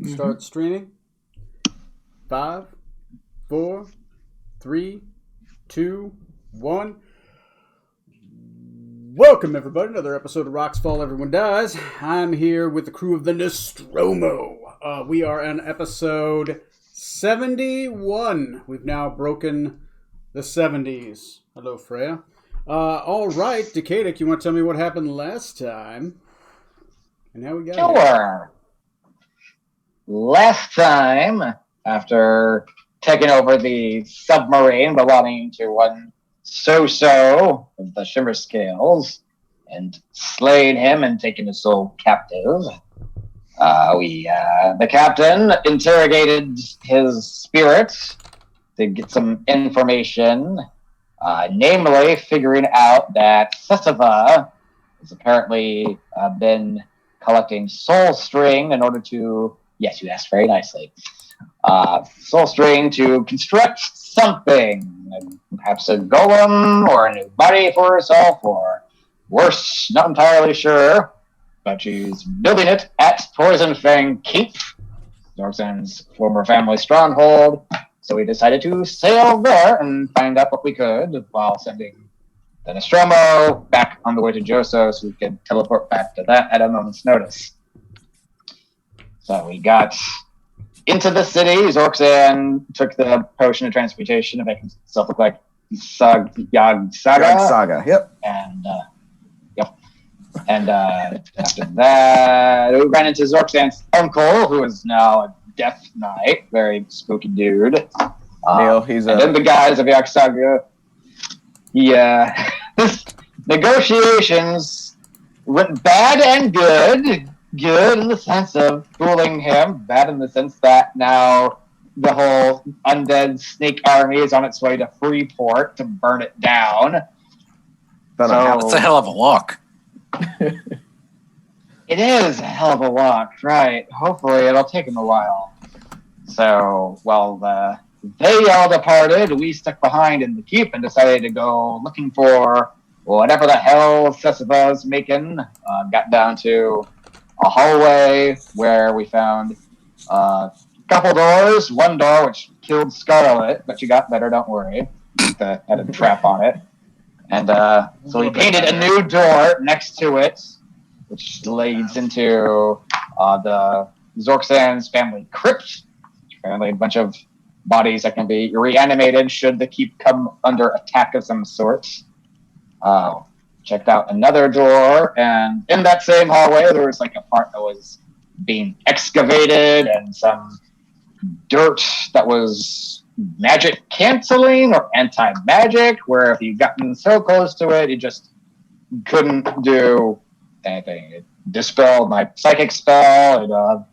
Start streaming. 5, 4, 3, 2, 1. Welcome, everybody, to another episode of Rocks Fall, Everyone Dies. I'm here with the crew of the Nostromo. We are on episode 71. We've now broken the 70s. Hello, Freya. All right, Decadic, you want to tell me what happened last time? And how we got here? Sure. Last time, after taking over the submarine belonging to one So-So of the Shimmer Scales and slaying him and taking his soul captive, the captain interrogated his spirit to get some information, namely figuring out that Sesava has apparently been collecting soul string in order to, yes, you asked very nicely, soul string to construct something, perhaps a golem or a new body for herself, or worse, not entirely sure, but she's building it at Poison Fang Keep, Zorxan's former family stronghold. So we decided to sail there and find out what we could while sending the Nostromo back on the way to Joso so we could teleport back to that at a moment's notice. So we got into the city. Zorxan took the potion of transmutation to make himself look like Yag Saga. Yep. And after that, we ran into Zorxan's uncle, who is now a Death Knight, very spooky dude. Neil, and then the guys of Yag Saga. Negotiations went bad and good. Good in the sense of fooling him. Bad in the sense that now the whole undead snake army is on its way to Freeport to burn it down. That's a hell of a walk. It is a hell of a walk, right? Hopefully it'll take him a while. So, while they all departed, we stuck behind in the keep and decided to go looking for whatever the hell Sesava was making. Got down to a hallway where we found a couple doors. One door which killed Scarlet, but she got better, don't worry. Had a trap on it. And so we painted a new door next to it, which leads into the Zorxan's family crypt. Apparently a bunch of bodies that can be reanimated should the keep come under attack of some sort. Checked out another door, and in that same hallway there was like a part that was being excavated and some dirt that was magic canceling or anti-magic, where if you'd gotten so close to it, you just couldn't do anything. It dispelled my psychic spell.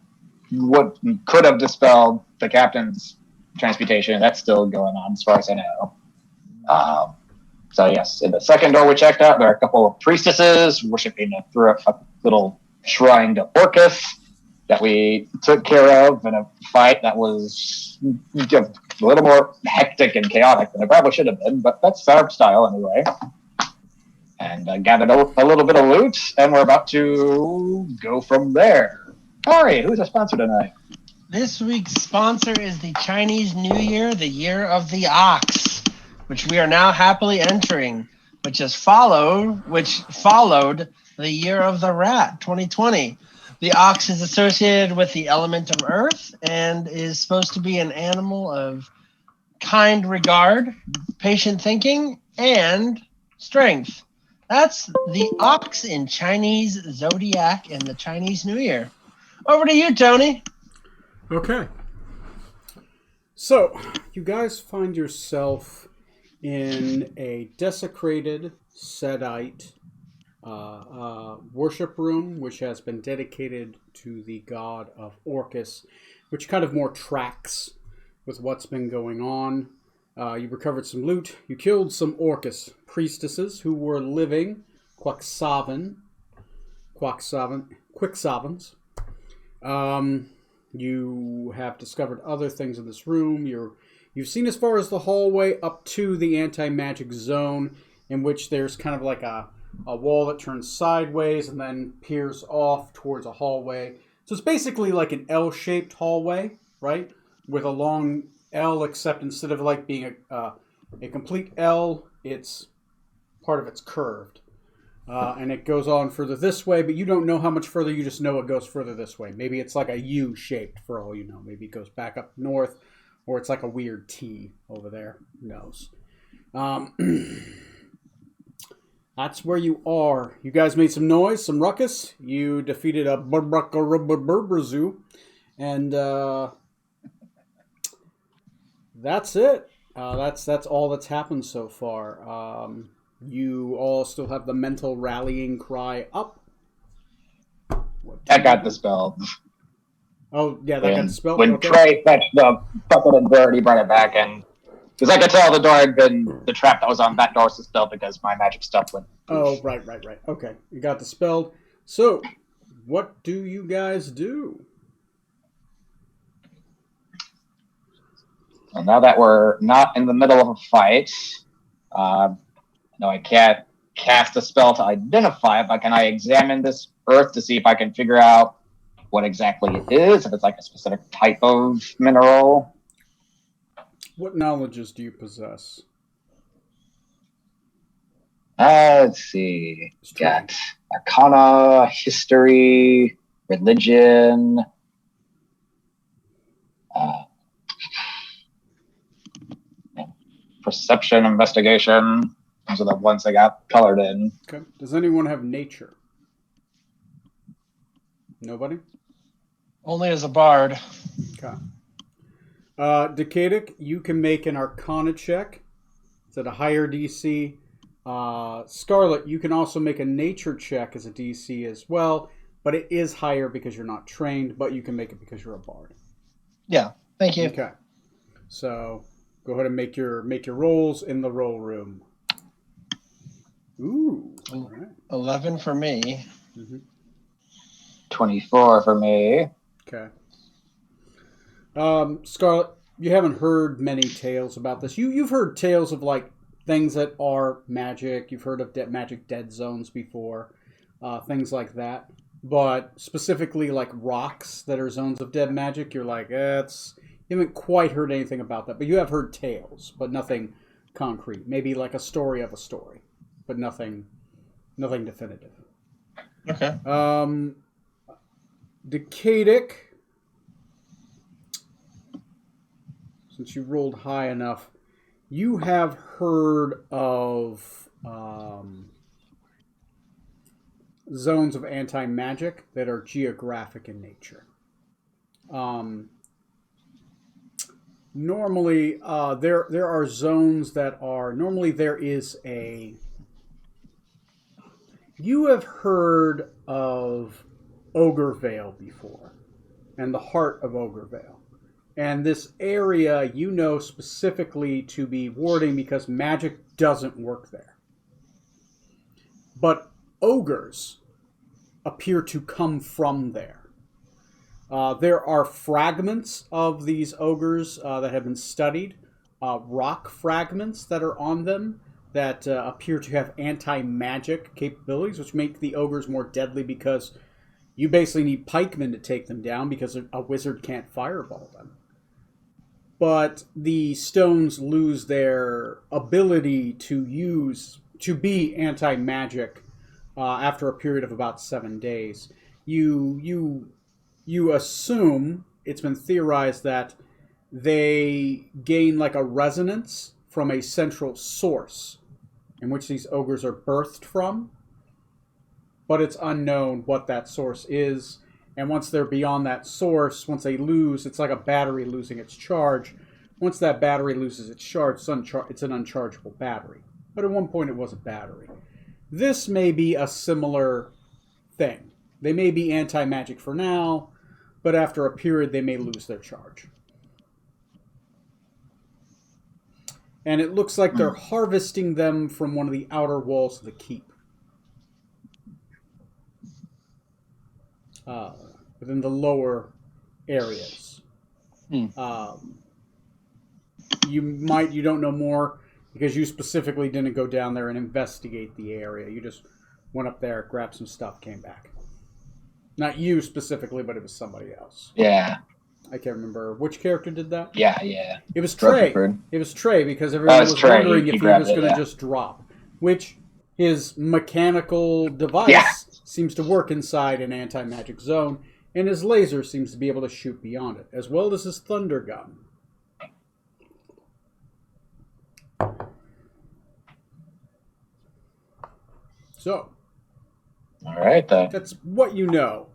It could have dispelled the captain's transmutation. That's still going on as far as I know. So yes, in the second door we checked out, there are a couple of priestesses worshiping through a little shrine to Orcus that we took care of in a fight that was a little more hectic and chaotic than it probably should have been, but that's our style anyway. And gathered a little bit of loot, and we're about to go from there. Ari, who's our sponsor tonight? This week's sponsor is the Chinese New Year, the Year of the Ox, which we are now happily entering, which followed the Year of the Rat, 2020. The ox is associated with the element of earth and is supposed to be an animal of kind regard, patient thinking, and strength. That's the ox in Chinese zodiac and the Chinese New Year. Over to you, Tony. Okay. So, you guys find yourself in a desecrated Sedite worship room, which has been dedicated to the god of Orcus, which kind of more tracks with what's been going on. You recovered some loot. You killed some Orcus priestesses who were living Quaxavans. You have discovered other things in this room. You've seen as far as the hallway up to the anti-magic zone, in which there's kind of like a wall that turns sideways and then peers off towards a hallway So it's basically like an L-shaped hallway, right? With a long L, except instead of like being a complete L, it's part of it's curved. And it goes on further this way, but you don't know how much further. You just know it goes further this way. Maybe it's like a U-shaped for all you know. Maybe it goes back up north, or it's like a weird T over there. Who knows? That's where you are. You guys made some noise, some ruckus. You defeated a Burbrazu, and that's it. That's all that's happened so far. You all still have the mental rallying cry up. That got dispelled. Oh, yeah, that got dispelled? When okay. Trey fetched the bucket of dirt, he brought it back in. Because I could tell the door had been, the trap that was on that door was dispelled because my magic stuff went. Oh, right. Okay, it got dispelled. So, what do you guys do? Well, now that we're not in the middle of a fight, no, I can't cast a spell to identify it, but can I examine this earth to see if I can figure out what exactly it is, if it's like a specific type of mineral? What knowledges do you possess? Let's see. Got Arcana, History, Religion. Perception, Investigation. Those are the ones I got colored in. Okay. Does anyone have nature? Nobody? Only as a bard. Okay. Decadic, you can make an Arcana check. It's at a higher DC. Scarlet, you can also make a nature check as a DC as well, but it is higher because you're not trained, but you can make it because you're a bard. Yeah, thank you. Okay. So go ahead and make your rolls in the roll room. Ooh. All right. 11 for me. Mm-hmm. 24 for me. Okay. Scarlet, you haven't heard many tales about this. You've heard tales of like things that are magic. You've heard of magic dead zones before, things like that. But specifically like rocks that are zones of dead magic, you're like, you haven't quite heard anything about that. But you have heard tales, but nothing concrete. Maybe like a story of a story, but nothing definitive. Okay. Decadic, since you rolled high enough, you have heard of zones of anti-magic that are geographic in nature. Normally, there are zones that are... Normally, there is a... You have heard of Ogre Vale before, and the heart of Ogre Vale. And this area you know specifically to be warding because magic doesn't work there. But ogres appear to come from there. There are fragments of these ogres that have been studied, rock fragments that are on them that appear to have anti-magic capabilities, which make the ogres more deadly because you basically need pikemen to take them down because a wizard can't fireball them. But the stones lose their ability to be anti-magic after a period of about 7 days. You assume, it's been theorized that they gain like a resonance from a central source in which these ogres are birthed from, but it's unknown what that source is. And once they're beyond that source, once they lose, it's like a battery losing its charge. Once that battery loses its charge, it's an unchargeable battery. But at one point it was a battery. This may be a similar thing. They may be anti-magic for now, but after a period they may lose their charge. And it looks like they're harvesting them from one of the outer walls of the keep. Within the lower areas. You don't know more because you specifically didn't go down there and investigate the area. You just went up there, grabbed some stuff, came back. Not you specifically, but it was somebody else. Yeah. I can't remember which character did that. Yeah. It was Trey. Rutherford. It was Trey because everyone was Trey. wondering He if he grabbed was it, going to yeah. just drop, which his mechanical device Yeah. seems to work inside an anti-magic zone, and his laser seems to be able to shoot beyond it, as well as his thunder gun. So, All right, then. that's what you know.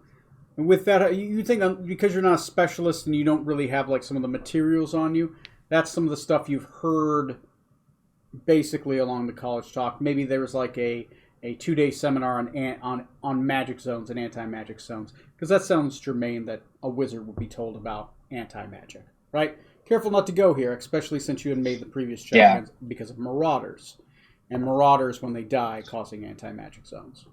And with that, you think because you're not a specialist and you don't really have like some of the materials on you, that's some of the stuff you've heard basically along the college talk. Maybe there was like a 2-day seminar on magic zones and anti-magic zones, because that sounds germane that a wizard would be told about anti-magic, right? Careful not to go here, especially since you had made the previous check because of marauders. And marauders, when they die, causing anti-magic zones.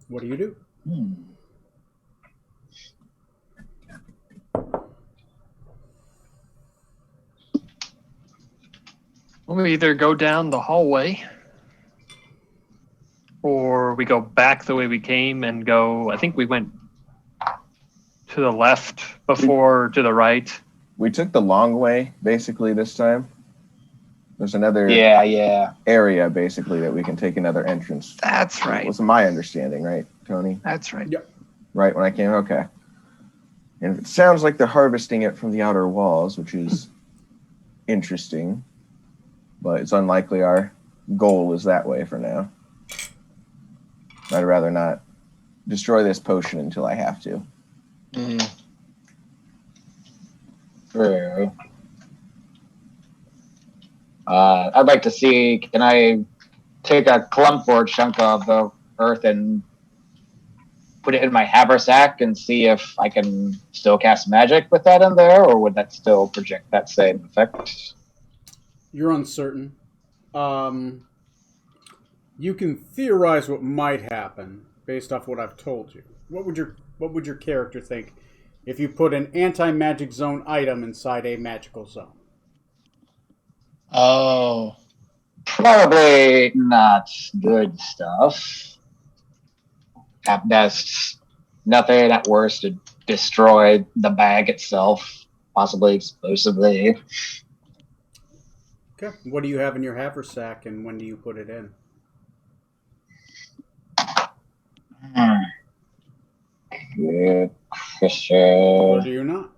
What do you do? We either go down the hallway or we go back the way we came and go. I think we went to the left before to the right. We took the long way, basically, this time. There's another area, basically, that we can take another entrance. That's right. That was my understanding, right, Tony? That's right. Yep. Right when I came? Okay. And it sounds like they're harvesting it from the outer walls, which is interesting. But it's unlikely our goal is that way for now. I'd rather not destroy this potion until I have to. True. I'd like to see, can I take a clump or a chunk of the earth and put it in my haversack and see if I can still cast magic with that in there, or would that still project that same effect? You're uncertain. You can theorize what might happen based off what I've told you. What would your character think if you put an anti-magic zone item inside a magical zone? Oh. Probably not good stuff. At best, nothing. At worst, to destroy the bag itself, possibly explosively. Okay. What do you have in your haversack, and when do you put it in? Good Or question. do you not?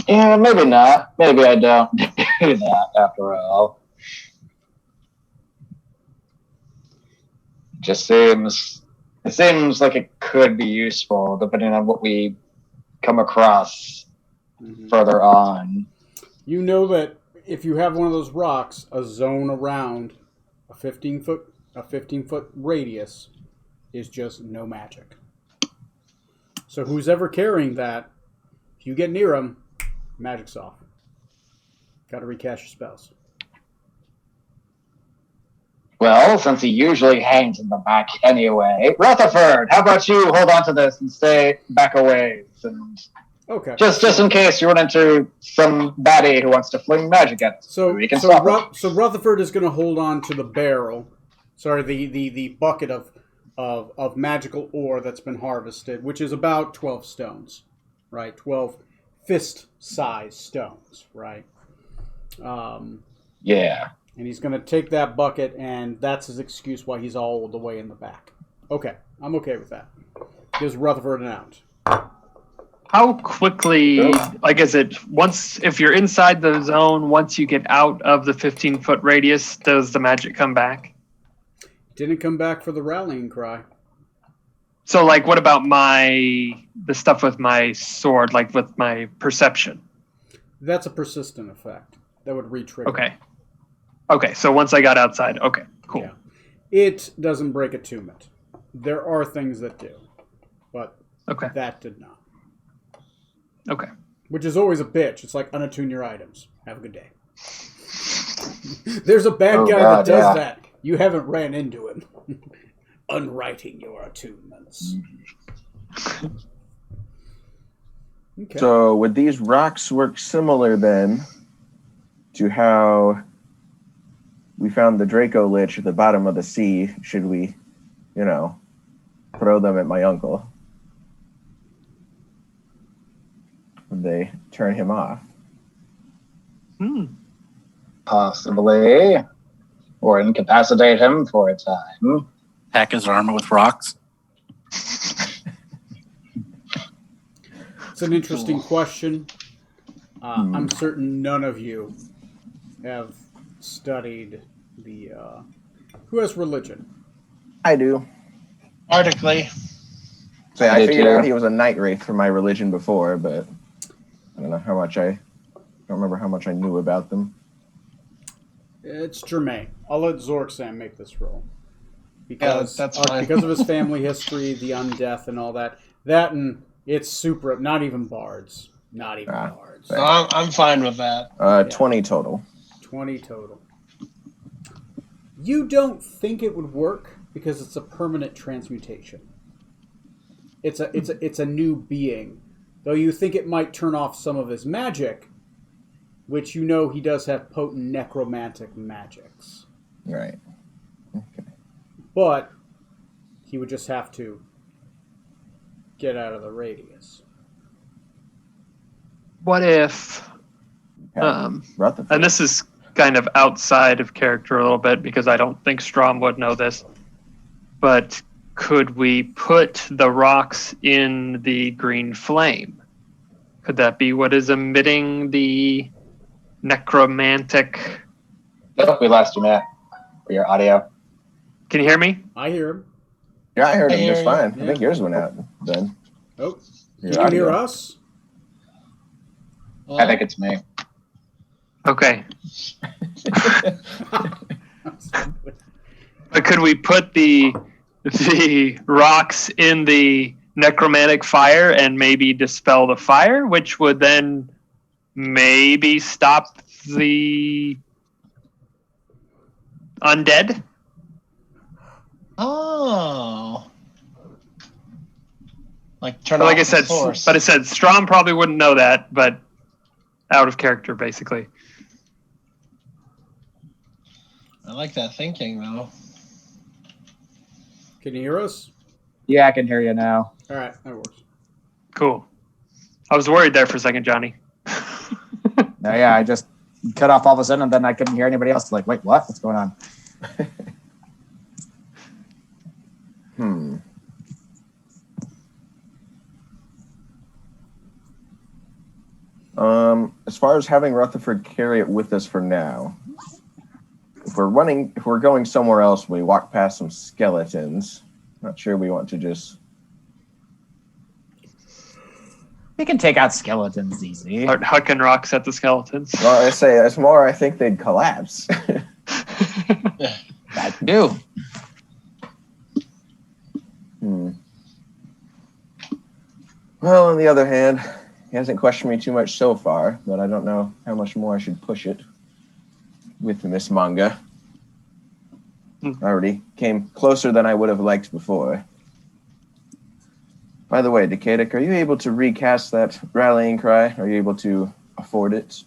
Yeah, maybe not. Maybe I don't do that after all. It seems like it could be useful depending on what we come across further on. You know that if you have one of those rocks, a zone around a 15-foot radius is just no magic. So who's ever carrying that, if you get near them, magic's off. Got to recast your spells. Well, since he usually hangs in the back anyway, Rutherford, how about you hold on to this and stay back away, and Okay. just in case you run into some baddie who wants to fling magic at us, we can stop it. So Rutherford is going to hold on to the barrel. Sorry, the bucket of magical ore that's been harvested, which is about 12 stones, right? 12 fist-sized stones, right? Yeah. And he's going to take that bucket, and that's his excuse why he's all the way in the back. Okay, I'm okay with that. Gives Rutherford an out. How quickly, like, is it if you're inside the zone, once you get out of the 15-foot radius, does the magic come back? Didn't come back for the rallying cry. So, like, what about the stuff with my sword, like with my perception? That's a persistent effect. That would re-trigger. Okay, so once I got outside, okay, cool. Yeah. It doesn't break attunement. There are things that do, but that did not. Okay. Which is always a bitch. It's like unattune your items. Have a good day. There's a bad guy that does that. You haven't ran into him. Unwriting your attunements. Okay. So would these rocks work similar then to how we found the Draco Lich at the bottom of the sea. Should we, throw them at my uncle? Would they turn him off? Possibly. Or incapacitate him for a time. Pack his armor with rocks. It's an interesting question. I'm certain none of you have studied the... who has religion? I do. Artically. Say, I I did figured too. out he was a night wraith for my religion before, but I don't know how much I don't remember how much I knew about them. It's germane. I'll let Zork-Sam make this roll. Because, that's fine. because of his family history, the undeath and all that. That and it's super... Not even bards. Not even bards. No, I'm fine with that. 20 total. 20 total. You don't think it would work because it's a permanent transmutation. It's a new being. Though you think it might turn off some of his magic, which he does have potent necromantic magics. Right. Okay. But he would just have to get out of the radius. What if, Rutherford. and this is kind of outside of character a little bit because I don't think Strom would know this, but could we put the rocks in the green flame? Could that be what is emitting the necromantic? Yep, we lost you, Matt. For your audio. Can you hear me? I hear him. Yeah, I heard him I just hear fine. you. I think yours went out then. Oh, Your can you hear audio. us? I think it's me. Okay. But could we put the rocks in the necromantic fire and maybe dispel the fire, which would then maybe stop the undead? Oh. Like turn Like off I said, the source. but I said Strom probably wouldn't know that, but out of character, basically. I like that thinking, though. Can you hear us? Yeah, I can hear you now. All right, that works. Cool. I was worried there for a second, Johnny. No, yeah, I just cut off all of a sudden, and then I couldn't hear anybody else. Like, wait, what? What's going on? As far as having Rutherford carry it with us for now, if we're going somewhere else, we walk past some skeletons. Not sure we want to just. We can take out skeletons easy. Start hucking rocks at the skeletons. Well, I say it's more. I think they'd collapse. That do. Well, on the other hand, he hasn't questioned me too much so far, but I don't know how much more I should push it with Miss Manga. I already came closer than I would have liked before. By the way, Decadic, are you able to recast that rallying cry? Are you able to afford it?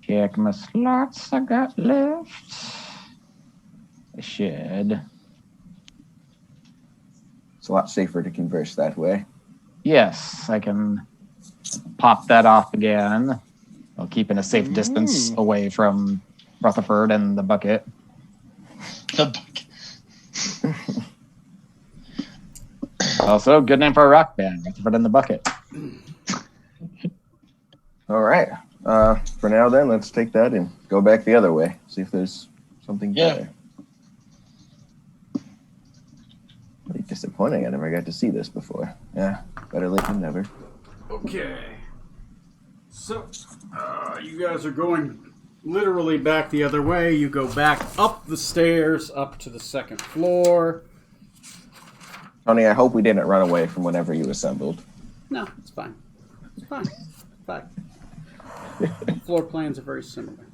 Check my slots I got left. I should. It's a lot safer to converse that way. Yes, I can pop that off again while keeping a safe distance away from Rutherford and the bucket. The bucket. Also, good name for a rock band, Rutherford and the Bucket. All right. For now, then, let's take that and go back the other way. See if there's something better. Really disappointing. I never got to see this before. Yeah, better late than never. Okay. So, you guys are going literally back the other way. You go back up the stairs, up to the second floor. Tony, I hope we didn't run away from whenever you assembled. No, it's fine. It's fine. It's fine. Floor plans are very similar.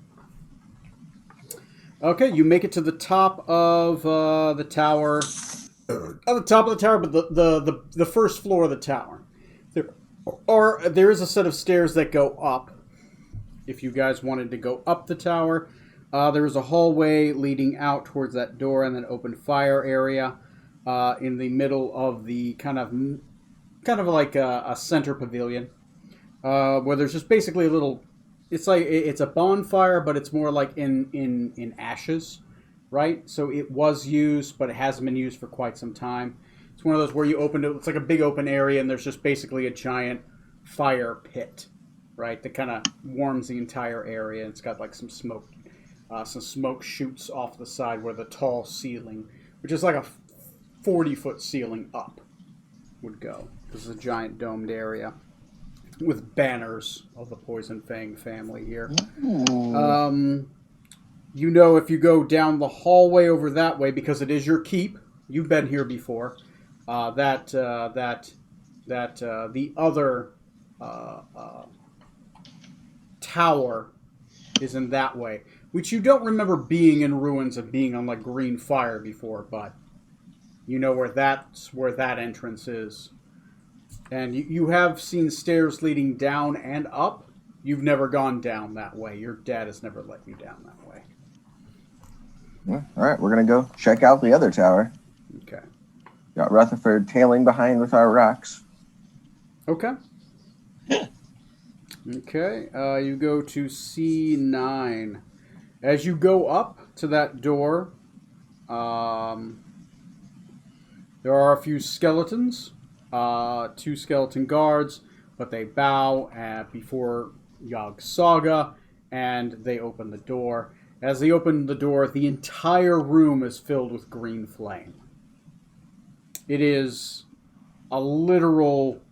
Okay, you make it to the top of the tower. At the top of the tower, but the first floor of the tower. There is a set of stairs that go up. if you guys wanted to go up the tower. There was a hallway leading out towards that door and then open fire area in the middle of the kind of like a center pavilion where there's just basically a little. It's like it's a bonfire, but it's more like in ashes, right? So it was used, but it hasn't been used for quite some time. It's one of those where you open it. It's like a big open area, and there's just basically a giant fire pit, right? That kind of warms the entire area. It's got like some smoke shoots off the side where the tall ceiling, which is like a 40-foot ceiling up, would go. This is a giant domed area with banners of the Poison Fang family here. You know, if you go down the hallway over that way, because it is your keep, you've been here before. The other tower is in that way, which you don't remember being in ruins and being on like green fire before, but you know where that entrance is. And you have seen stairs leading down and up. You've never gone down that way. Your dad has never let you down that way. All right, we're going to go check out the other tower. Okay. Got Rutherford tailing behind with our rocks. Okay. Okay. You go to C9. As you go up to that door, there are a few skeletons. 2 skeleton guards, but they bow before Yog Saga, and they open the door. As they open the door, the entire room is filled with green flame. It is a literal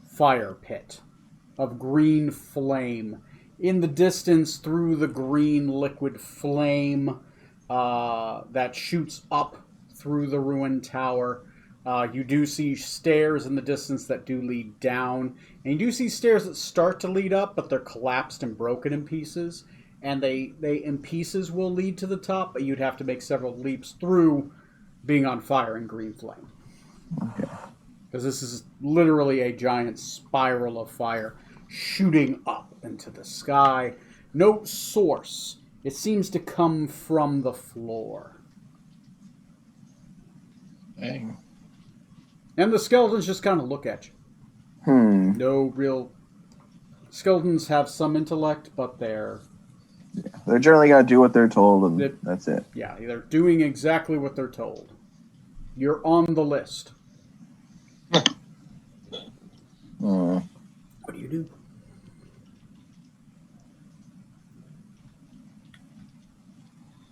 fire pit of green flame. In the distance, through the green liquid flame that shoots up through the ruined tower, you do see stairs in the distance that do lead down. And you do see stairs that start to lead up, but they're collapsed and broken in pieces. And they in pieces will lead to the top, but you'd have to make several leaps through being on fire in green flame. Okay. Because this is literally a giant spiral of fire shooting up into the sky. No source. It seems to come from the floor. Dang. And the skeletons just kind of look at you. No real... Skeletons have some intellect, but they're generally got to do what they're told, and that's it. Yeah, they're doing exactly what they're told. You're on the list. What do you do?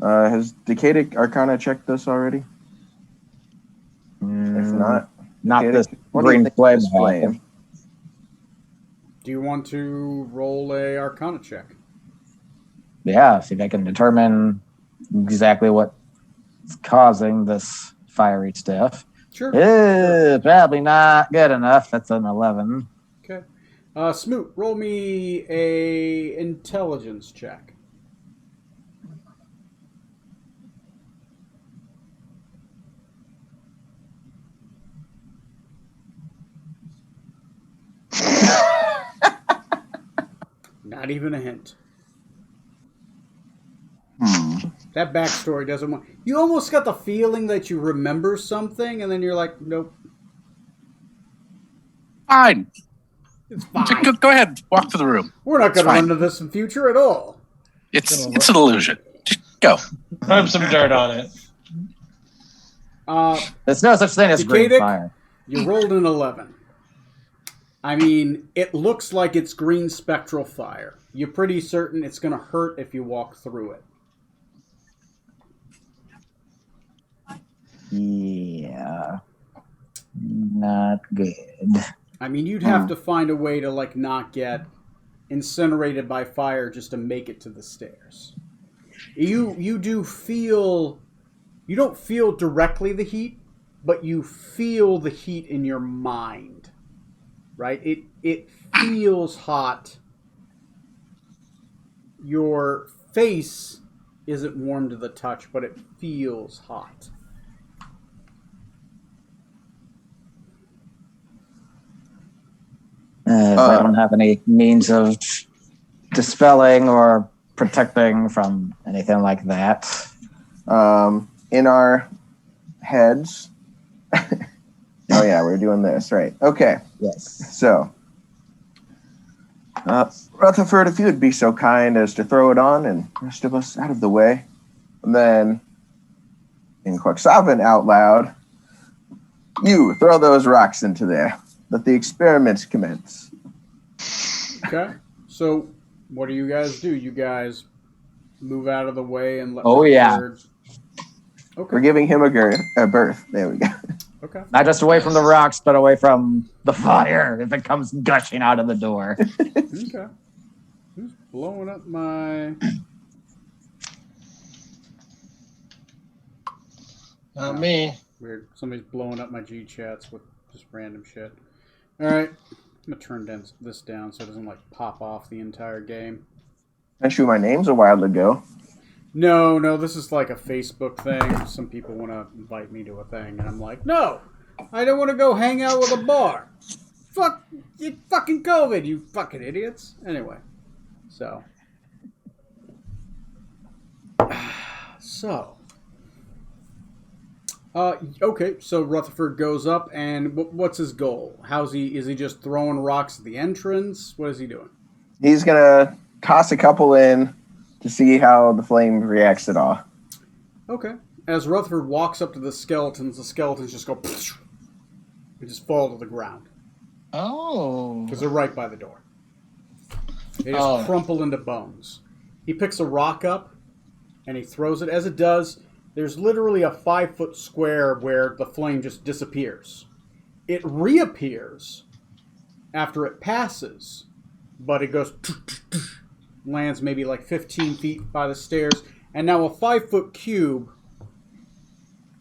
Has Decadic Arcana checked this already? If not, Not Decadic, this what do you green think of flame. this flame? Do you want to roll a Arcana check? Yeah, see if I can determine exactly what's causing this fiery stuff. Sure. Probably not good enough. That's an 11. Okay. Smoot, roll me a intelligence check. Not even a hint. That backstory doesn't want... You almost got the feeling that you remember something, and then you're like, nope, Fine. it's fine. Go ahead. Walk to the room. We're not going to fine. run into this in future at all. It's an illusion. Just go. Rub some dirt on it. There's no such thing as green Decadic? fire. You rolled an 11. I mean, it looks like it's green spectral fire. You're pretty certain it's going to hurt if you walk through it. Yeah. Not good. I mean, you'd have to find a way to, like, not get incinerated by fire just to make it to the stairs. You do feel... You don't feel directly the heat, but you feel the heat in your mind. Right? It feels hot. Your face isn't warm to the touch, but it feels hot. If I don't have any means of dispelling or protecting from anything like that? In our heads. Oh yeah, we're doing this, right? Okay. Yes. So, Rutherford, if you would be so kind as to throw it on and the rest of us out of the way. And then, in Quaxavan out loud, you throw those rocks into there. Let the experiments commence. Okay. So, what do you guys do? You guys move out of the way and let Oh, yeah. birds. Okay. We're giving him a birth. There we go. Okay. Not just away from the rocks, but away from the fire if it comes gushing out of the door. Okay. Who's blowing up my... Not me. Weird. Somebody's blowing up my G-chats with just random shit. Alright. I'm going to turn this down so it doesn't, like, pop off the entire game. I threw my names a while ago. No, this is like a Facebook thing. Some people want to invite me to a thing, and I'm like, no! I don't want to go hang out with a bar! Fuck! You fucking COVID, you fucking idiots! Anyway. So. Okay, so Rutherford goes up, and what's his goal? Is he just throwing rocks at the entrance? What is he doing? He's gonna toss a couple in to see how the flame reacts at all. Okay. As Rutherford walks up to the skeletons just go and just fall to the ground. Oh. Because they're right by the door. They just crumple into bones. He picks a rock up, and he throws it. As it does, there's literally a 5-foot square where the flame just disappears. It reappears after it passes, but it goes... lands maybe like 15 feet by the stairs, and now a 5-foot cube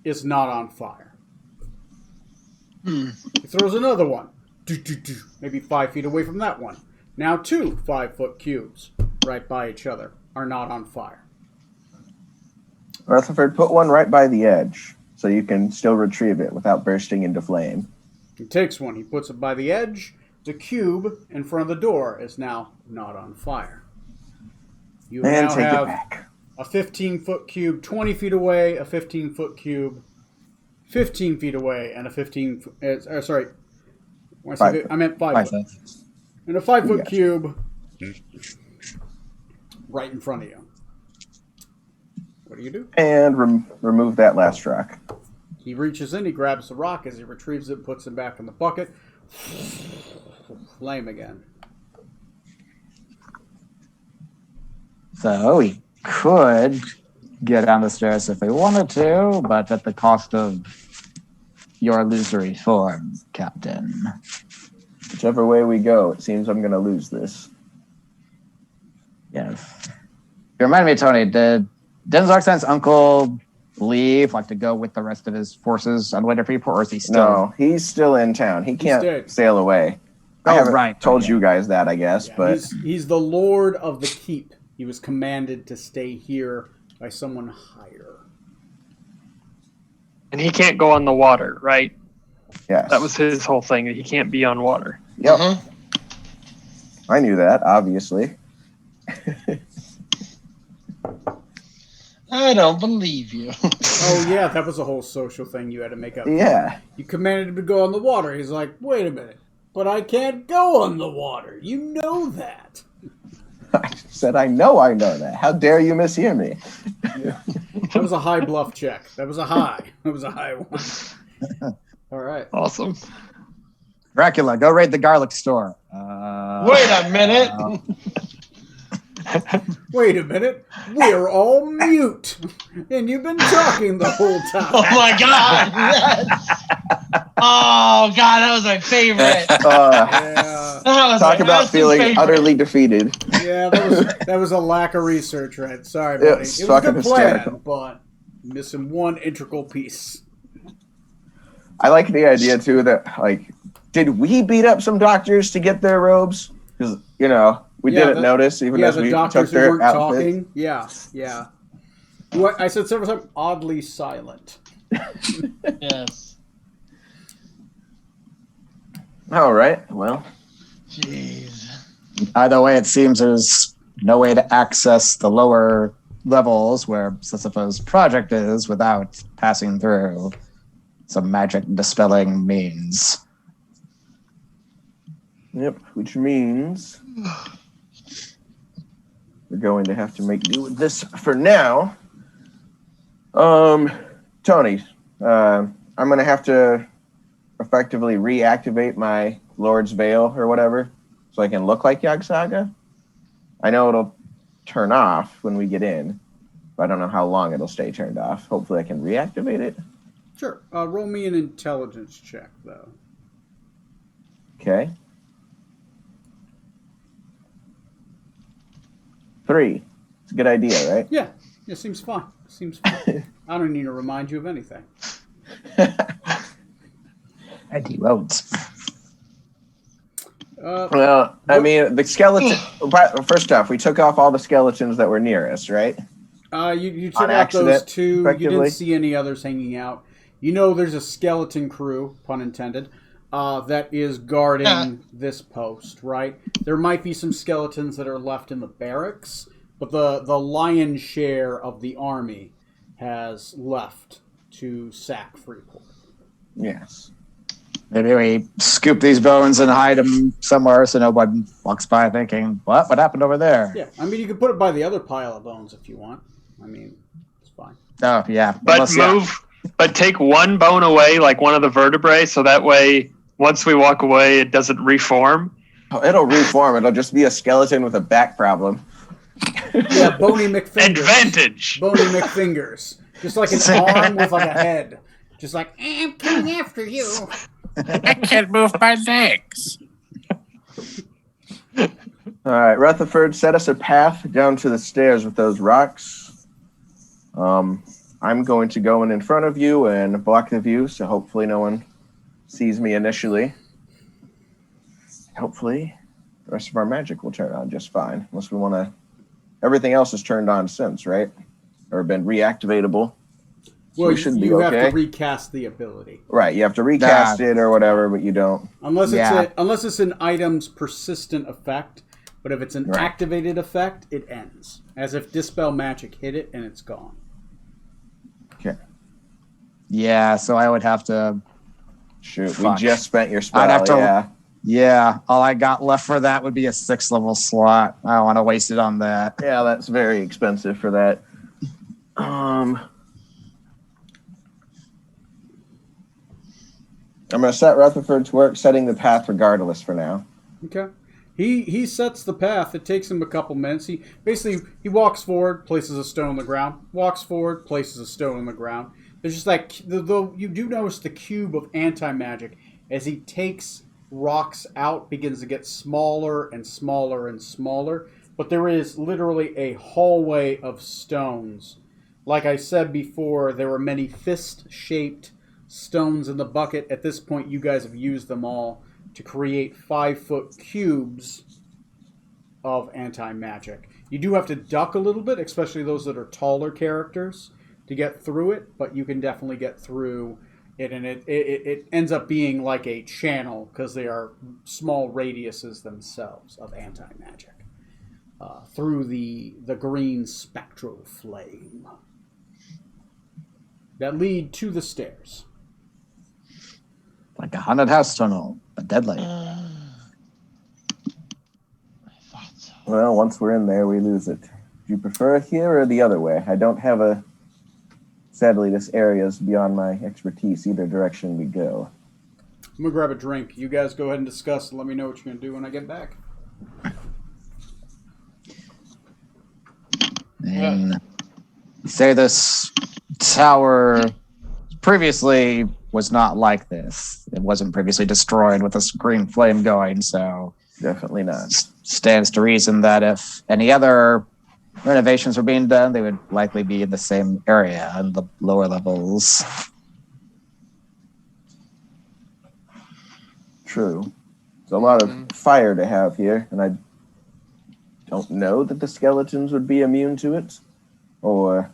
is not on fire. He throws another one, maybe 5 feet away from that one. Now 2 5-foot cubes right by each other are not on fire. Rutherford, put one right by the edge so you can still retrieve it without bursting into flame. He takes one, he puts it by the edge. The cube in front of the door is now not on fire. You And now take have it back. a 15-foot cube 20 feet away, a 15-foot cube 15 feet away, and a 15... sorry. When I, say I meant 5 foot. And a 5-foot cube right in front of you. What do you do? And remove that last rock. He reaches in, he grabs the rock. As he retrieves it, puts it back in the bucket. Flame again. So we could get down the stairs if we wanted to, but at the cost of your illusory form, Captain. Whichever way we go, it seems I'm going to lose this. Yes. You remind me, Tony, did Denzarksen's uncle leave, like to go with the rest of his forces on the way to Freeport, or is he still? No, he's still in town. He can't sail away. I haven't told you guys that, I guess, but he's the lord of the keep. He was commanded to stay here by someone higher. And he can't go on the water, right? yes. That was his whole thing. He can't be on water. Yep. I knew that, obviously. I don't believe you. Oh, yeah, that was a whole social thing you had to make up. Yeah. You commanded him to go on the water. He's like, wait a minute, but I can't go on the water. You know that. I said, I know that. How dare you mishear me? That was a high bluff check. That was a high. That was a high one. All right. Awesome. Dracula, go raid the garlic store. Wait a minute. Wait a minute. We're all mute. And you've been talking the whole time. Oh my god. Yes. Oh god, that was my favorite. Yeah. Talk about feeling utterly defeated. Yeah, that was a lack of research, right? Sorry, buddy. It's It was a fucking good plan, hysterical. but missing one integral piece. I like the idea, too, that, like, did we beat up some doctors to get their robes? Because, you know, we didn't notice, even as the we took doctors who their weren't outfits. talking. Yeah. What I said several times, oddly silent. Yes. All right, well. Jeez. Either way, it seems there's no way to access the lower levels where Sisyphus' project is without passing through some magic dispelling means. Yep, which means we're going to have to make do with this for now. Tony, I'm going to have to effectively reactivate my Lord's Veil or whatever so I can look like Yog-Saga. I know it'll turn off when we get in, but I don't know how long it'll stay turned off. Hopefully I can reactivate it. Sure. Roll me an intelligence check, though. Okay. 3. It's a good idea, right? Yeah. It seems fine. Seems fine. I don't need to remind you of anything. And he won't. Well, I mean, the skeleton... First off, we took off all the skeletons that were near us, right? You took On out those accident, two. You effectively. didn't see any others hanging out. You know there's a skeleton crew, pun intended, that is guarding this post, right? There might be some skeletons that are left in the barracks, but the lion's share of the army has left to sack Freeport. Yes. Maybe we scoop these bones and hide them somewhere so no one walks by thinking, what happened over there? Yeah, I mean, you can put it by the other pile of bones if you want. I mean, it's fine. Oh, yeah. But but take one bone away, like one of the vertebrae, so that way, once we walk away, it doesn't reform. Oh, it'll reform. It'll just be a skeleton with a back problem. Yeah, Bony McFingers. Advantage! Bony McFingers. Just like an arm with like a head. Just like, I'm coming after you. I can't move my legs. All right, Rutherford, set us a path down to the stairs with those rocks. I'm going to go in front of you and block the view, so hopefully no one sees me initially. Hopefully, the rest of our magic will turn on just fine, unless we want to... Everything else has turned on since, right? Or been reactivatable. Well, we should be you have okay. to recast the ability. Right, you have to recast it or whatever, but you don't. Unless Yeah. unless it's an item's persistent effect, but if it's an Right. activated effect, it ends. As if Dispel Magic hit it and it's gone. Okay. Yeah, so I would have to... Shoot, Fuck. we just spent your spell, I'd have to- yeah. Yeah, all I got left for that would be a 6th level slot. I don't want to waste it on that. Yeah, that's very expensive for that. I'm going to set Rutherford to work setting the path regardless for now. Okay. He sets the path. It takes him a couple minutes. He walks forward, places a stone on the ground. Walks forward, places a stone on the ground. There's just like you do notice the cube of anti-magic as he takes rocks out begins to get smaller and smaller and smaller. But there is literally a hallway of stones. Like I said before, there were many fist-shaped stones in the bucket. At this point, you guys have used them all to create 5-foot cubes of anti-magic. You do have to duck a little bit, especially those that are taller characters, to get through it, but you can definitely get through it, and it ends up being like a channel because they are small radiuses themselves of anti-magic through the green spectral flame that lead to the stairs. Like a haunted house tunnel, but deadly. I thought so. Well, once we're in there, we lose it. Do you prefer it here or the other way? I don't have a... Sadly, this area is beyond my expertise, either direction we go. I'm going to grab a drink. You guys go ahead and discuss and let me know what you're going to do when I get back. And say this tower previously was not like this. It wasn't previously destroyed with this green flame going, so Definitely not. stands to reason that if any other renovations were being done, they would likely be in the same area in the lower levels. True. There's a lot of fire to have here, and I don't know that the skeletons would be immune to it, or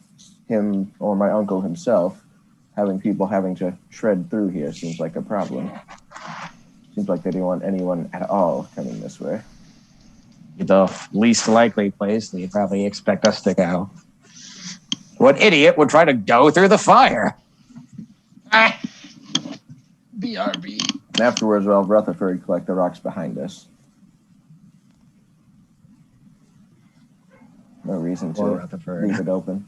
him or my uncle himself. Having people having to shred through here seems like a problem. Seems like they don't want anyone at all coming this way. the least likely place that you'd probably expect us to go. What idiot would try to go through the fire? BRB. And afterwards, we'll have Rutherford collect the rocks behind us. No reason to leave it open.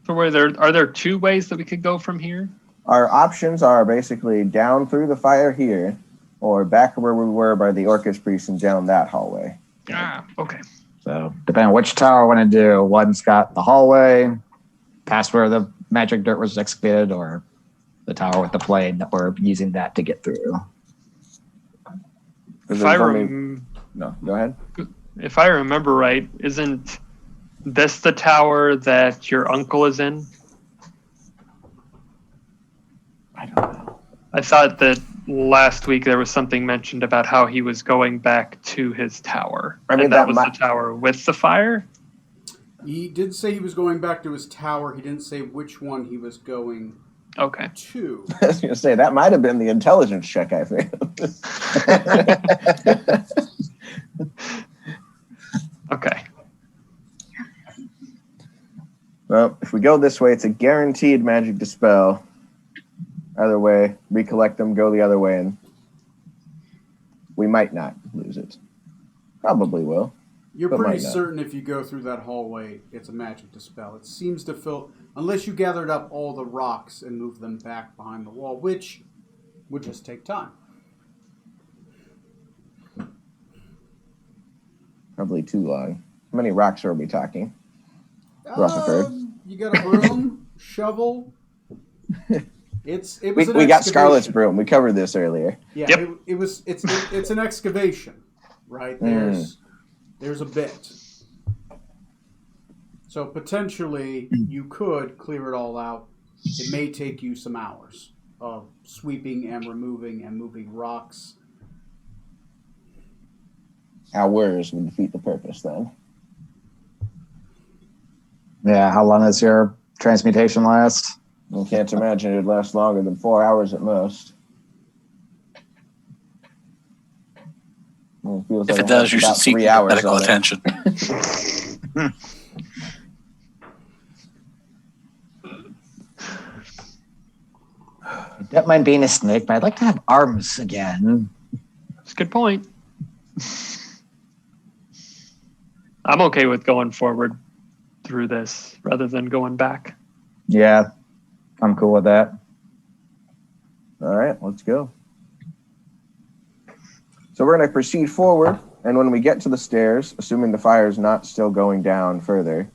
So are there two ways that we could go from here? Our options are basically down through the fire here, or back where we were by the Orcus Priest and down that hallway. Ah, okay. So, depending on which tower I want to do, one's got the hallway, past where the magic dirt was excavated, or the tower with the plane that we're using that to get through. No, go ahead. If I remember right, isn't this the tower that your uncle is in? I don't know. I thought that last week there was something mentioned about how he was going back to his tower. I mean, and that was the tower with the fire? He did say he was going back to his tower. He didn't say which one he was going Okay. to. I was going to say, that might have been the intelligence check I failed. Okay. Well, if we go this way, it's a guaranteed magic dispel. Either way, recollect them, go the other way, and we might not lose it. Probably will. You're But pretty might not. certain if you go through that hallway, it's a magic dispel. It seems to fill, unless you gathered up all the rocks and moved them back behind the wall, which would just take time. Probably too long. How many rocks are we talking? Rutherford. You got a broom, shovel. It was We an got excavation. Scarlet's broom. We covered this earlier. Yeah, Yep. it's an excavation, right? There's a bit. So potentially you could clear it all out. It may take you some hours of sweeping and removing and moving rocks. Hours would defeat the purpose then. Yeah, how long does your transmutation last? I can't imagine it'd last longer than 4 hours at most. Well, feels If like it I have does, you should about seek 3 hours medical on it. attention. I don't mind being a snake, but I'd like to have arms again. That's a good point. I'm okay with going forward through this rather than going back. Yeah, I'm cool with that. All right, let's go. So we're going to proceed forward, and when we get to the stairs, assuming the fire is not still going down further,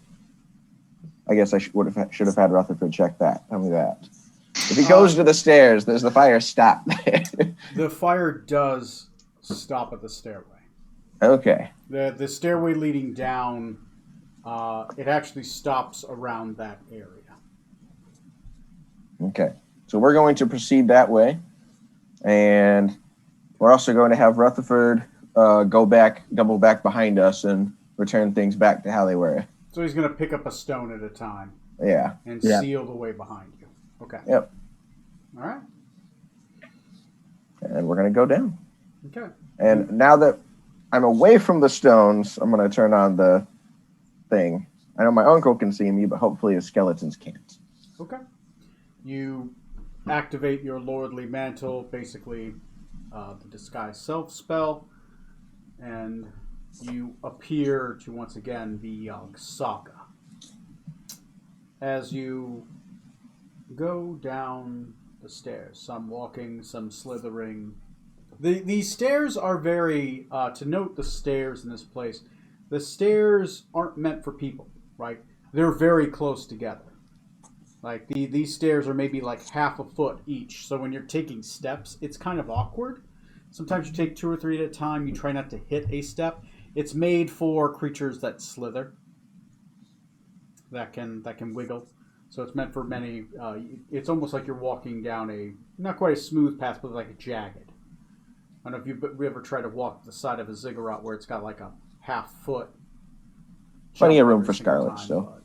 I guess I should have had Rutherford check that. Tell me that. If he goes to the stairs, does the fire stop there? The fire does stop at the stairway. Okay. The stairway leading down, it actually stops around that area. Okay. So we're going to proceed that way, and we're also going to have Rutherford double back behind us and return things back to how they were. So he's going to pick up a stone at a time Yeah. and Yeah. seal the way behind you. Okay. Yep. All right. And we're going to go down. Okay. And now that I'm away from the stones, I'm going to turn on the thing. I know my uncle can see me, but hopefully his skeletons can't. Okay. You activate your lordly mantle, basically the disguise self spell, and you appear to once again be Saga. As you go down the stairs, some walking, some slithering. These stairs are very, to note the stairs in this place, the stairs aren't meant for people, right? They're very close together. Like these stairs are maybe like half a foot each. So when you're taking steps, it's kind of awkward. Sometimes you take 2 or 3 at a time. You try not to hit a step. It's made for creatures that slither, that can wiggle. So it's meant for many. It's almost like you're walking down a not quite a smooth path, but like a jagged. I don't know if you've ever tried to walk the side of a ziggurat where it's got like a half foot. Plenty of room every for single Scarlet time, still.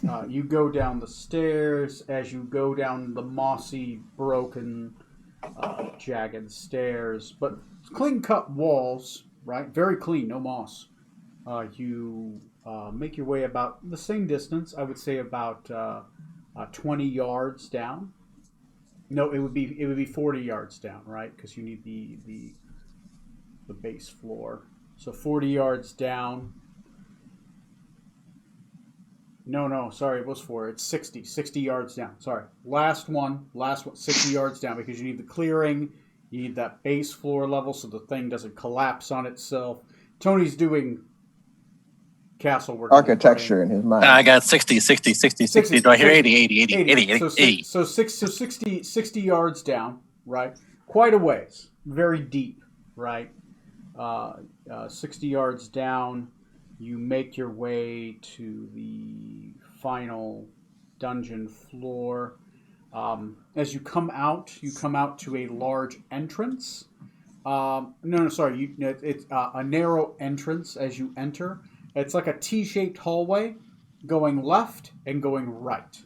but, you go down the stairs. As you go down the mossy, broken, jagged stairs, but clean-cut walls, right? Very clean, no moss. You make your way about the same distance. I would say about 20 yards down. No, it would be 40 yards down, right? Because you need the base floor. So 40 yards down. No, sorry, it was 4. It's 60 yards down. Sorry. Last one, 60 yards down because you need the clearing. You need that base floor level so the thing doesn't collapse on itself. Tony's doing castle work. Architecture in his mind. I got 60. Do I hear 80? So 60 yards down, right? Quite a ways. Very deep, right? 60 yards down, you make your way to the final dungeon floor. As you come out to a large entrance. It's a narrow entrance as you enter. It's like a T-shaped hallway going left and going right.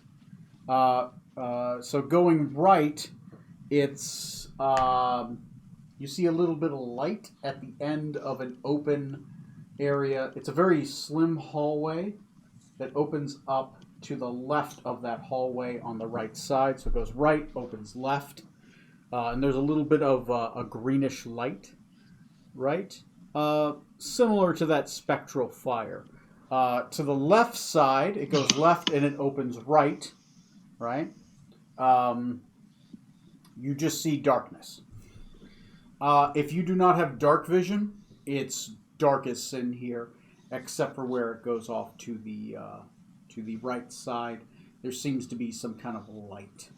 So going right, it's you see a little bit of light at the end of an open area. It's a very slim hallway that opens up to the left of that hallway on the right side. So it goes right, opens left, and there's a little bit of a greenish light, right? Similar to that spectral fire. To the left side, it goes left and it opens right, right? You just see darkness. If you do not have dark vision, it's darkest in here, except for where it goes off to the right side. There seems to be some kind of light.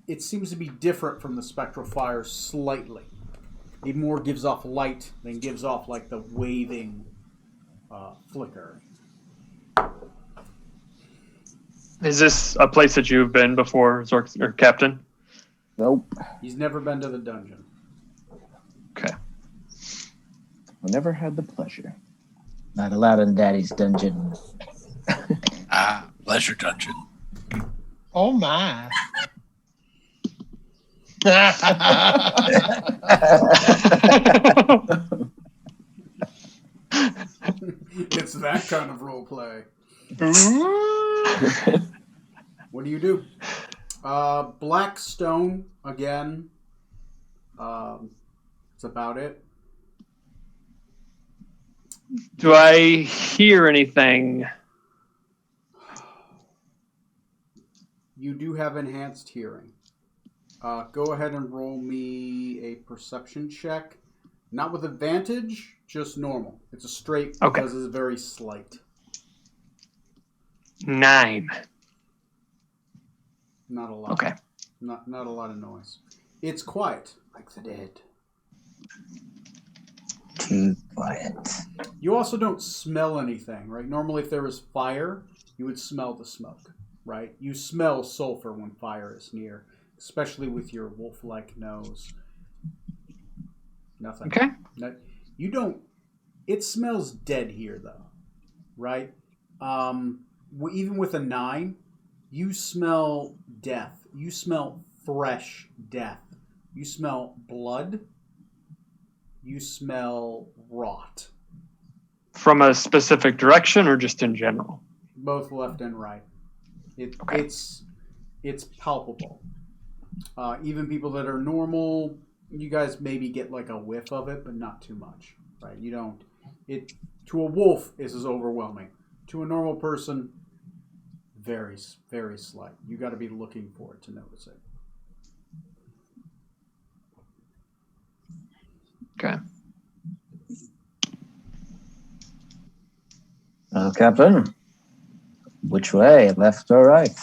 It seems to be different from the spectral fire slightly. It more gives off light than gives off like the waving flicker. Is this a place that you've been before, Zork or Captain? Nope. He's never been to the dungeon. Okay. I never had the pleasure. Not allowed in Daddy's dungeon. Pleasure dungeon. Oh my. It's that kind of role play. What do you do? Black stone again. That's about it. Do I hear anything? You do have enhanced hearing. Go ahead and roll me a perception check. Not with advantage, just normal. It's a straight Okay. because it's very slight. 9. Not a lot. Okay. Not a lot of noise. It's quiet, like the dead. Too quiet. You also don't smell anything, right? Normally, if there was fire, you would smell the smoke, right? You smell sulfur when fire is near, especially with your wolf-like nose. Nothing. Okay. You don't. It smells dead here, though, right? Even with a 9, you smell death. You smell fresh death. You smell blood. You smell rot. From a specific direction or just in general? Both left and right. Okay. It's palpable. Even people that are normal, you guys maybe get like a whiff of it, but not too much, right? You don't. It to a wolf is overwhelming. To a normal person, very, very slight. You got to be looking for it to notice it. Okay. Well, Captain, which way, left or right?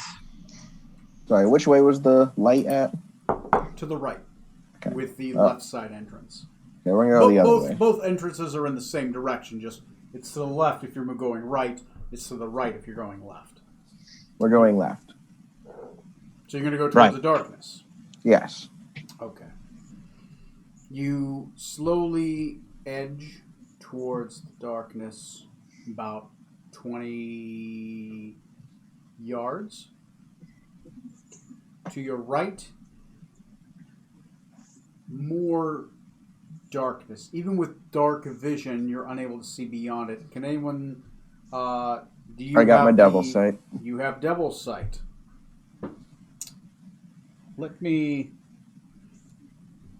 Sorry, which way was the light at? To the right, Okay. with the left side entrance. Okay, we're gonna go the other way. Both entrances are in the same direction. Just it's to the left if you're going right. It's to the right if you're going left. We're going left. So you're going to go towards Right. the darkness. Yes. Okay. You slowly edge towards the darkness about 20 yards. To your right, more darkness. Even with dark vision, you're unable to see beyond it. Can anyone? Do you? I got have my devil sight. You have devil sight. Let me.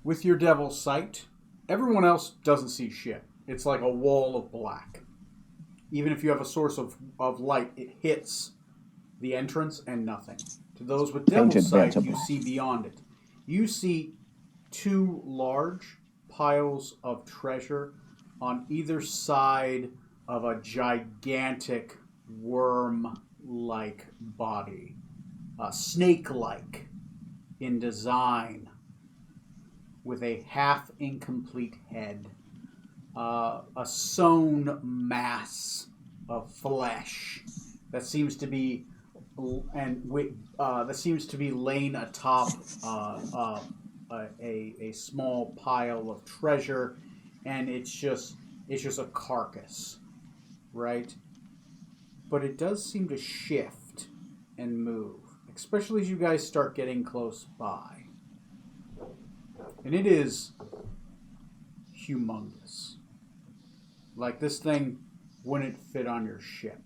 With your devil sight, everyone else doesn't see shit. It's like a wall of black. Even if you have a source of light, it hits the entrance and nothing. To those with devil Painted sight, Vantablack. you see beyond it. You see two large piles of treasure on either side of a gigantic worm-like body. Snake-like in design with a half-incomplete head. A sewn mass of flesh that seems to be that seems to be laying atop a small pile of treasure, and it's just a carcass, right? But it does seem to shift and move, especially as you guys start getting close by, and it is humongous. Like, this thing wouldn't fit on your ship.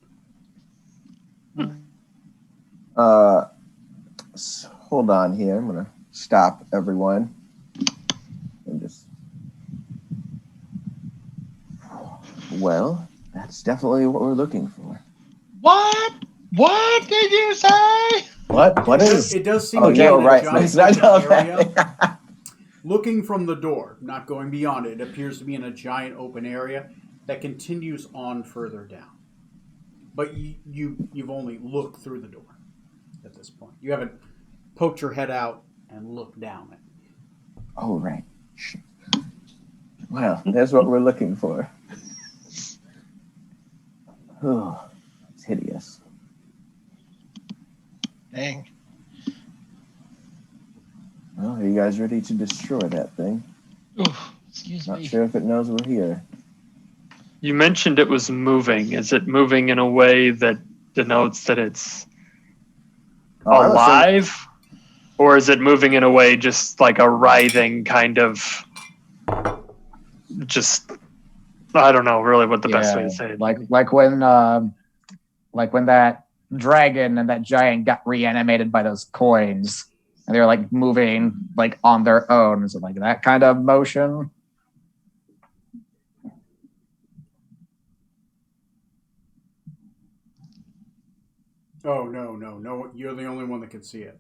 Hold on here. I'm gonna stop everyone and just. Well, that's definitely what we're looking for. What? What did you say? What is? It does seem Oh, to be yeah, in a right. giant It's not open that. area. Looking from the door, not going beyond it, it appears to be in a giant open area that continues on further down. But you've only looked through the door at this point. You haven't poked your head out and looked down it. Oh, right. Shit. Well, that's what we're looking for. Oh, it's hideous. Dang. Well, are you guys ready to destroy that thing? Oof, excuse Not me. sure if it knows we're here. You mentioned it was moving. Is it moving in a way that denotes that it's Oh, I was alive? Or is it moving in a way just like a writhing kind of just I don't know really what the best way to say it. Like when that dragon and that giant got reanimated by those coins, and they were like moving like on their own. Is it like that kind of motion? Oh, no. You're the only one that can see it.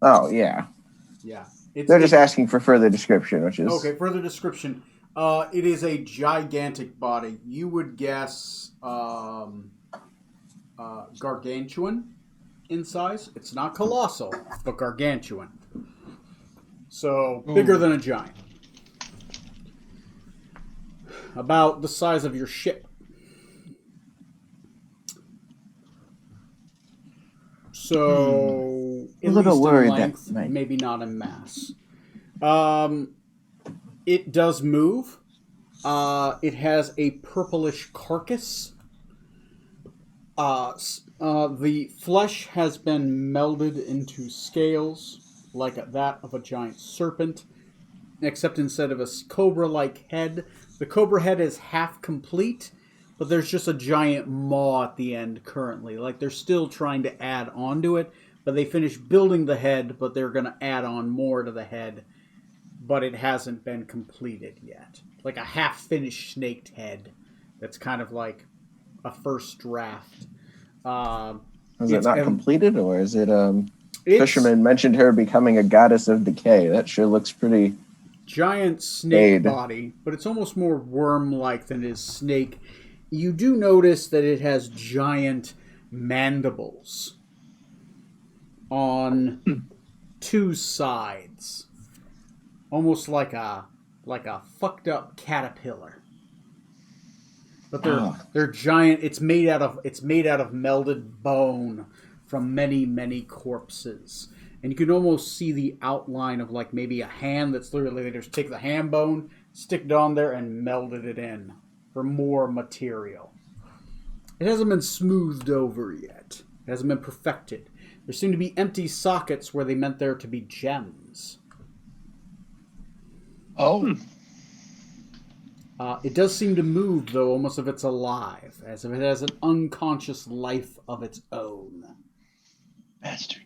Oh, yeah. Yeah. They're just asking for further description, which is... Okay, further description. It is a gigantic body. You would guess gargantuan in size. It's not colossal, but gargantuan. So, bigger than a giant. About the size of your ship. So, A little at least worried in that length, might- maybe not in mass. It does move. It has a purplish carcass. The flesh has been melded into scales, like that of a giant serpent, except instead of a cobra-like head, the cobra head is half complete, but there's just a giant maw at the end currently. Like, they're still trying to add on to it, but they finished building the head, but they're going to add on more to the head, but it hasn't been completed yet. Like a half-finished snaked head that's kind of like a first draft. Is it not completed, or is it... It's Fisherman mentioned her becoming a goddess of decay. That sure looks pretty... giant snake Aid. body, but it's almost more worm-like than it is snake. You do notice that it has giant mandibles on two sides, almost like a fucked up caterpillar. But they're giant. It's made out of melded bone from many corpses. And you can almost see the outline of like maybe a hand that's literally they just take the ham bone, stick it on there, and melded it in for more material. It hasn't been smoothed over yet. It hasn't been perfected. There seem to be empty sockets where they meant there to be gems. Oh. It does seem to move, though, almost if it's alive, as if it has an unconscious life of its own. Bastard.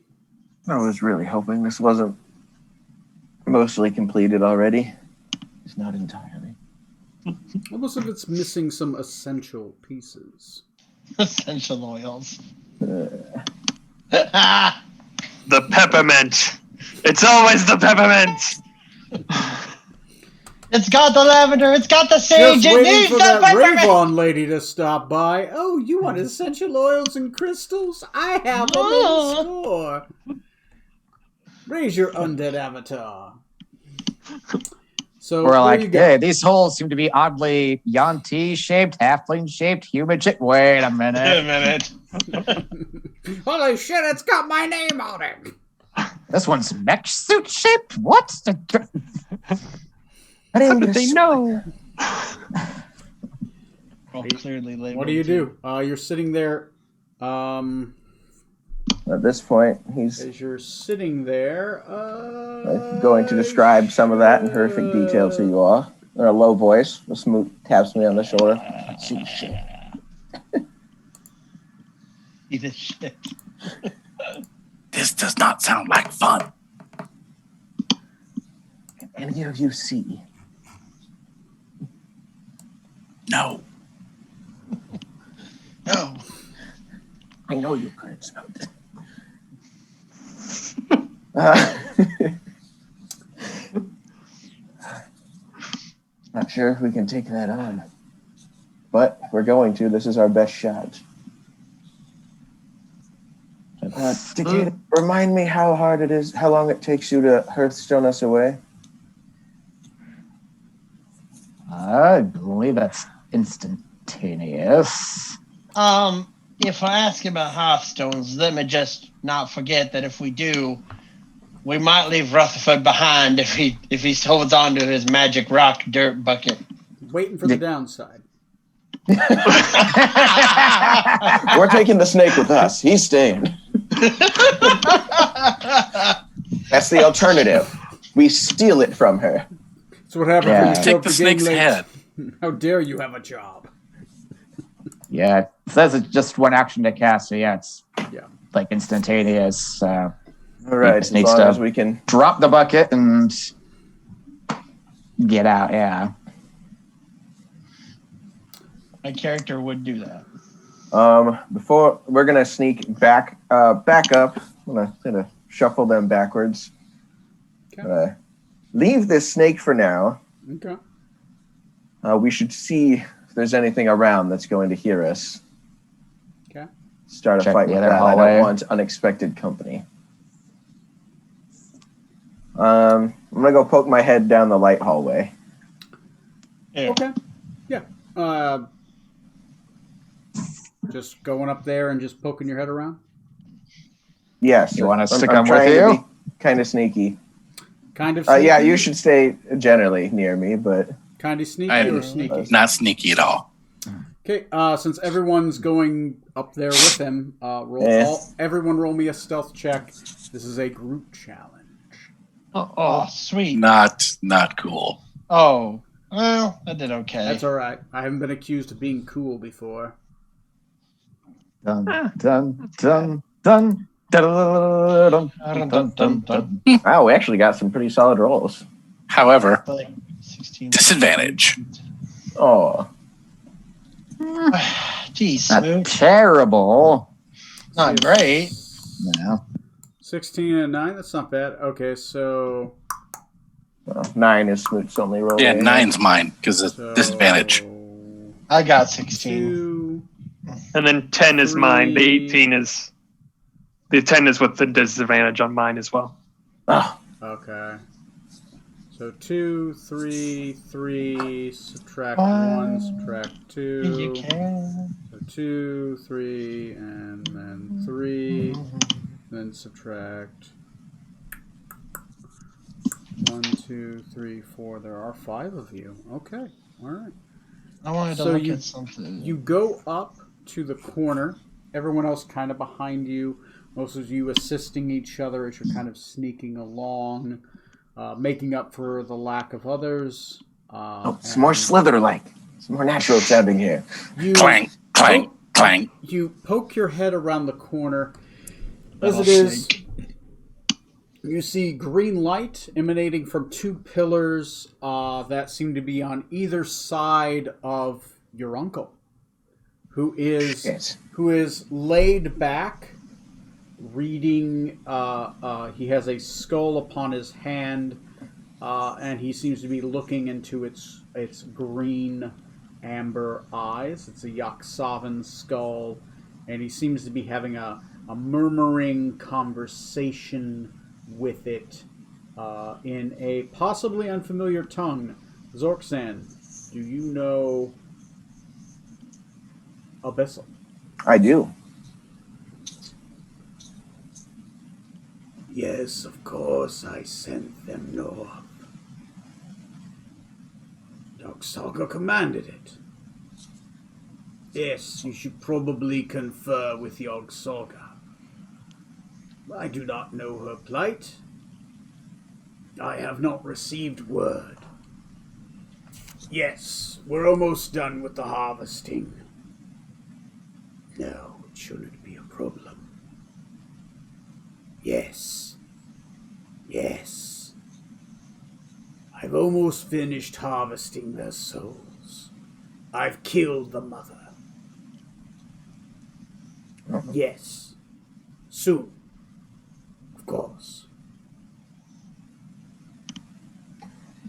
I was really hoping this wasn't mostly completed already. It's not entirely. Almost if it's missing some essential pieces. Essential oils. Uh, The peppermint. It's always the peppermint. It's got the lavender. It's got the sage. Just It waiting needs for the that peppermint. Ravon lady to stop by. Oh, you want essential oils and crystals? I have them in store. Raise your undead avatar. So We're there like, you go. hey, these holes seem to be oddly Yanti shaped, halfling shaped, human shaped. Wait a Wait a minute. minute. Holy shit! It's got my name on it. This one's mech suit shaped? What? How did they know? Well, clearly labeled. What do you do? You're sitting there. At this point, he's As you're sitting there, going to describe some of that in horrific detail to you all. In a low voice, the Smoot taps me on the shoulder. See shit. Eat a shit. This does not sound like fun. Any of you see? No. No. I know you couldn't smell it. Not sure if we can take that on. But we're going to. This is our best shot. Takeda, remind me how hard it is, how long it takes you to Hearthstone us away. I believe that's instantaneous. If I ask about Hearthstones, let me just not forget that if we do, we might leave Rutherford behind if he holds on to his magic rock dirt bucket. waiting for the downside. We're taking the snake with us. He's staying. That's the alternative. We steal it from her. That's what happens Yeah. when you show Take up the to game snake's late. head. How dare you have a job? Yeah, it says it's just one action to cast, so yeah, it's Yeah. like instantaneous. All right, as Snake long stuff. as we can. Drop the bucket and get out, yeah. My character would do that. Before we're gonna sneak back up. I'm gonna shuffle them backwards. Okay. Leave this snake for now. Okay. We should see if there's anything around that's going to hear us. Okay. Start a Check fight the with other that. I hallway. don't want unexpected company. I'm gonna go poke my head down the light hallway. Yeah. Okay. Yeah. Just going up there and just poking your head around. Yes. You want us to I'm come with trying to you? be kind of sneaky. Kind of. Yeah, sneaky? you should stay generally near me, but Kind of sneaky I'm or sneaky. Not sneaky at all. Okay. Since everyone's going up there with him, everyone roll me a stealth check. This is a group challenge. Oh, sweet. Not cool. Oh, well, I did okay. That's all right. I haven't been accused of being cool before. Dun, dun, dun, dun, dun, dun, dun, dun, dun, dun. wow, we actually got some pretty solid rolls. However, Like 16. disadvantage. Oh, Jeez, Not Smoot. terrible. Not great. No. 16 and 9. That's not bad. Okay, so. well, 9 is Smoot's only roll. Yeah, 9's mine because of so disadvantage. I got 16. 2. And then 10 is mine. The 3. 18 is. The 10 is with the disadvantage on mine as well. Oh, Okay. So 2, 3, 3, subtract One. 1, subtract 2. You can. So 2, 3, and then 3. Then subtract 1, 2, 3, 4. There are 5 of you. Okay. All right. I wanted to So look you- at something. You go up to the corner. Everyone else kind of behind you. Most of you assisting each other as you're kind of sneaking along, making up for the lack of others. It's more Slither-like. It's more natural sounding here. Clang, clang, clang. You poke your head around the corner. As it is, you see green light emanating from two pillars that seem to be on either side of your uncle, who is laid back, reading. He has a skull upon his hand, and he seems to be looking into its green amber eyes. It's a Yog-Sothoth skull, and he seems to be having a murmuring conversation with it in a possibly unfamiliar tongue. Zorksan, do you know Abyssal? I do. Yes, of course, I sent them north. Yog-Sothoth commanded it. Yes, you should probably confer with Yog-Sothoth. I do not know her plight. I have not received word. Yes, we're almost done with the harvesting. No, it shouldn't be a problem. Yes. I've almost finished harvesting their souls. I've killed the mother. Yes. Soon. Of course.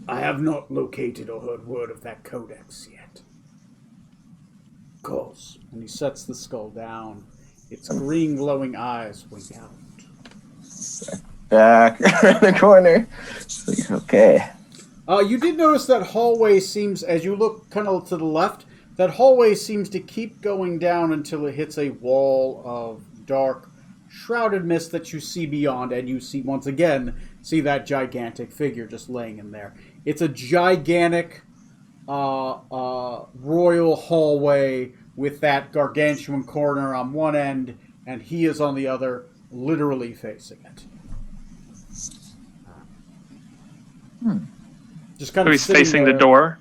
I have not located or heard word of that codex yet. Of course. And he sets the skull down. Its green glowing eyes wink out. Back in the corner. Okay. You did notice that hallway seems, as you look kind of to the left, that hallway seems to keep going down until it hits a wall of dark, shrouded mist that you see beyond, and you see, once again, that gigantic figure just laying in there. It's a gigantic royal hallway with that gargantuan corner on one end, and he is on the other, literally facing it. Just kind So of he's sitting facing the there. door.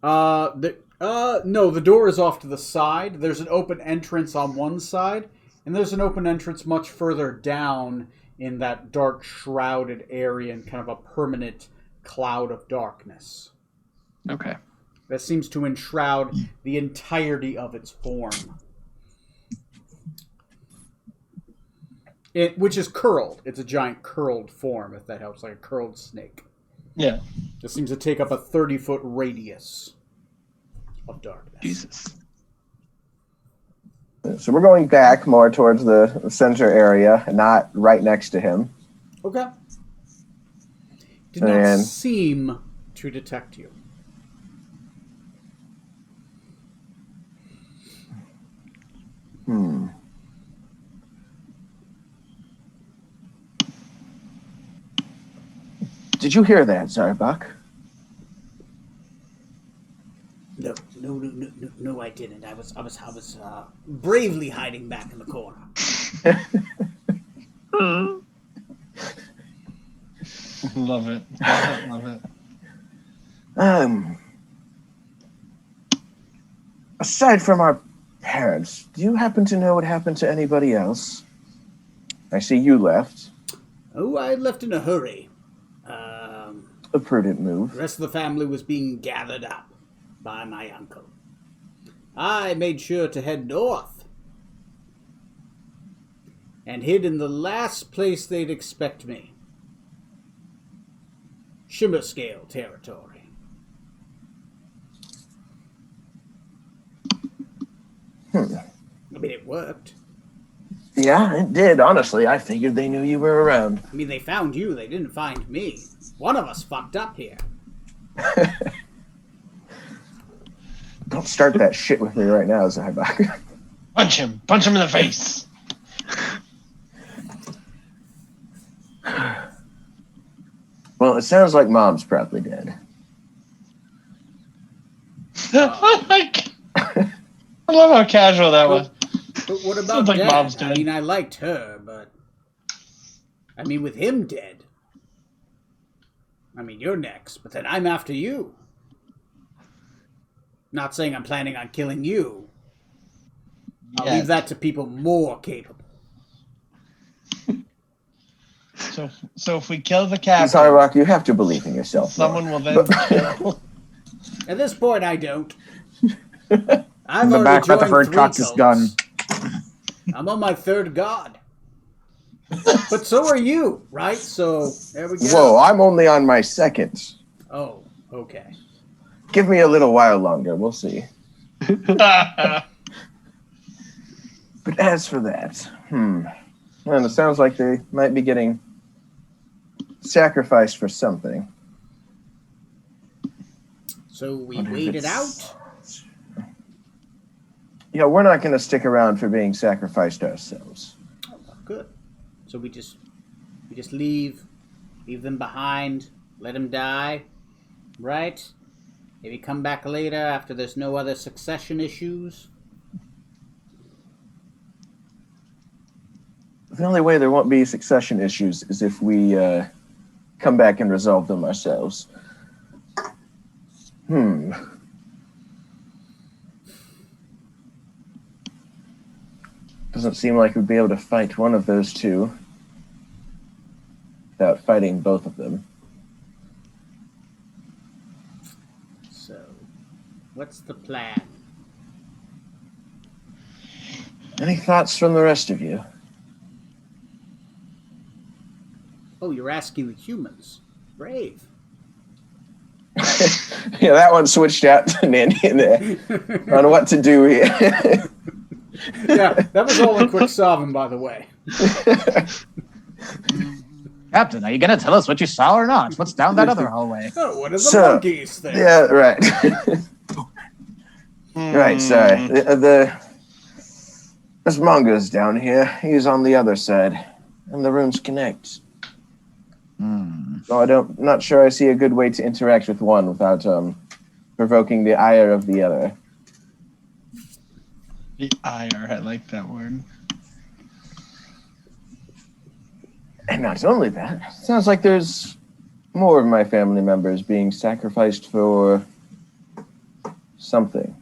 No, the door is off to the side. There's an open entrance on one side, and there's an open entrance much further down in that dark, shrouded area and kind of a permanent cloud of darkness Okay. that seems to enshroud the entirety of its form. Which is curled. It's a giant curled form, if that helps, like a curled snake. Yeah. It seems to take up a 30-foot radius of darkness. Jesus. So we're going back more towards the center area, not right next to him. Okay. Did not And- seem to detect you. Did you hear that, Zarbak? No, I didn't. I was bravely hiding back in the corner. Love it. Love it. Aside from our parents, do you happen to know what happened to anybody else? I see you left. Oh, I left in a hurry. A prudent move. The rest of the family was being gathered up by my uncle. I made sure to head north and hid in the last place they'd expect me. Shimmerscale territory. I mean, it worked. Yeah, it did, honestly. I figured they knew you were around. I mean, they found you, they didn't find me. One of us fucked up here. Don't start that shit with me right now, Zarbak. Punch him in the face. Well, it sounds like Mom's probably dead. I love how casual that was. But what about Sounds like Dad? Mom's I dead. mean, I liked her, but... I mean, with him dead... I mean, you're next, but then I'm after you. Not saying I'm planning on killing you. I'll Yes. leave that to people more capable. So if we kill the captain, Zarok, you have to believe in yourself. someone will then kill. At this point, I don't. In I've the already back, joined Rutherford 3 cocks his cults. gun. I'm on my 3rd god. But so are you, right? So, there we go. Whoa, I'm only on my 2nd. Oh, okay. Give me a little while longer. We'll see. But as for that, well, it sounds like they might be getting sacrificed for something. So we Wonder if wait it it's- out? Yeah, we're not going to stick around for being sacrificed ourselves. Oh, good. So we just leave them behind, let them die, right? Maybe come back later after there's no other succession issues. The only way there won't be succession issues is if we come back and resolve them ourselves. Doesn't seem like we'd be able to fight one of those two without fighting both of them. So, what's the plan? Any thoughts from the rest of you? Oh, you're asking the humans. Brave. Yeah, that one switched out to Nandy in there on what to do here. Yeah, that was all in Quicksolving, by the way. Captain, are you going to tell us what you saw or not? What's down that other hallway? Oh, what are the So, monkeys think? Yeah, right. Right, sorry. This Mongo's down here. He's on the other side. And the rooms connect. So not sure I see a good way to interact with one without provoking the ire of the other. The ire, I like that word. And not only that, sounds like there's more of my family members being sacrificed for something.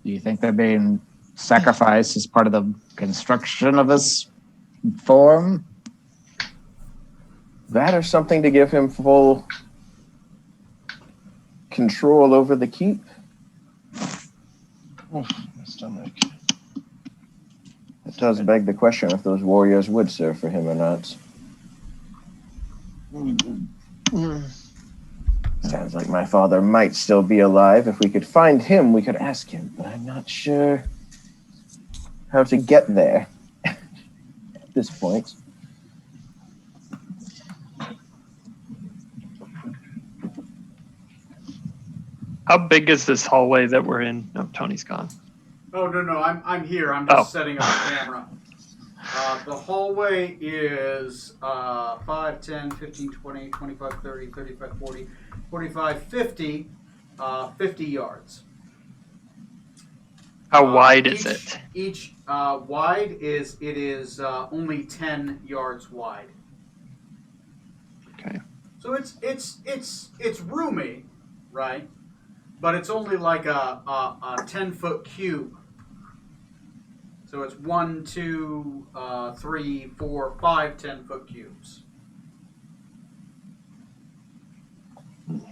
Do you think they're being sacrificed as part of the construction of this form? That or something to give him full control over the keep? Oof, my stomach. It does beg the question if those warriors would serve for him or not. Sounds like my father might still be alive. If we could find him, we could ask him, but I'm not sure how to get there at this point. How big is this hallway that we're in? No, Tony's gone. Oh, no, I'm here. I'm Oh. just setting up the camera. The hallway is 5, 10, 15, 20, 25, 30, 35, 40, 45, 50, 50 yards. How wide is it? Each wide is only 10 yards wide. Okay. So it's roomy, right? But it's only like a 10-foot cube. So it's 1, 2, 3, 4, 5 10-foot cubes.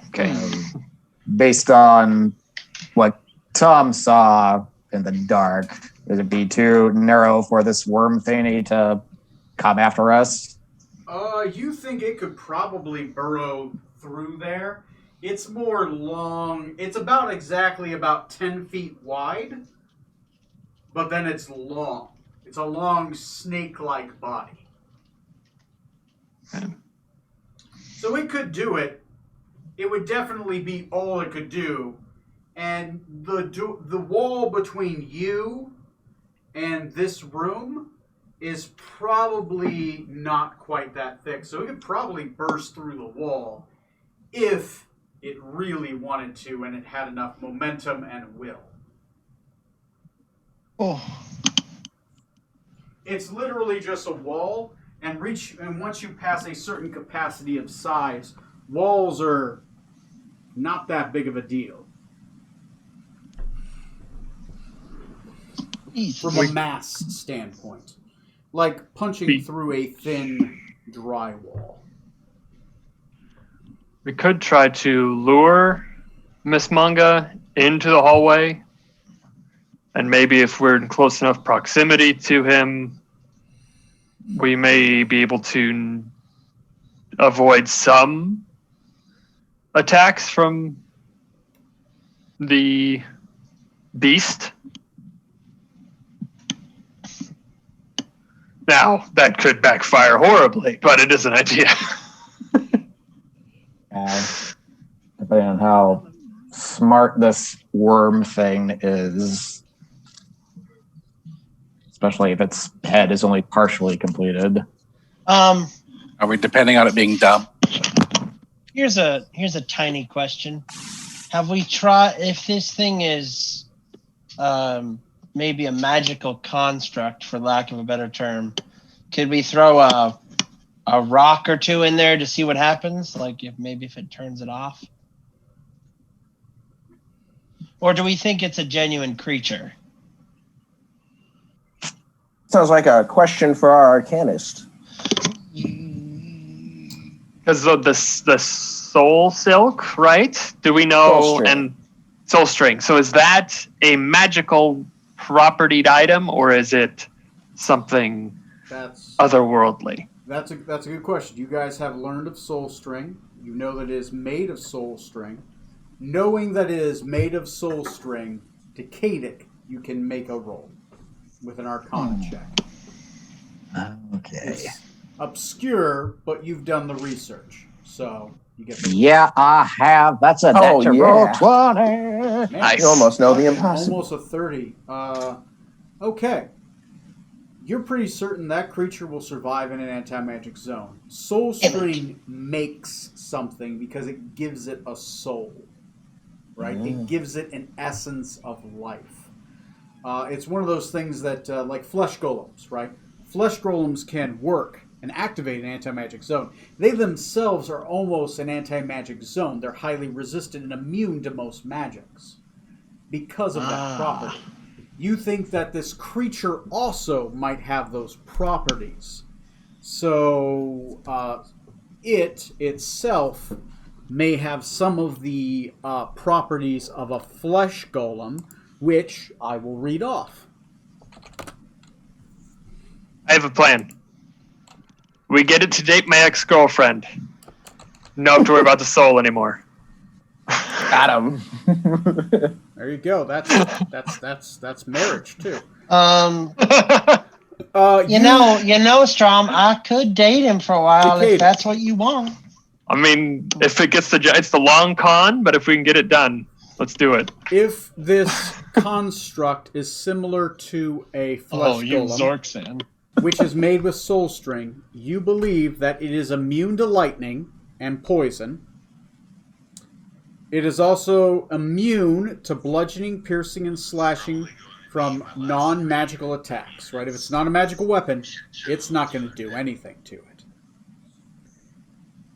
Okay. Based on what Tom saw in the dark, would it be too narrow for this worm thingy to come after us? You think it could probably burrow through there? It's more long. It's exactly about 10 feet wide, but then it's long. It's a long snake-like body. Okay. So it could do it. It would definitely be all it could do. And the wall between you and this room is probably not quite that thick. So it could probably burst through the wall if it really wanted to and it had enough momentum and will. Oh, It's literally just a wall, and once you pass a certain capacity of size, walls are not that big of a deal from a mass standpoint. Like punching through a thin drywall. We could try to lure Miss Manga into the hallway, and maybe if we're in close enough proximity to him, we may be able to avoid some attacks from the beast. Now, that could backfire horribly, but it is an idea. Depending on how smart this worm thing is, especially if its head is only partially completed. Are we depending on it being dumb? Here's a tiny question. Have we tried, if this thing is maybe a magical construct, for lack of a better term, could we throw a rock or two in there to see what happens? Like if it turns it off? Or do we think it's a genuine creature? Sounds like a question for our arcanist. Because the soul silk, right? Do we know? Soul string. And soul string. So is that a magical propertied item, or is it something otherworldly? That's a good question. You guys have learned of soul string. You know that it is made of soul string. Knowing that it is made of soul string, Decadic, you can make a roll with an Arcana check. Okay. It's obscure, but you've done the research, so you get the Yeah, I have. That's a natural yeah. 20. Man, Nice. You almost know the impossible. almost a 30. Okay. You're pretty certain that creature will survive in an anti-magic zone. Soul String makes something because it gives it a soul, right? It gives it an essence of life. It's one of those things that, like flesh golems, right? Flesh golems can work and activate an anti-magic zone. They themselves are almost an anti-magic zone. They're highly resistant and immune to most magics because of that property. You think that this creature also might have those properties. So it itself may have some of the properties of a flesh golem, which I will read off. I have a plan. We get it to date my ex-girlfriend. No have to worry about the soul anymore. Got him. There you go. That's marriage too. You know, Strom, I could date him for a while Decade. if that's what you want. I mean, if it gets it's the long con, but if we can get it done, let's do it. If this construct is similar to a flesh golem, Zorksan. which is made with soul string, you believe that it is immune to lightning and poison. It is also immune to bludgeoning, piercing, and slashing from non-magical attacks, right? If it's not a magical weapon, it's not going to do anything to it.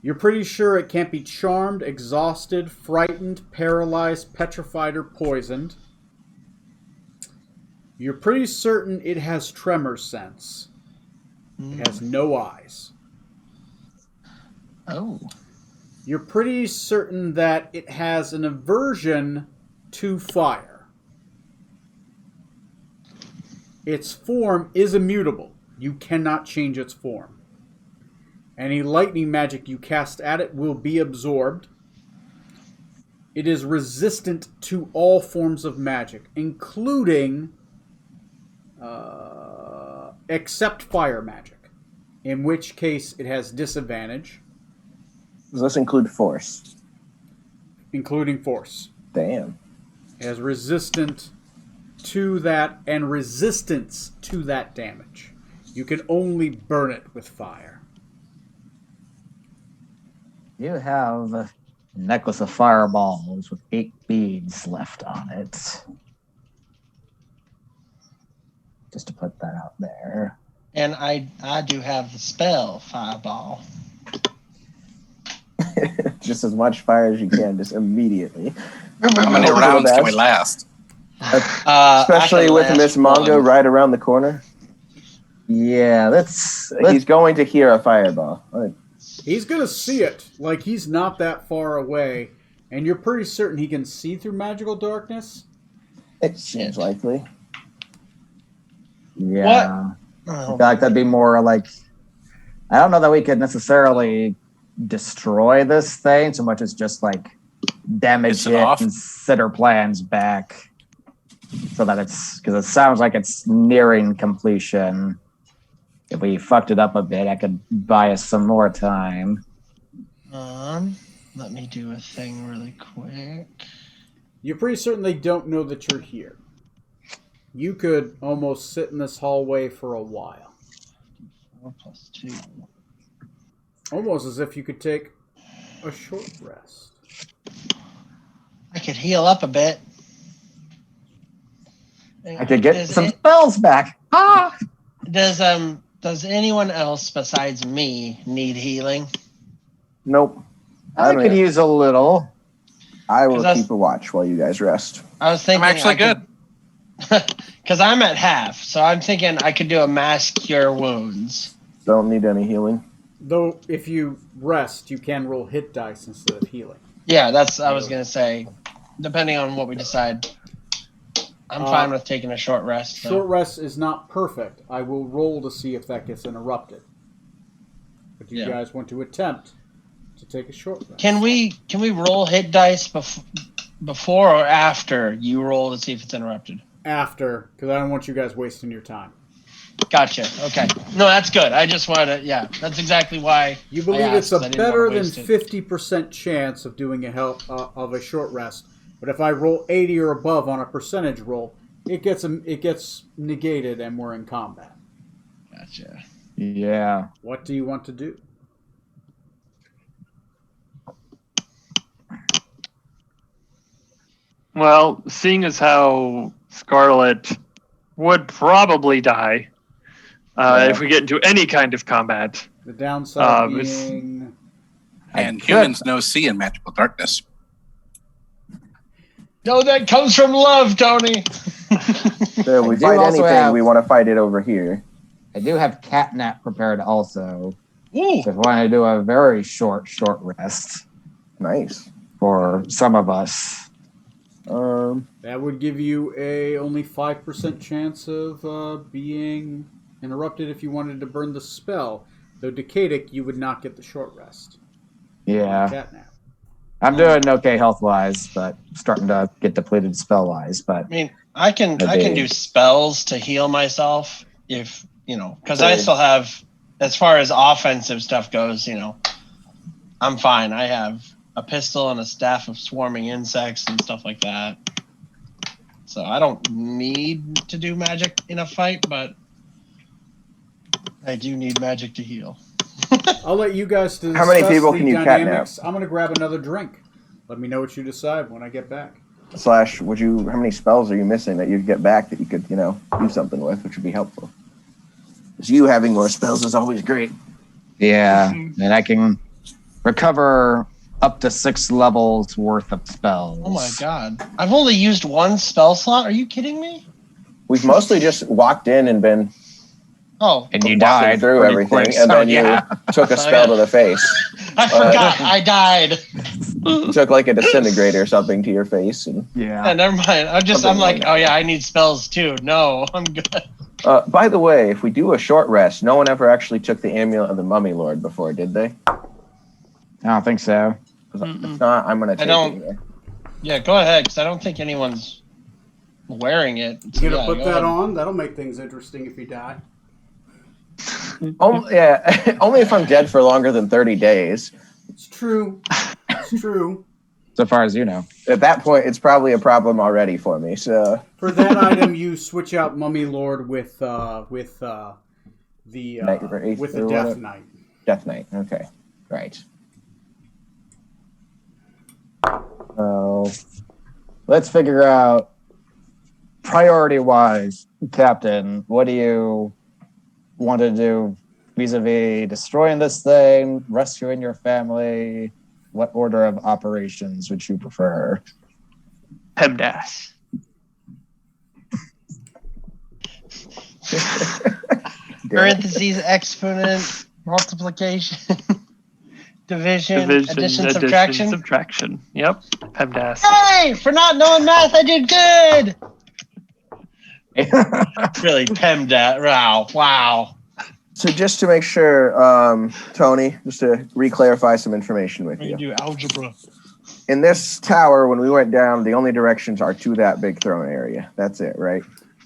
You're pretty sure it can't be charmed, exhausted, frightened, paralyzed, petrified, or poisoned. You're pretty certain it has tremor sense. It has no eyes. Oh. You're pretty certain that it has an aversion to fire. Its form is immutable. You cannot change its form. Any lightning magic you cast at it will be absorbed. It is resistant to all forms of magic, including except fire magic, in which case it has disadvantage. Does this include force? Including force. Damn. It has resistant to that and resistance to that damage. You can only burn it with fire. You have a necklace of fireballs with 8 beads left on it. Just to put that out there. And I do have the spell Fireball. just as much fire as you can, just immediately. How many Hope for the rounds can we best. last? Especially with Miss Mongo right around the corner. Yeah, let's He's going to hear a fireball. He's going to see it. Like, he's not that far away. And you're pretty certain he can see through magical darkness? It seems likely. yeah. I Oh, feel like that'd be more like, I don't know that we could necessarily destroy this thing so much as just like damage Piss it it off? and set our plans back so that it's, because it sounds like it's nearing completion. If we fucked it up a bit, I could buy us some more time. let me do a thing really quick. You're pretty certain they don't know that you're here. You could almost sit in this hallway for a while. 4 + 2. Almost as if you could take a short rest. I could heal up a bit. I could get Does some it- spells back. Ah! Does anyone else besides me need healing? Nope. I could use a little. I will 'Cause that's- keep a watch while you guys rest. I was thinking I'm actually good. Because I'm at half, so I'm thinking I could do a mass cure wounds. Don't need any healing. Though, if you rest, you can roll hit dice instead of healing. Yeah, that's I was gonna say. Depending on what we decide, I'm fine with taking a short rest. So. Short rest is not perfect. I will roll to see if that gets interrupted. But you Yeah. guys want to attempt to take a short rest. Can we roll hit dice before or after you roll to see if it's interrupted? After, because I don't want you guys wasting your time. Gotcha. Okay. No, that's good. I just wanted to. Yeah, that's exactly why. You believe I it's asked, a I didn't better wanna than waste it. 50% chance of doing of a short rest. But if I roll 80 or above on a percentage roll, it gets negated and we're in combat. Gotcha. Yeah. What do you want to do? Well, seeing as how Scarlet would probably die if we get into any kind of combat. The downside it's- being And humans know see in magical darkness. No, that comes from love, Tony. So if we do fight also anything, have- we want to fight it over here. I do have catnap prepared also. Ooh. So if we want to do a very short rest Nice. for some of us. that would give you a only 5% chance of being interrupted if you wanted to burn the spell. Though Decadic, you would not get the short rest. Yeah. Catnap. I'm doing okay health wise, but starting to get depleted spell wise. But I mean, I can do spells to heal myself if because I still have, as far as offensive stuff goes, I'm fine. I have a pistol and a staff of swarming insects and stuff like that. So I don't need to do magic in a fight, but I do need magic to heal. I'll let you guys discuss How many people the can you dynamics. I'm going to grab another drink. Let me know what you decide when I get back. / how many spells are you missing that you'd get back that you could, do something with, which would be helpful? Because you having more spells is always great. yeah, and I can recover up to 6 levels worth of spells. Oh my god. I've only used one spell slot. Are you kidding me? We've mostly just walked in and been Oh, And you walking died through pretty everything, quick, and so then yeah. you took a spell to the face. I forgot. I died. You took like a disintegrator or something to your face. And Yeah, never mind. I'm like, oh yeah, I need spells too. No, I'm good. by the way, if we do a short rest, no one ever actually took the amulet of the Mummy Lord before, did they? I don't think so. 'Cause if not, I'm gonna take don't- it. Here. Yeah, go ahead, because I don't think anyone's wearing it. So, You gonna yeah, put go that ahead. on? That'll make things interesting if you die. Yeah, only if I'm dead for longer than 30 days. It's true. It's true. So far as you know. At that point, it's probably a problem already for me. So For that item, you switch out Mummy Lord with the Knight of Wraith with the or Death whatever. Knight. Death Knight. Okay, right. So let's figure out priority wise, Captain, what do you want to do vis-a-vis destroying this thing, rescuing your family? what order of operations would you prefer? PEMDAS. Parentheses, exponent, multiplication, division, addition, subtraction. Yep. PEMDAS. Hey, for not knowing math, I did good. Really, PEMDAS. Wow. So just to make sure, Tony, just to re-clarify some information with We you. do algebra. In this tower, when we went down, the only directions are to that big throne area. That's it, right?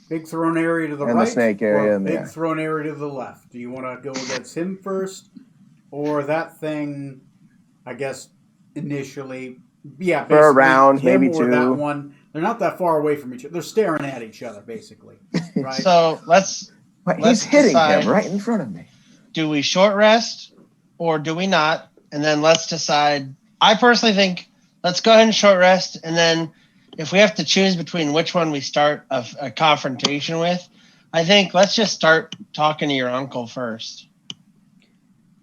Big throne area to the And the right, snake area or and big the- throne area to the left. Do you want to go against him first, or that thing? I guess initially, yeah, For a basically round, him maybe or that two. one. They're not that far away from each other. They're staring at each other, basically. Right? So let's But Let's he's hitting decide. him right in front of me. do we short rest or do we not? And then let's decide. I personally think let's go ahead and short rest. And then if we have to choose between which one we start a confrontation with, I think let's just start talking to your uncle first.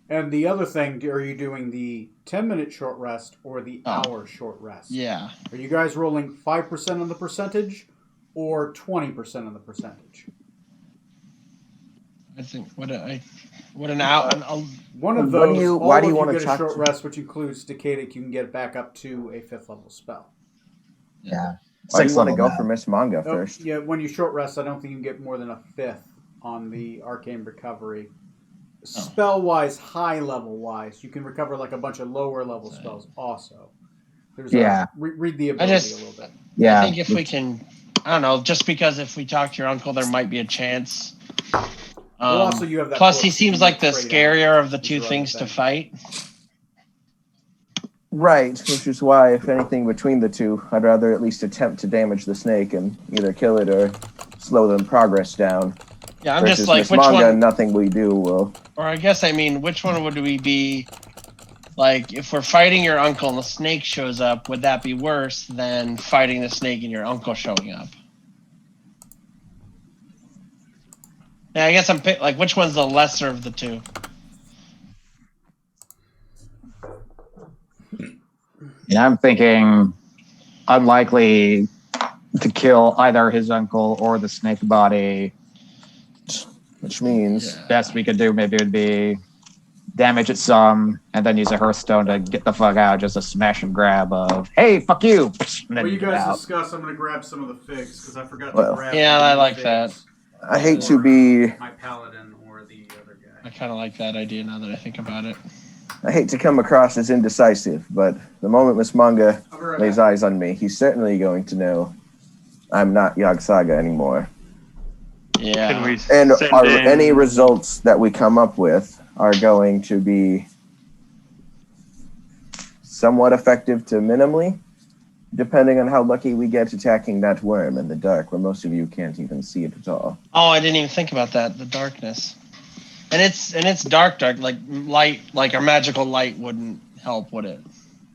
And the other thing, are you doing the 10-minute short rest or the Oh. hour short rest? Yeah. Are you guys rolling 5% on the percentage or 20% on the percentage? I think what an out. One of What do those, you- all why do of you wanna get a talk short to- rest, which includes Decadic, you can get back up to a 5th level spell. Yeah. Why do Six you want to level go now. for Miss Manga Oh, first? yeah, when you short rest, I don't think you can get more than a 5th on the Arcane Recovery. Spell-wise, high-level-wise, you can recover like a bunch of lower-level spells also. There's Yeah. Read the ability just- a little bit. Yeah. I think if we can, I don't know, just because if we talk to your uncle, there might be a chance. Well, also you have that Plus, book, he so you seems can like the trade out scarier of the with two your other things to thing. fight. Right, which is why, if anything between the two, I'd rather at least attempt to damage the snake and either kill it or slow the progress down. Yeah, I'm Versus just like, Miss which Manga, one? nothing we do will. Or I guess I mean, which one would we be? Like, if we're fighting your uncle and the snake shows up, would that be worse than fighting the snake and your uncle showing up? Yeah, I guess I'm like, which one's the lesser of the two? And I'm thinking unlikely to kill either his uncle or the snake body. Which means Best we could do maybe would be damage it some and then use a Hearthstone to get the fuck out, just a smash and grab of, hey, fuck you. And then Well, you get guys out. discuss. I'm going to grab some of the figs because I forgot Well, to grab. Yeah, the I like figs that. I hate to be my paladin or the other guy. I kind of like that idea now that I think about it. I hate to come across as indecisive, but the moment Miss Manga I'll be right lays back. eyes on me, he's certainly going to know I'm not Yog Saga anymore. Yeah. Can we And send are in- any results that we come up with are going to be somewhat effective to minimally, depending on how lucky we get attacking that worm in the dark, where most of you can't even see it at all. Oh, I didn't even think about that. The darkness, and it's dark, like light, like our magical light wouldn't help, would it?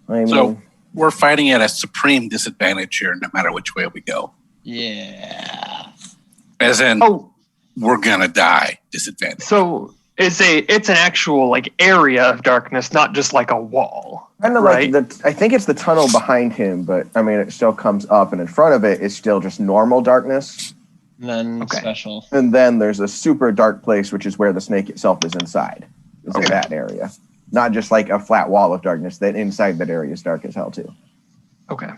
I mean, So- We're fighting at a supreme disadvantage here, no matter which way we go. Yeah. As in, Oh, we're gonna die disadvantage. so it's an actual like area of darkness, not just like a wall. kind of right. like I think it's the tunnel behind him, but I mean, it still comes up, and in front of it is still just normal darkness. And then Okay. special. And then there's a super dark place, which is where the snake itself is inside. Is in Okay. that area. Not just like a flat wall of darkness. That inside that area is dark as hell too. Okay.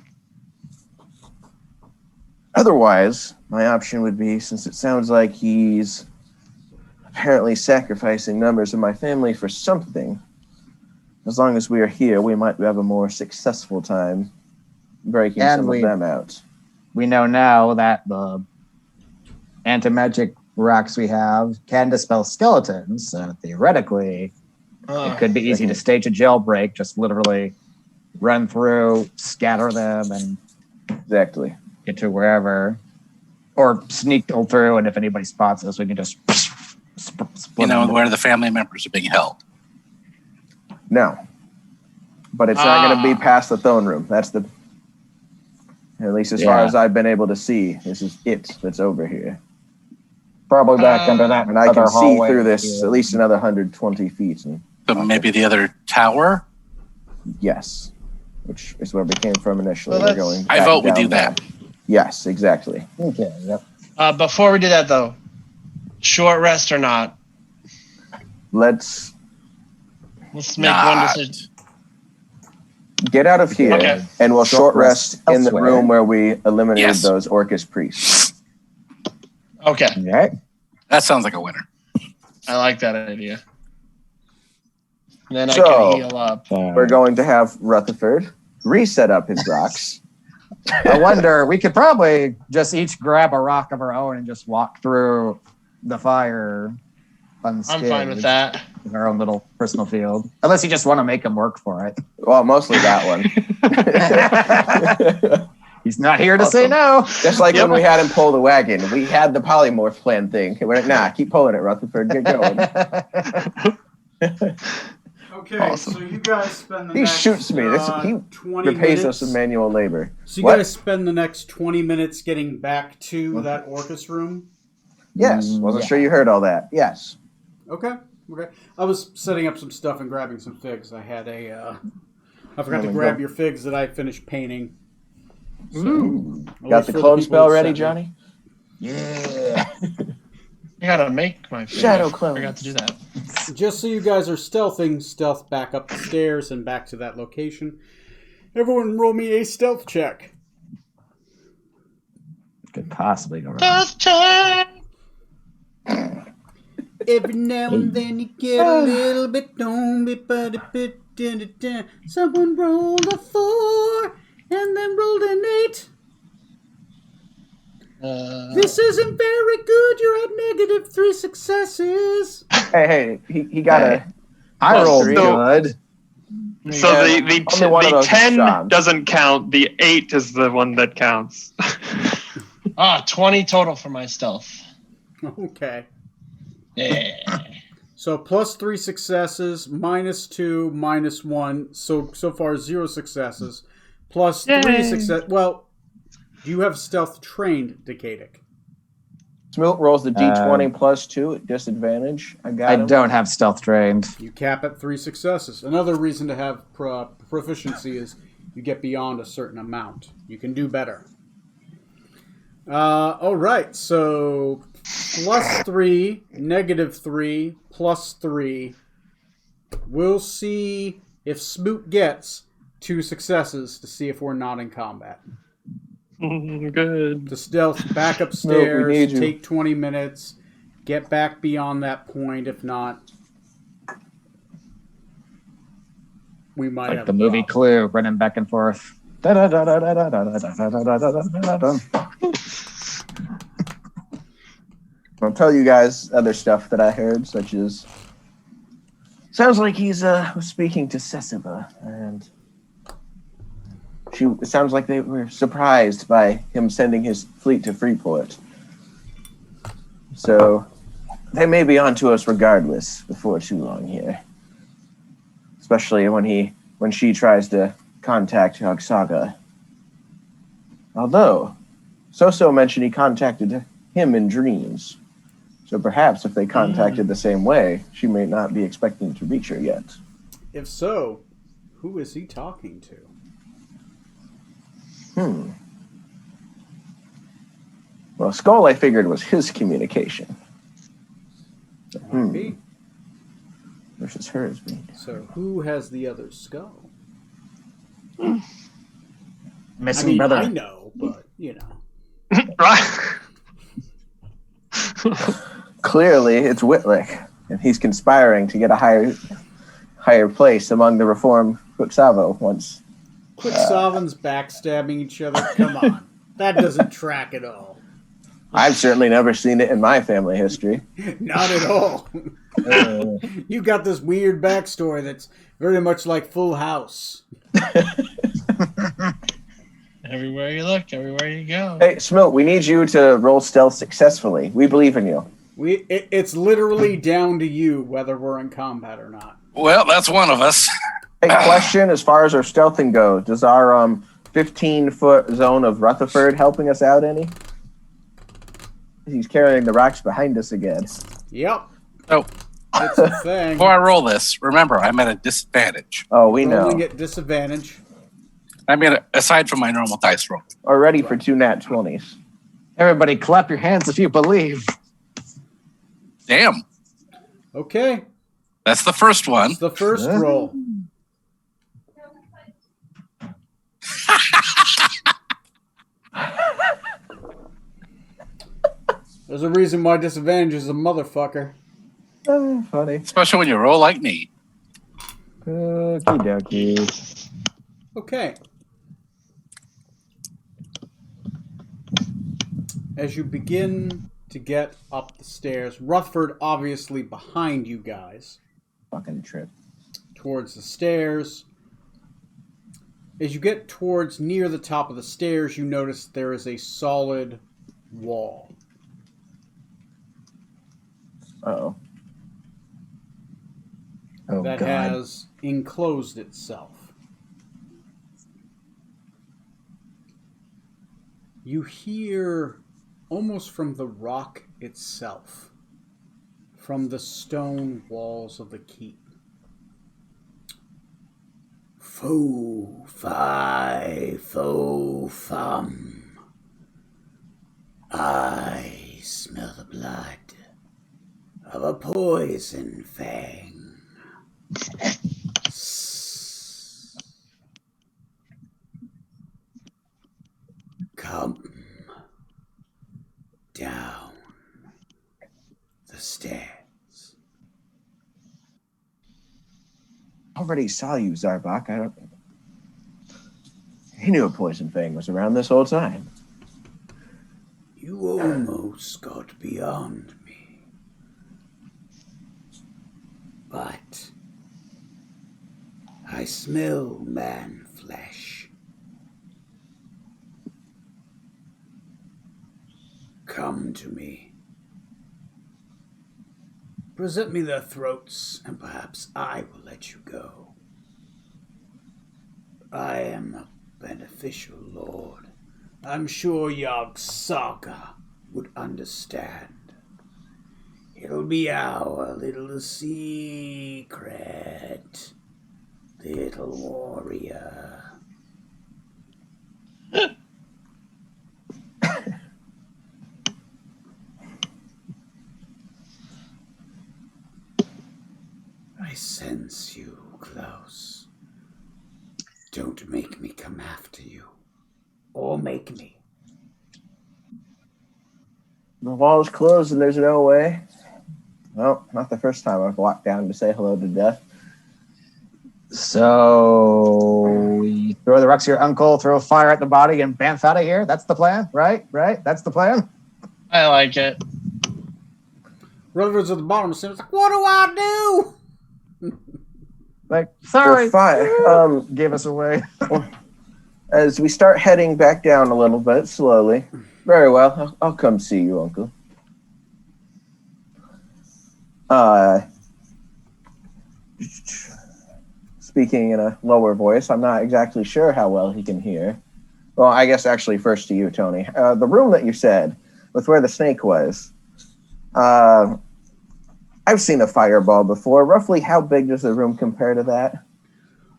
Otherwise, my option would be, since it sounds like he's apparently sacrificing members of my family for something, as long as we are here, we might have a more successful time breaking And some we- of them out. We know now that the anti-magic rocks we have can dispel skeletons, so theoretically it could be easy to stage a jailbreak, just literally run through, scatter them, and Exactly. get to wherever. Or sneak through, and if anybody spots us, we can just split You know, them. where the family members are being held. No. But it's not going to be past the throne room. That's the... At least as far Yeah. as I've been able to see, this is it that's over here. Probably back under that And I other can see hallway through this here. at least another 120 feet. And So maybe the other tower? Yes. Which is where we came from initially. Well, We're going I back vote we down do that. there. Yes, exactly. Okay. Yep. Before we do that, though, short rest or not, Let's let's make one Not. decision. get out of here, Okay. and we'll short rest in the elsewhere. room where we eliminated Yes. those Orcus priests. Okay, Okay. That sounds like a winner. I like that idea. And then I So- can heal up. We're going to have Rutherford reset up his rocks. I wonder, we could probably just each grab a rock of our own and just walk through the fire unscathed. I'm fine with that. In our own little personal field. Unless you just want to make him work for it. Well, mostly that one. He's not here to say no. Just like when we had him pull the wagon, we had the polymorph plan thing. We're like, nah, keep pulling it, Rutherford. Get going. Okay, Awesome. so you guys spend the He next shoots me. This, he 20 repays minutes. us with manual labor. So you What? guys spend the next 20 minutes getting back to that Orcus room? Yes. Wasn't Yeah. sure you heard all that. Yes. Okay. Okay. I was setting up some stuff and grabbing some figs. I had I forgot to Oh my grab God. your figs that I finished painting. So, Got the clone spell ready, Johnny? Yeah. I gotta make my Shadow I clones. forgot to do that. Just so you guys are stealthing, stealth back up the stairs and back to that location. Everyone roll me a stealth check. Could possibly go wrong. Just check. Every now and then you get a little bit Someone rolled a 4 and then rolled an 8. This isn't very good. You're at -3 successes. Hey, he got Hey. a. I rolled So- good. So Yeah, the only one of the those is 10 Sean. doesn't count. The 8 is the one that counts. 20 total for my stealth. Okay. Yeah. So +3 successes, -2, -1. So far 0 successes. Plus 3 Yay. success. Well, do you have stealth trained, Decadic? Smilt rolls the d20 plus 2 at disadvantage. I got I him. don't have stealth trained. You cap at 3 successes. Another reason to have proficiency is you get beyond a certain amount. You can do better. All right, so +3, -3, +3. We'll see if Smoot gets 2 successes to see if we're not in combat. Good. The stealth back Smoot, upstairs, we need you. take 20 minutes, get back beyond that point. If not, we might Like have the a movie problem. Clue, running back and forth. I'll tell you guys other stuff that I heard, such as sounds like he's speaking to Sessiva, and it sounds like they were surprised by him sending his fleet to Freeport. So they may be onto us regardless before too long here, especially when she tries to contact Yogg-Saga. Although Soso mentioned he contacted him in dreams. So perhaps if they contacted the same way, she may not be expecting to reach her yet. If so, who is he talking to? Well, Skull I figured was his communication. Maybe. Versus hers. So who has the other skull? Missing brother. I know, but you know. Right. Clearly, it's Whitlick, and he's conspiring to get a higher place among the Reformed Quixavo once. Quixavans backstabbing each other? Come on. That doesn't track at all. I've certainly never seen it in my family history. Not at all. You got this weird backstory that's very much like Full House. Everywhere you look, everywhere you go. Hey, Smilt, we need you to roll stealth successfully. We believe in you. It's literally down to you whether we're in combat or not. Well, that's one of us. Hey, question, as far as our stealthing go, does our 15-foot zone of Rutherford helping us out any? He's carrying the rocks behind us again. Yep. Oh, It's a thing. Before I roll this, remember, I'm at a disadvantage. Oh, we know. Rolling at disadvantage. I mean, aside from my normal dice roll. Already for 2 nat 20s. Everybody, clap your hands if you believe. Damn. Okay. That's the first one. It's the first roll. There's a reason why disadvantage is a motherfucker. Funny. Especially when you roll like me. Okie dokie. Okay. As you begin to get up the stairs, Rutherford obviously behind you guys, Fucking trip. towards the stairs. As you get towards near the top of the stairs, you notice there is a solid wall. Uh-oh. Oh, that God. has enclosed itself. You hear, almost from the rock itself, from the stone walls of the keep, Fo, fi, fo, fum. I smell the blood of a poison fang. Come down the stairs. Already saw you, Zarbak. I don't. He knew a poison fang was around this whole time. You almost got beyond me. But I smell man flesh. Come to me. Present me their throats, and perhaps I will let you go. I am a beneficial lord. I'm sure Yogg Saga would understand. It'll be our little secret, little warrior. I sense you close. Don't make me come after you. Or make me. The wall's closed and there's no way. Well, not the first time I've walked down to say hello to death. So we throw the rocks to your uncle, throw fire at the body, and bamf out of here? That's the plan, right? Right? That's the plan? I like it. Rutherford's at the bottom of the stairs. Like, what do I do? Like, sorry. We're fine. Gave us away. As we start heading back down a little bit, slowly. Very well. I'll come see you, Uncle. Speaking in a lower voice, I'm not exactly sure how well he can hear. Well, I guess actually first to you, Tony. The room that you said, with where the snake was, I've seen a fireball before. Roughly how big does the room compare to that?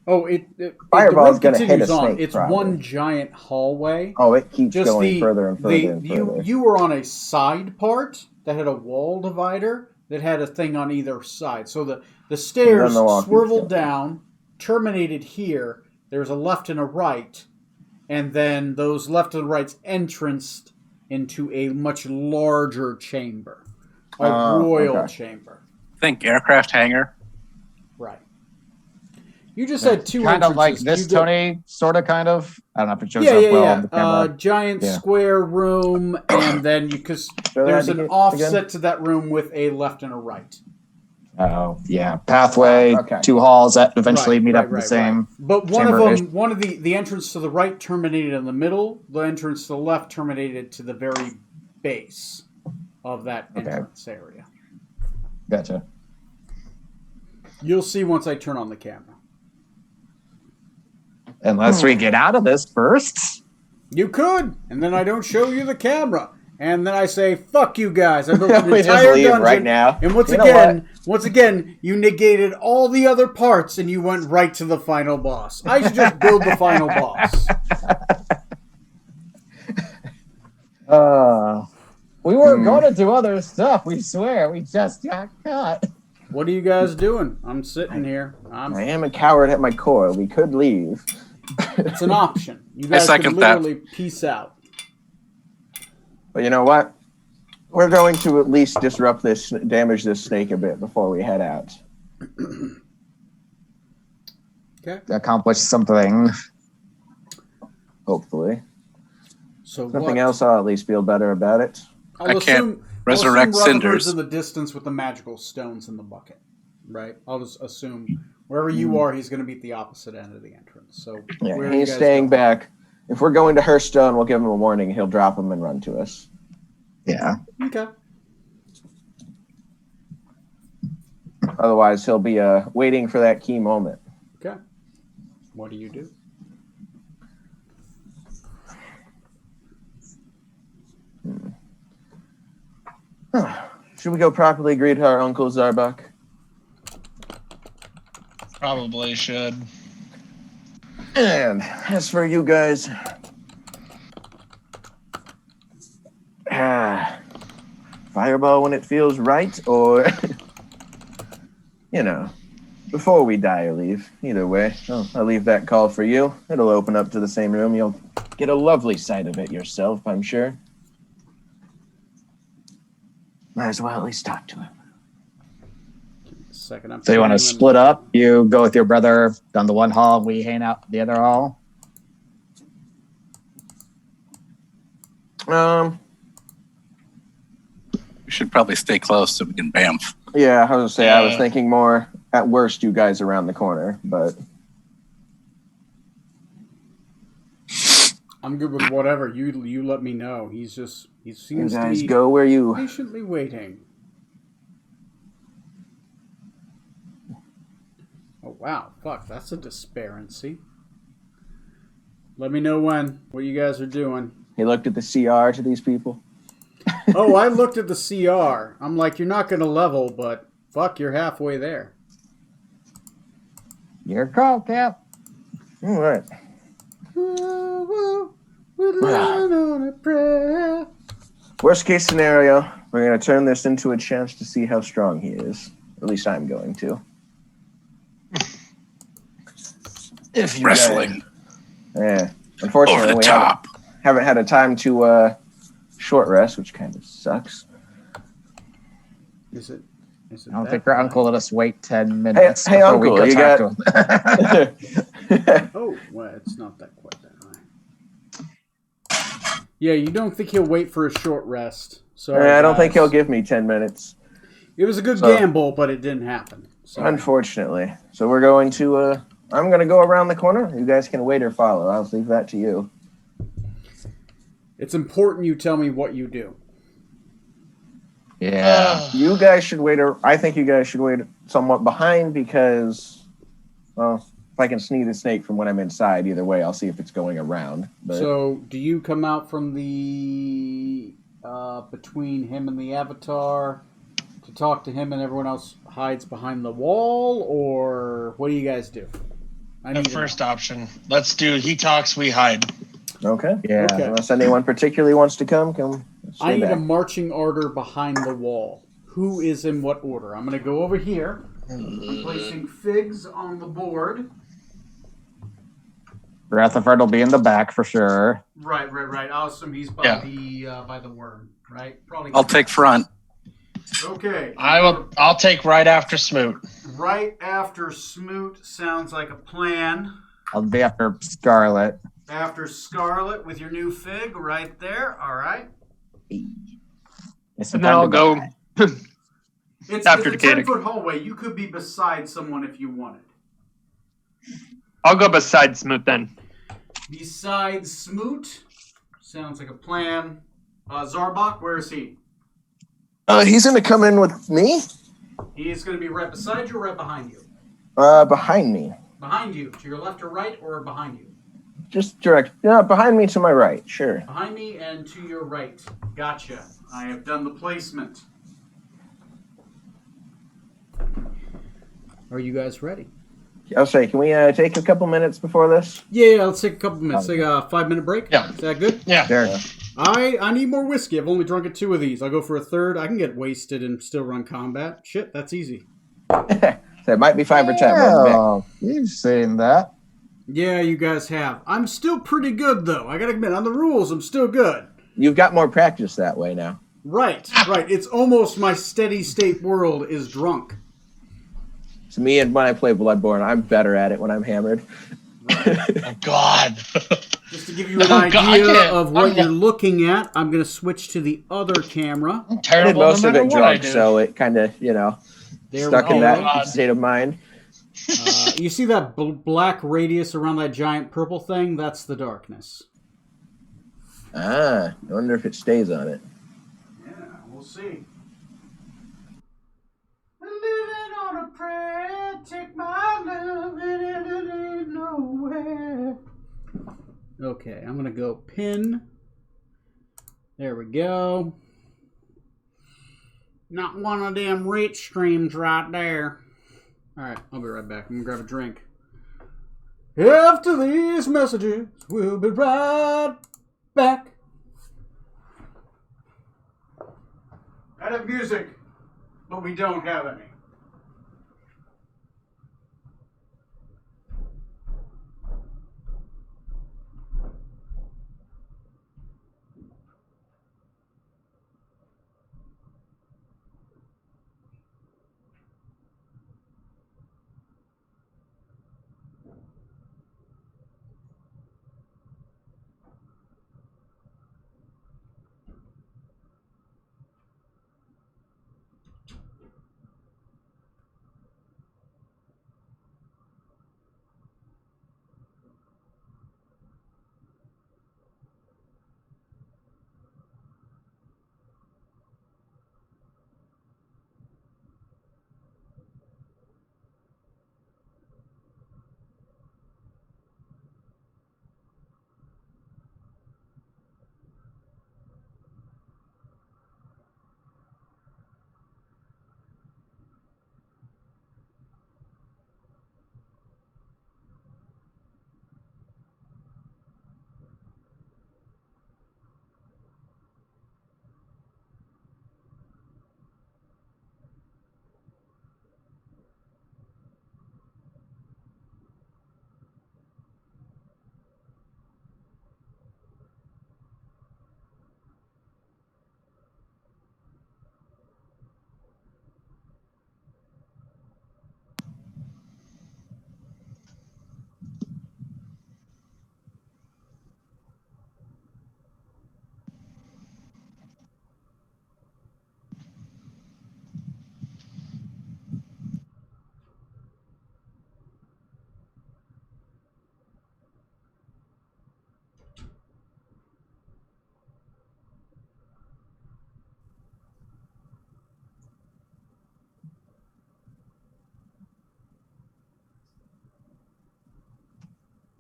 Oh, Fireball's going gonna hit a snake, It's probably. one giant hallway. Oh, it keeps Just going further and further and you further. you were on a side part that had a wall divider that had a thing on either side. So the stairs the wall keeps swiveled going. down, terminated here. There's a left and a right, and then those left and rights entranced into a much larger chamber, a royal okay. chamber. Think aircraft hangar. Right. You just had two Kind of like entrances. this, Tony, sort of, kind of. I don't know if it shows Yeah, up yeah, well yeah. on the camera. Giant Yeah. square room, and then because Show that there's an again. offset to that room with a left and a right. Oh, yeah. Pathway, Okay. 2 halls that eventually Right, meet right, up in the right, same. right. But one of chamber-ish. them, one of the entrance to the right terminated in the middle. The entrance to the left terminated to the very base of that Okay. entrance area. Gotcha. You'll see once I turn on the camera. Unless we get out of this first. You could, and then I don't show you the camera, And then I say, "Fuck you guys! I built an We just entire leave dungeon right now. And once You know again, you negated all the other parts, and you went right to the final boss. I should just build the final boss." We were going to do other stuff. We swear. We just got caught. What are you guys doing? I'm sitting here. I am a coward at my core. We could leave. It's an option. You guys could second that. literally peace out. But you know what? We're going to at least damage this snake a bit before we head out. Okay. Accomplish something. Hopefully. So Something else, I'll at least feel better about it. I'll I can't resurrect Rutherford's cinders. in the distance with the magical stones in the bucket, right? I'll just assume wherever you are, he's going to be at the opposite end of the entrance. So Yeah, where are you he's guys staying going? back. If we're going to Hearthstone, we'll give him a warning. He'll drop him and run to us. Yeah. Okay. Otherwise, he'll be waiting for that key moment. Okay. What do you do? Should we go properly greet our Uncle Zarbak? Probably should. And as for you guys, fireball when it feels right, or, before we die or leave. Either way, I'll leave that call for you. It'll open up to the same room. You'll get a lovely sight of it yourself, I'm sure. Might as well at least talk to him. Second, I'm So you want to turning split up? You go with your brother down the one hall. We hang out the other hall. We should probably stay close so we can bamf. Yeah, I was gonna say I was thinking more at worst you guys around the corner, but I'm good with whatever. You let me know. He you seems to guys be go where you. patiently waiting. Oh wow, fuck, that's a disparity. Let me know what you guys are doing. He looked at the CR to these people. Oh, I looked at the CR. I'm like, you're not gonna level, but fuck, you're halfway there. Your call, Cap. All right. We're living on a prayer. Worst case scenario, we're going to turn this into a chance to see how strong he is. At least I'm going to. If you Wrestling. Yeah. Unfortunately, Over the we top. haven't had a time to short rest, which kind of sucks. Is it I don't think that your high? uncle let us wait 10 minutes. Hey, before we Uncle, go you talk got- to him. Oh, well, it's not that quite that high. Yeah, you don't think he'll wait for a short rest. Sorry, I don't think guys. he'll give me 10 minutes. It was a good So- gamble, but it didn't happen. So, Unfortunately. So we're going to, I'm going to go around the corner. You guys can wait or follow. I'll leave that to you. it's important you tell me what you do. Yeah. You guys should wait, I think you guys should wait somewhat behind because, well, if I can see the snake from when I'm inside, either way, I'll see if it's going around. But So, do you come out from the between him and the avatar to talk to him, and everyone else hides behind the wall, or what do you guys do? I The need to know. first option. Let's do he talks, we hide. okay. Yeah. Okay. Unless anyone particularly wants to come. I Stay need a back. marching order behind the wall. Who is in what order? I'm going to go over here. I'm placing figs on the board. Rutherford will be in the back for sure. Right. I'll assume he's by by the worm, right? Probably. I'll take front. Okay. I'll take right after Smoot. Right after Smoot sounds like a plan. I'll be after Scarlet. After Scarlet with your new fig right there. All right. It's And then I'll go. It's After a Decadic. 10-foot hallway. You could be beside someone if you wanted. I'll go beside Smoot then. Besides Smoot, sounds like a plan. Zarbak, where is he? He's going to come in with me? He is going to be right beside you or right behind you? Behind me. Behind you. To your left or right or behind you? just direct. Yeah, behind me to my right. Sure. Behind me and to your right. Gotcha. I have done the placement. Are you guys ready? I'll say, can we take a couple minutes before this? Yeah, let's take a couple minutes. Take a 5-minute break. Yeah. Is that good? Yeah. Sure. I need more whiskey. I've only drunk 2 of these. I'll go for a third. I can get wasted and still run combat. Shit, that's easy. So it might be 5 or 10. but Yeah, we've seen that. Yeah, you guys have. I'm still pretty good, though. I gotta admit, on the rules, I'm still good. you've got more practice that way now. Right, right. It's almost my steady state world is drunk. To me, and when I play Bloodborne, I'm better at it when I'm hammered. Oh God. Just to give you an Oh, God, I idea can't- of what I'm you're not- looking at, I'm going to switch to the other camera. I'm I terrible. did most no of matter it what I drunk, do. so it kind of, There stuck we in go. that God. state of mind. You see that black radius around that giant purple thing? That's the darkness. I wonder if it stays on it. Yeah, we'll see. Living on a prayer, take my love and it ain't nowhere. Okay, I'm gonna go pin. There we go. Not one of them rich streams right there. Alright, I'll be right back. I'm gonna grab a drink. After these messages, we'll be right back. I have music, but we don't have any.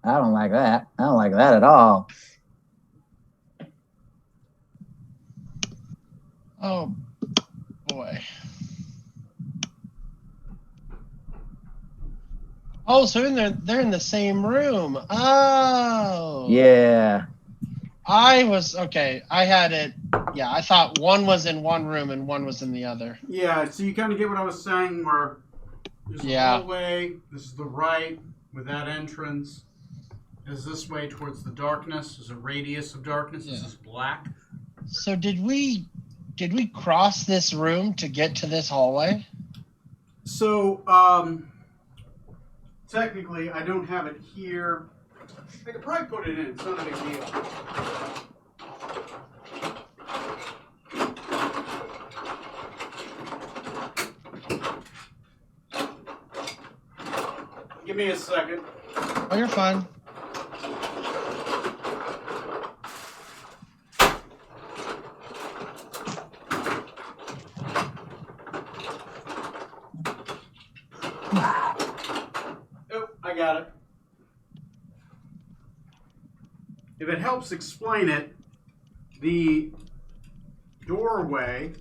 I don't like that. I don't like that at all. Oh boy. Oh, so they're in the same room. Oh. Yeah. I was okay. I had it. Yeah, I thought one was in one room and one was in the other. Yeah, so you kind of get what I was saying, where there's a Yeah. hallway, this is the right with that entrance. Is this way towards the darkness? There's a radius of darkness. This Yeah. is black. So did we cross this room to get to this hallway? So, technically, I don't have it here. I could probably put it in. It's not a big deal. Give me a second. Oh, you're fine. Oh, I got it. if it helps explain it, the doorway.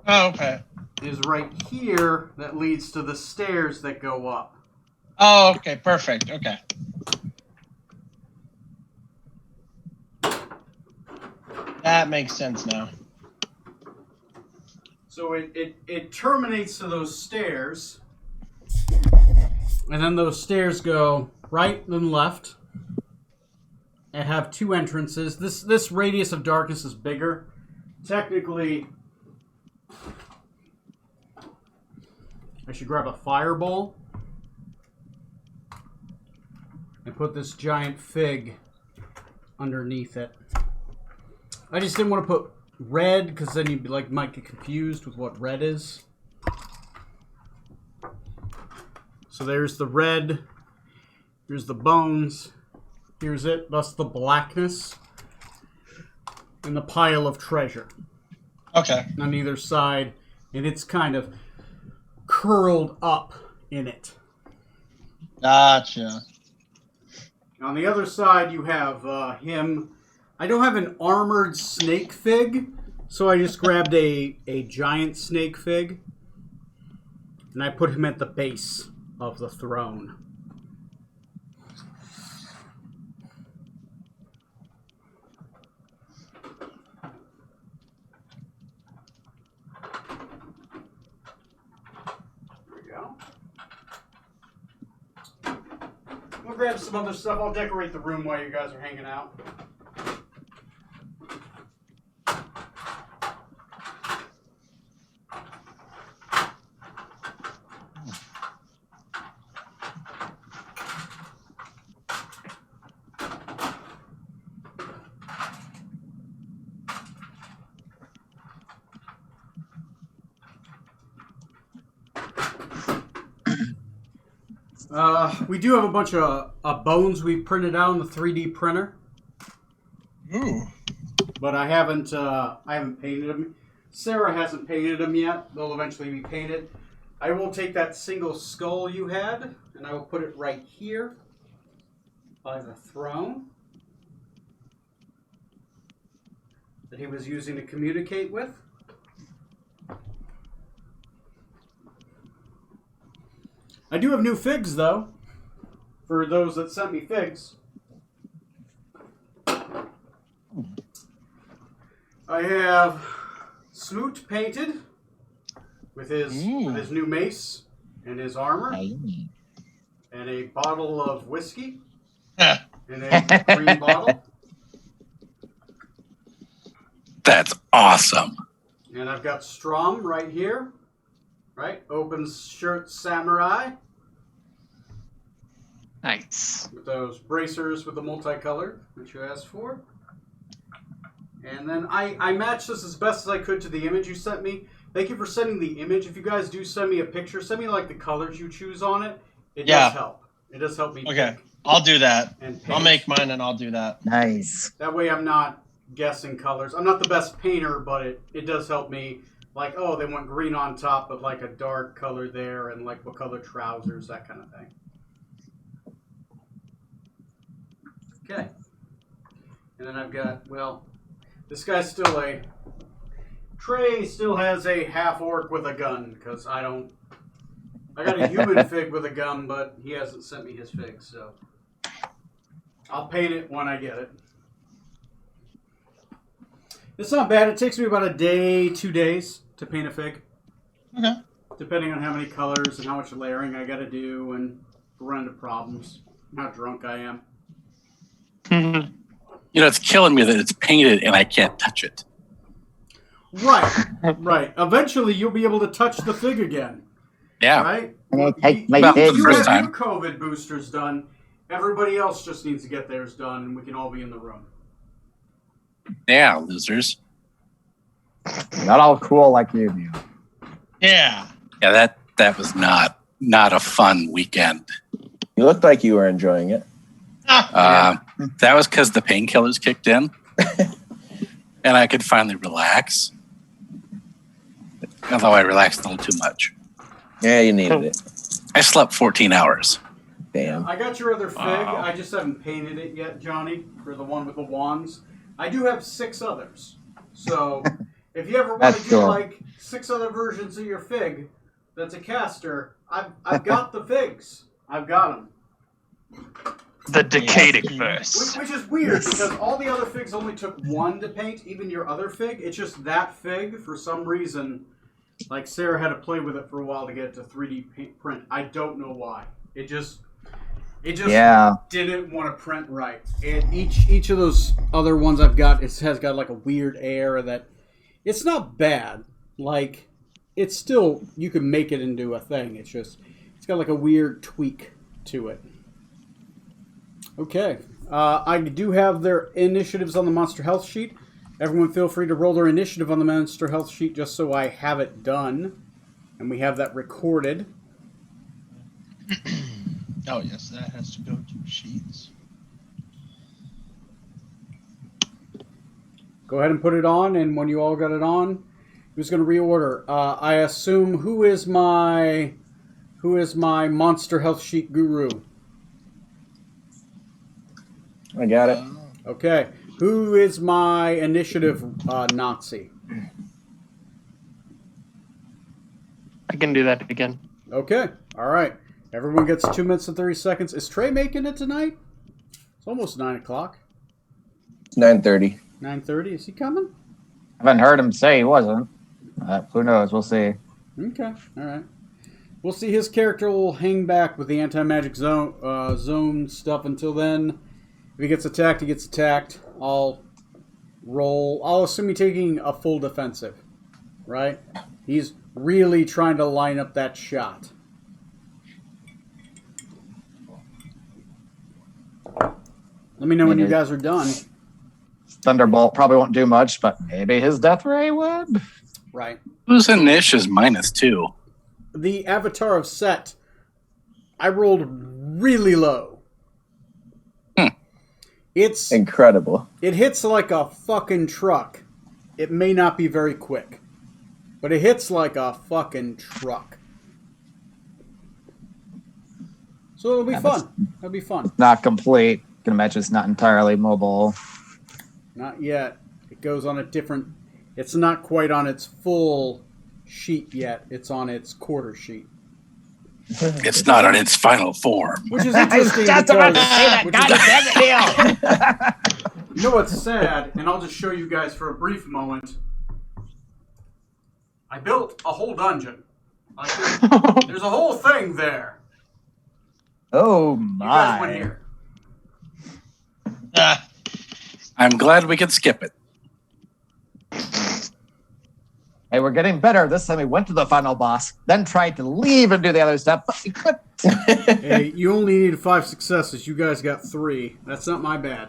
Oh, okay. Is right here that leads to the stairs that go up. Oh, okay. Perfect. Okay. That makes sense now. So it terminates to those stairs, and then those stairs go right then left, and have two entrances. This radius of darkness is bigger. Technically, I should grab a fireball and put this giant fig underneath it. I just didn't want to put red because then you'd be like might get confused with what red is. So there's the red. Here's the bones. Here's it. Thus the blackness and the pile of treasure. Okay. On either side, and it's kind of curled up in it. Gotcha. On the other side, you have him. I don't have an armored snake fig, so I just grabbed a giant snake fig, and I put him at the base of the throne. We'll grab some other stuff. I'll decorate the room while you guys are hanging out. We do have a bunch of bones we've printed out on the 3D printer. Ooh. But I haven't painted them. Sarah hasn't painted them yet. They'll eventually be painted. I will take that single skull you had, and I will put it right here by the throne that he was using to communicate with. I do have new figs, though, for those that sent me figs. I have Smoot painted with his new mace and his armor, and a bottle of whiskey in a green bottle. That's awesome. And I've got Strom right here, right? Open shirt samurai. Nice. With those bracers with the multicolored that you asked for. And then I matched this as best as I could to the image you sent me. Thank you for sending the image. If you guys do send me a picture, send me like the colors you choose on it. It does help. It does help me. Okay, I'll do that. And I'll make mine and I'll do that. Nice. That way I'm not guessing colors. I'm not the best painter, but it does help me. Like, oh, they want green on top, but like a dark color there, and like what color trousers, that kind of thing. Okay. And then I've got, well, this guy's still Trey still has a half orc with a gun, because I got a human fig with a gun, but he hasn't sent me his fig, so I'll paint it when I get it. It's not bad. It takes me about a day, 2 days to paint a fig. Okay. Depending on how many colors and how much layering I got to do and run into problems. How drunk I am. You know, it's killing me that it's painted and I can't touch it. Right, right. Eventually, you'll be able to touch the fig again. Yeah. Right? Take my Well, fig. the You first have time. your COVID boosters done. Everybody else just needs to get theirs done, and we can all be in the room. Yeah, losers. Not all cool like you, man. Yeah. Yeah, that was not a fun weekend. You looked like you were enjoying it. That was because the painkillers kicked in, and I could finally relax. Although I relaxed a little too much. Yeah, you needed it. I slept 14 hours. Damn. I got your other fig. Wow. I just haven't painted it yet, Johnny, for the one with the wands. I do have 6 others. So if you ever want That's to do cool. like 6 other versions of your fig that's a caster, I've got the figs. I've got them. The Decadic verse. Which is weird because all the other figs only took 1 to paint, even your other fig. It's just that fig, for some reason, like Sarah had to play with it for a while to get it to 3D print. I don't know why. It just Yeah. didn't want to print right. And each of those other ones I've got, it has got like a weird air that it's not bad. Like it's still, you can make it into a thing. It's got like a weird tweak to it. Okay. I do have their initiatives on the Monster Health sheet. Everyone feel free to roll their initiative on the Monster Health sheet just so I have it done. And we have that recorded. Oh, yes, that has to go to sheets. Go ahead and put it on, and when you all got it on, who's going to reorder? I assume who is my Monster Health sheet guru? I got it. Okay. Who is my initiative Nazi? I can do that again. Okay. All right. Everyone gets 2 minutes and 30 seconds. Is Trey making it tonight? It's almost 9 o'clock. It's 9:30. 9:30. Is he coming? I haven't heard him say he wasn't. Who knows? We'll see. Okay. All right. We'll see. His character will hang back with the anti-magic zone stuff until then. If he gets attacked, he gets attacked. I'll roll. I'll assume he's taking a full defensive, right? He's really trying to line up that shot. Let me know when you guys are done. Thunderbolt probably won't do much, but maybe his death ray would. Right. Who's in Nish is -2. The Avatar of Set, I rolled really low. It's Incredible. It hits like a fucking truck. It may not be very quick, but it hits like a fucking truck. So it'll be fun. It'll be fun. Not complete. Can imagine it's not entirely mobile. Not yet. It goes on a different... It's not quite on its full sheet yet. It's on its quarter sheet. It's not on its final form. Which is interesting Just about to say that. which God is- damn it, Neil! You know what's sad, and I'll just show you guys for a brief moment. I built a whole dungeon. Like, there's a whole thing there. Oh You guys went my. here. I'm glad we could skip it. Hey, we're getting better. This time we went to the final boss, then tried to leave and do the other stuff, but we couldn't. Hey, you only needed 5 successes. You guys got 3. That's not my bad.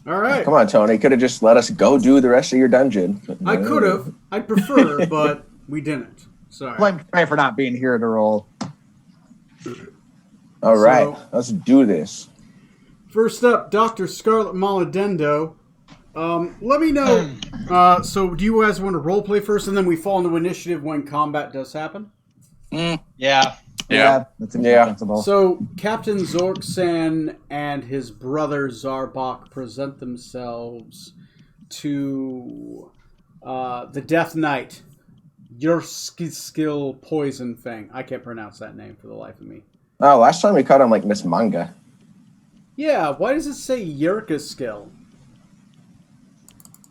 All right. Come on, Tony. Could have just let us go do the rest of your dungeon. But I no. could have. I'd prefer, but we didn't. Sorry. Blame Trey for not being here to roll. All right. So- Let's do this. First up, Dr. Scarlet Maladendo. Let me know. So, do you guys want to roleplay first, and then we fall into initiative when combat does happen? Yeah. Yeah. That's Yeah. sensible. So, Captain Zorksan and his brother Zarbok present themselves to the Death Knight, your skill poison thing. I can't pronounce that name for the life of me. Oh, last time we caught him like Miss Manga. Yeah, why does it say Yurka's skill?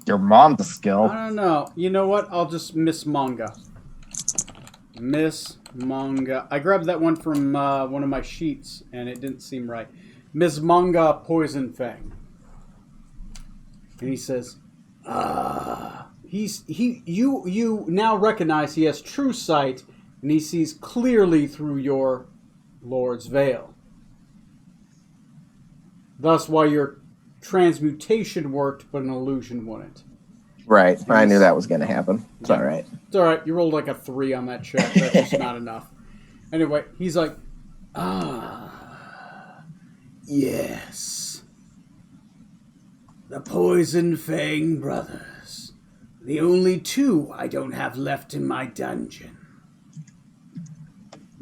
Your mom's skill. I don't know. You know what? I'll just Miss Manga. Miss Manga. I grabbed that one from one of my sheets, and it didn't seem right. Miss Manga Poison Fang. And he says, you now recognize he has true sight, and he sees clearly through your Lord's veil. Thus, why your transmutation worked, but an illusion wouldn't. Right. I knew that was going to happen. It's all right. It's all right. You rolled like a 3 on that check. That's just not enough. Anyway, he's like, yes. The Poison Fang brothers. The only 2 I don't have left in my dungeon.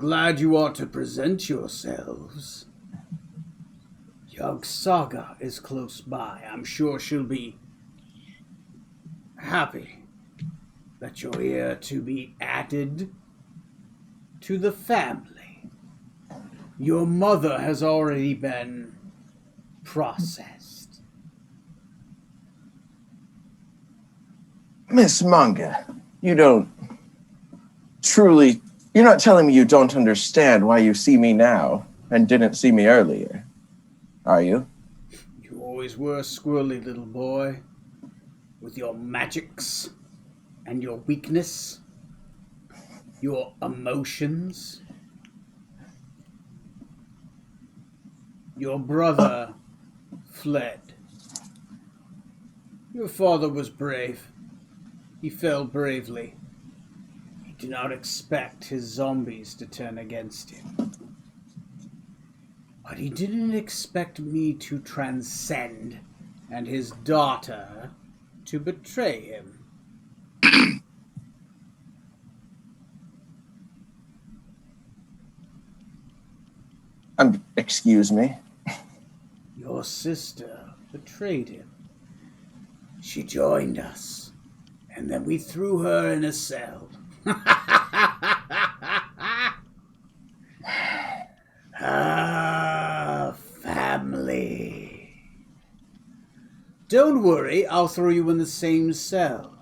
Glad you are to present yourselves. Yog Saga is close by. I'm sure she'll be happy that you're here to be added to the family. Your mother has already been processed. Miss Manga, you're not telling me you don't understand why you see me now and didn't see me earlier, are you? You always were a squirrely little boy, with your magics and your weakness, your emotions. Your brother fled. Your father was brave. He fell bravely. He did not expect his zombies to turn against him. But he didn't expect me to transcend and his daughter to betray him. Excuse me? Your sister betrayed him. She joined us, and then we threw her in a cell. Family. Don't worry, I'll throw you in the same cell.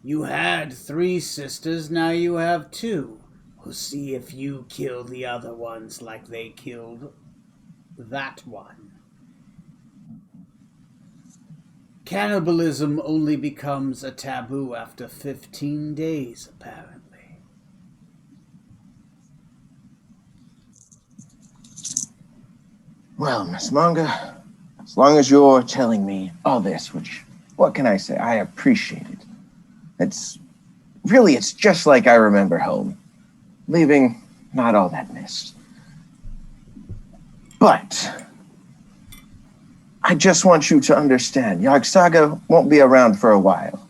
You had 3 sisters, now you have 2. We'll see if you kill the other ones like they killed that one. Cannibalism only becomes a taboo after 15 days, apparently. Well, Miss Manga, as long as you're telling me all this, which, what can I say? I appreciate it. It's just like I remember home. Leaving not all that missed. But I just want you to understand, Yog Saga won't be around for a while.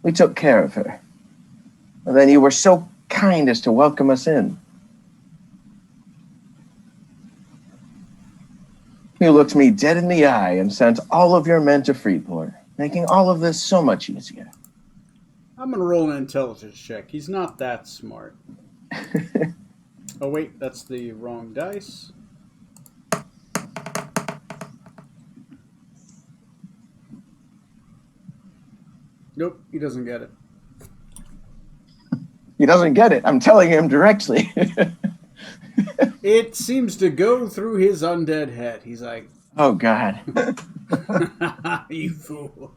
We took care of her. And then you were so kind as to welcome us in. You looked me dead in the eye and sent all of your men to Freeport, making all of this so much easier. I'm going to roll an intelligence check. He's not that smart. Oh, wait, that's the wrong dice. Nope, he doesn't get it. He doesn't get it. I'm telling him directly. It seems to go through his undead head. He's like, oh, God. you fool.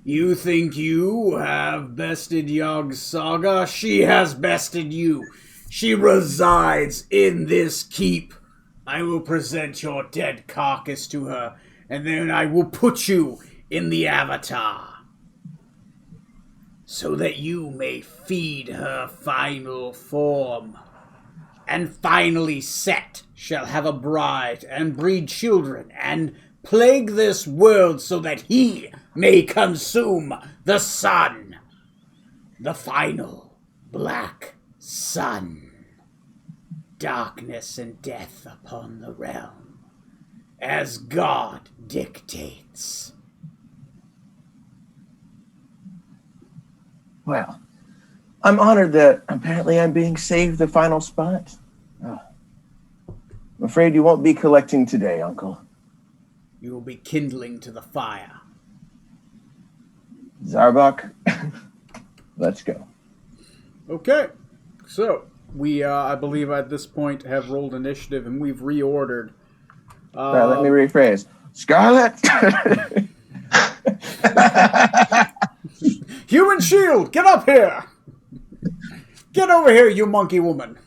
You think you have bested Yog Saga? She has bested you. She resides in this keep. I will present your dead carcass to her, and then I will put you in the Avatar, so that you may feed her final form. And finally Set shall have a bride, and breed children, and plague this world so that he may consume the sun. The final black sun. Darkness and death upon the realm, as God dictates. Well, I'm honored that apparently I'm being saved the final spot. Oh. I'm afraid you won't be collecting today, Uncle. You will be kindling to the fire. Zarbok, let's go. Okay, so we, I believe at this point, have rolled initiative and we've reordered. Let me rephrase. Scarlet! Human Shield, get up here! Get over here, you monkey woman.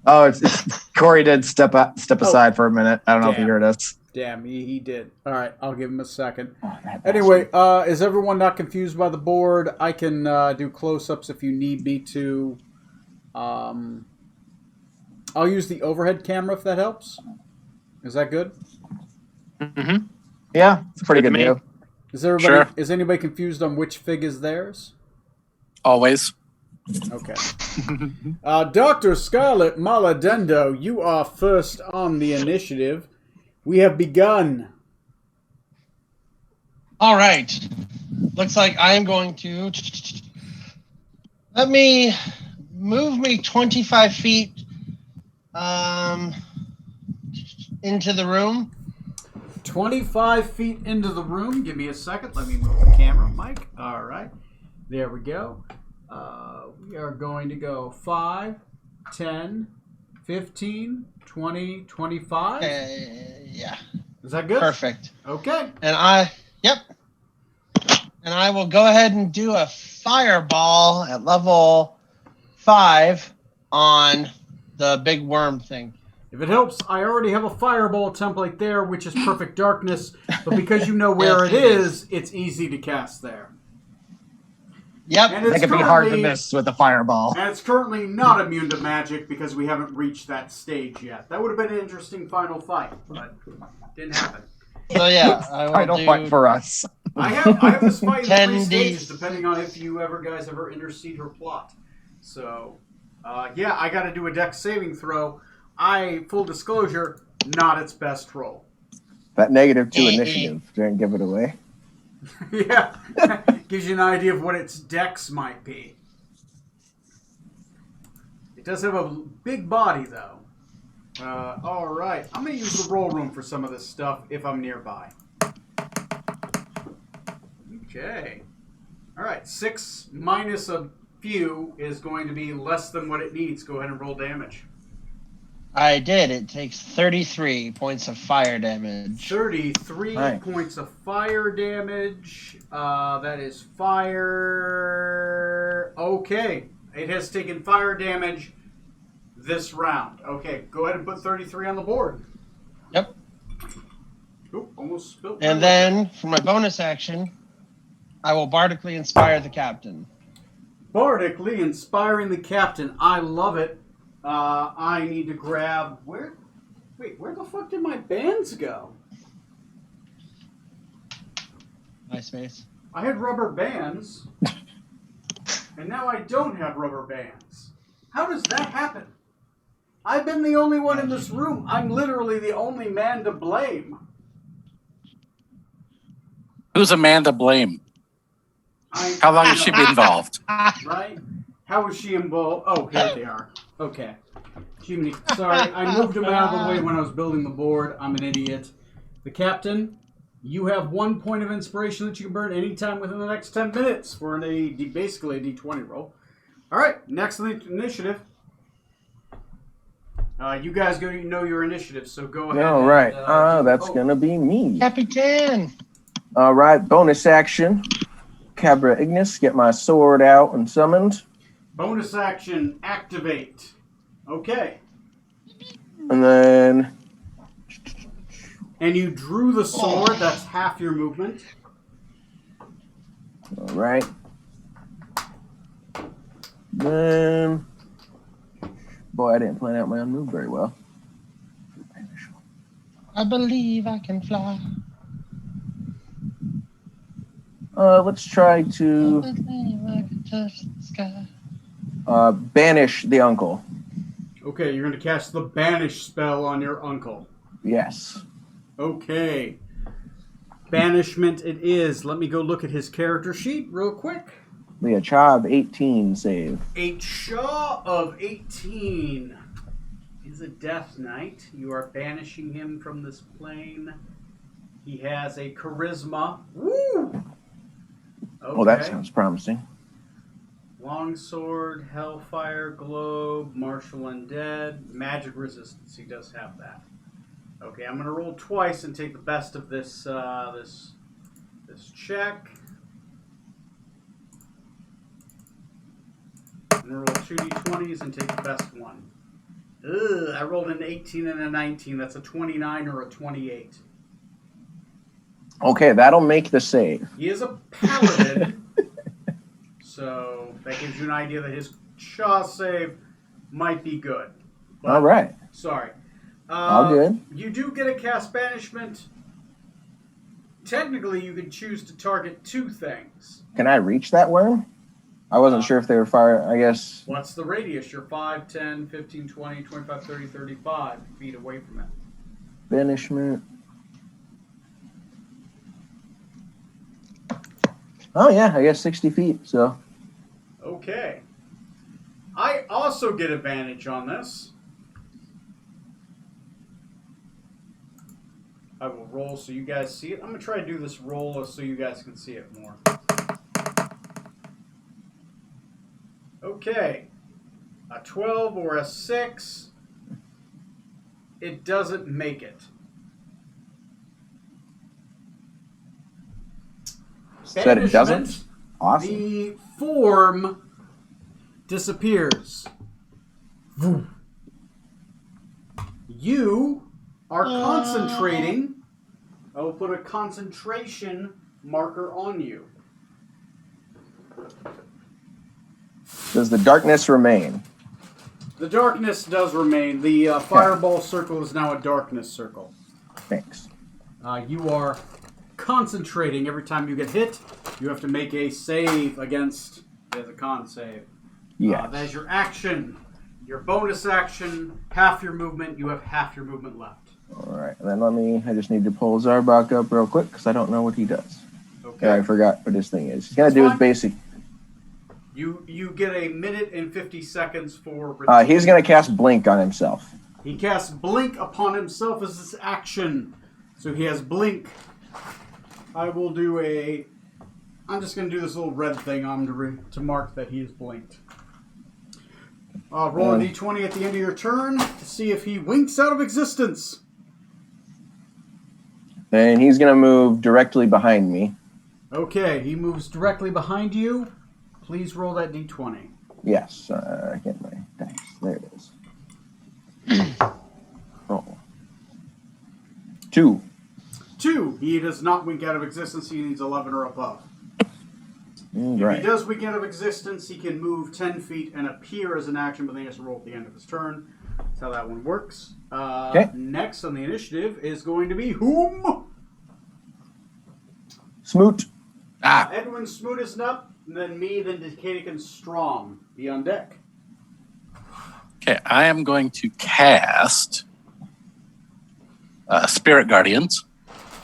Oh, it's Corey did step aside for a minute. I don't know if he heard us. Damn, he did. All right, I'll give him a second. Oh, Anyway, is everyone not confused by the board? I can do close-ups if you need me to. I'll use the overhead camera if that helps. Is that good? Mm-hmm. Yeah, it's a pretty Good good to me. view. Is everybody? Sure. Is anybody confused on which fig is theirs? Always. Okay. Dr. Scarlet Maladendo, you are first on the initiative. We have begun. All right. Looks like I am going to let me move me 25 feet into the room. 25 feet into the room. Give me a second. Let me move the camera, Mike. All right. There we go. We are going to go 5, 10, 15, 20, 25. Yeah. Is that good? Perfect. Okay. And I will go ahead and do a fireball at level 5 on the big worm thing. If it helps, I already have a fireball template there, which is perfect darkness. But because you know where it is, it's easy to cast there. Yep. And It could be hard to miss with a fireball. And it's currently not immune to magic because we haven't reached that stage yet. That would have been an interesting final fight, but didn't happen. So yeah, I will Final fight for us. I have this fight in 10 3 stages, Ds. depending on if you guys ever intercede or plot. So, yeah, I got to do a dex saving throw. Full disclosure, not its best roll. That -2 initiative didn't give it away. Yeah, gives you an idea of what its dex might be. It does have a big body, though. All right, I'm going to use the roll room for some of this stuff if I'm nearby. Okay. All right, 6 minus a few is going to be less than what it needs. Go ahead and roll damage. I did. It takes 33 points of fire damage. 33 Right. points of fire damage. That is fire. Okay. It has taken fire damage this round. Okay, go ahead and put 33 on the board. Yep. Oop, almost spilled. And then, for my bonus action, I will bardically inspire the captain. Bardically inspiring the captain. I love it. I need to grab... Where the fuck did my bands go? MySpace. I had rubber bands, and now I don't have rubber bands. How does that happen? I've been the only one in this room. I'm literally the only man to blame. Who's a man to blame? How long has she been involved? Right? How was she involved? Oh, here they are. Okay. Jiminy, sorry, I moved them out of the way when I was building the board. I'm an idiot. The captain, you have 1 point of inspiration that you can burn anytime within the next 10 minutes for basically a D20 roll. All right, next on the initiative. You guys know your initiative, so go ahead. All right. That's going to be me. Capitan! All right. Bonus action. Cabra Ignis. Get my sword out and summoned. Bonus action, activate. Okay. And then... And you drew the sword. That's half your movement. All right. Then... Boy, I didn't plan out my own move very well. I believe I can fly. Let's try to I believe I can touch the sky. banish the uncle. Okay, you're going to cast the banish spell on your uncle. Yes. Okay. Banishment it is. Let me go look at his character sheet real quick. Be a Chob 18 save. A Shaw of 18 is a Death Knight. You are banishing him from this plane. He has a charisma. Woo! Okay. Oh, that sounds promising. Longsword, Hellfire, Globe, Martial Undead, Magic Resistance. He does have that. Okay, I'm going to roll twice and take the best of this this check. I'm going to roll 2 d20s and take the best one. Ugh, I rolled an 18 and a 19. That's a 29 or a 28. Okay, that'll make the save. He is a paladin, so that gives you an idea that his Shaw save might be good. But, All right. Sorry. All good. You do get a cast banishment. Technically, you can choose to target 2 things. Can I reach that worm? I wasn't sure if they were far. I guess. What's the radius? You're 5, 10, 15, 20, 25, 30, 35 feet away from it. Banishment. Oh yeah, I guess 60 feet. So. Okay. I also get advantage on this. I will roll so you guys see it. I'm going to try to do this roll so you guys can see it more. Okay. A 12 or a 6. It doesn't make it. Said it doesn't? Awesome. The form disappears. You are concentrating. I will put a concentration marker on you. Does the darkness remain? The darkness does remain. The fireball circle is now a darkness circle. Thanks. You are concentrating. Every time you get hit, you have to make a save against. There's a con save. Yeah. That is your action. Your bonus action, half your movement. You have half your movement left. All right. And then I just need to pull Zarbok up real quick because I don't know what he does. Okay. Yeah, I forgot what his thing is. He's going to do his basic. You get a minute and 50 seconds for... He's going to cast Blink on himself. He casts Blink upon himself as his action. So he has Blink. I will do a... I'm just going to do this little red thing on him to mark that he is blinked. Roll a d20 at the end of your turn to see if he winks out of existence. And he's going to move directly behind me. Okay, he moves directly behind you. Please roll that d20. Yes, I get my dice. There it is. Roll. 2. 2. He does not wink out of existence. He needs 11 or above. If Right. he does wink out of existence, he can move 10 feet and appear as an action, but then he has to roll at the end of his turn. That's how that one works. Okay. Next on the initiative is going to be whom? Smoot. Edwin Smoot is up, and then me, then Decadic and Strom. Be on deck. Okay, I am going to cast Spirit Guardians.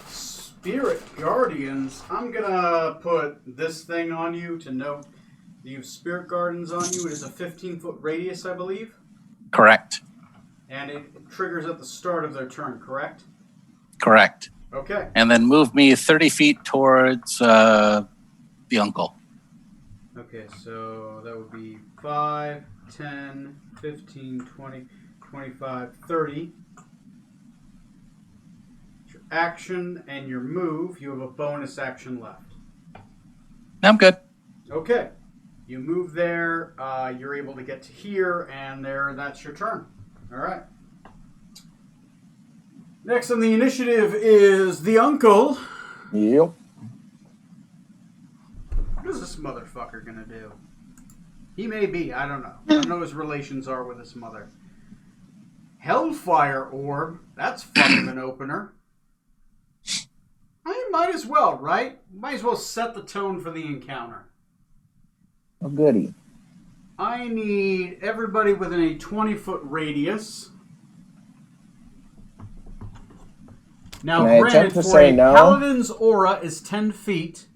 Spirit Guardians. I'm going to put this thing on you to note that you have Spirit Guardians on you. It is a 15-foot radius, I believe. Correct. And it triggers at the start of their turn, correct? Correct. Okay. And then move me 30 feet towards the uncle. Okay, so that would be 5, 10, 15, 20, 25, 30. Your action and your move, you have a bonus action left. I'm good. Okay. You move there, you're able to get to here, and that's your turn. All right. Next on the initiative is the uncle. Yep. What is this motherfucker gonna do? He may be, I don't know. I don't know what his relations are with his mother. Hellfire Orb, that's fucking an opener. I might as well, right? Might as well set the tone for the encounter. Oh, goody. I need everybody within a 20-foot radius. Now, Can I granted, attempt to for say a no? paladin's aura is 10 feet,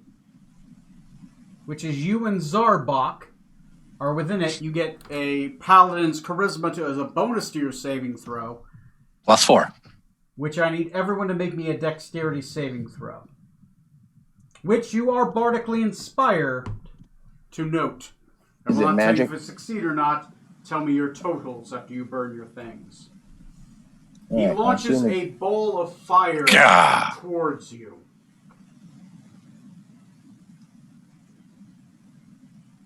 which is you and Zarbok are within it. You get a paladin's charisma as a bonus to your saving throw, +4. which I need everyone to make me a dexterity saving throw, which you are bardically inspired to note. I Is will it not tell you magic? if it succeed or not. Tell me your totals after you burn your things. He Yeah, launches assuming- a ball of fire Gah! towards you.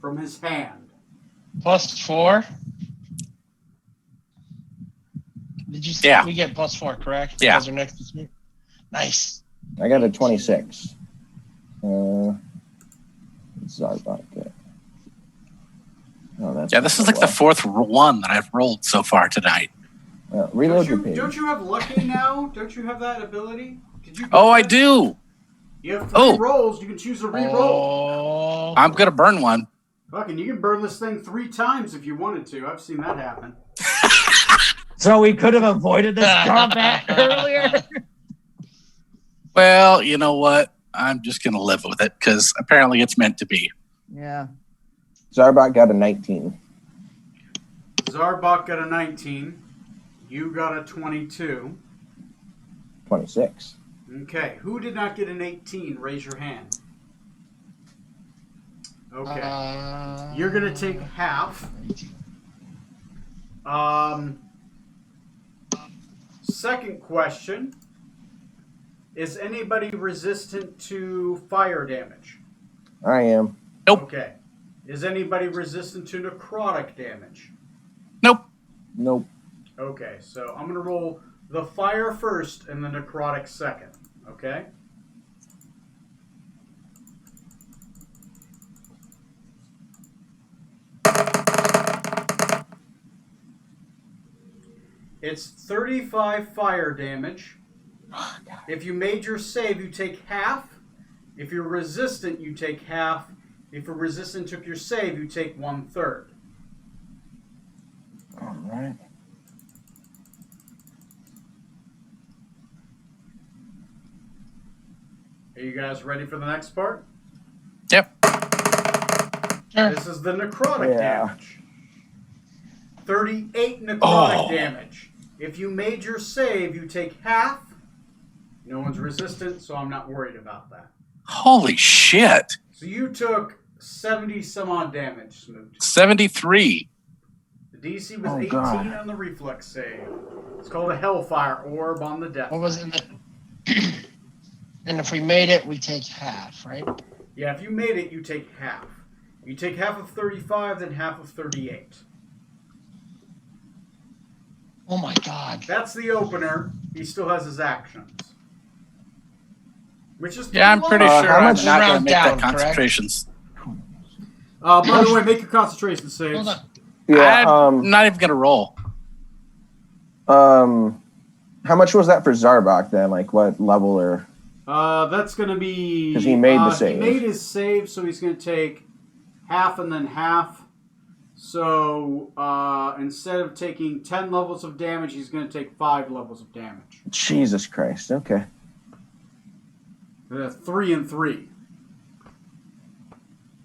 From his hand. +4. Did you say Yeah. we get +4, correct? Yeah. Because they're next to me. Nice. I got a 26. Zarbok. Oh, that's Yeah, this is like the fourth one that I've rolled so far tonight. Reload your page. Don't you have lucky now? Don't you have that ability? Did you? Oh, I do. You have 3 rolls. You can choose to re-roll. Oh. I'm going to burn one. Fucking, you can burn this thing 3 times if you wanted to. I've seen that happen. So we could have avoided this combat earlier. Well, you know what? I'm just going to live with it because apparently it's meant to be. Yeah. Zarbak got a 19. Zarbak got a 19. You got a 22. 26. Okay. Who did not get an 18? Raise your hand. Okay. You're going to take half. Second question. Is anybody resistant to fire damage? I am. Nope. Okay. Is anybody resistant to necrotic damage? Nope. Nope. Okay, so I'm going to roll the fire first and the necrotic second. Okay? It's 35 fire damage. If you made your save, you take half. If you're resistant, you take half. If you're resistant took your save, you take 1/3. All right. Are you guys ready for the next part? Yep. This is the necrotic Yeah. damage. 38 necrotic damage. If you made your save, you take half. No one's resistant, so I'm not worried about that. Holy shit. So you took 70 some odd damage, Smoot. 73. The DC was Oh, 18 God. on the reflex save. It's called a Hellfire Orb on the death. What was it? And if we made it, we take half, right? Yeah, if you made it, you take half. You take half of 35, then half of 38. Oh my god. That's the opener. He still has his actions. Which is Yeah, I'm pretty long. sure how I'm much not going to round make down, that correct? concentrations. By the way, make your concentration saves. Hold on. Yeah. I'm not even going to roll. How much was that for Zarbak then? Like what level or? That's going to be... 'Cause he made the save. He made his save, so he's going to take half and then half. So instead of taking 10 levels of damage, he's going to take 5 levels of damage. Jesus Christ. Okay. 3 and 3.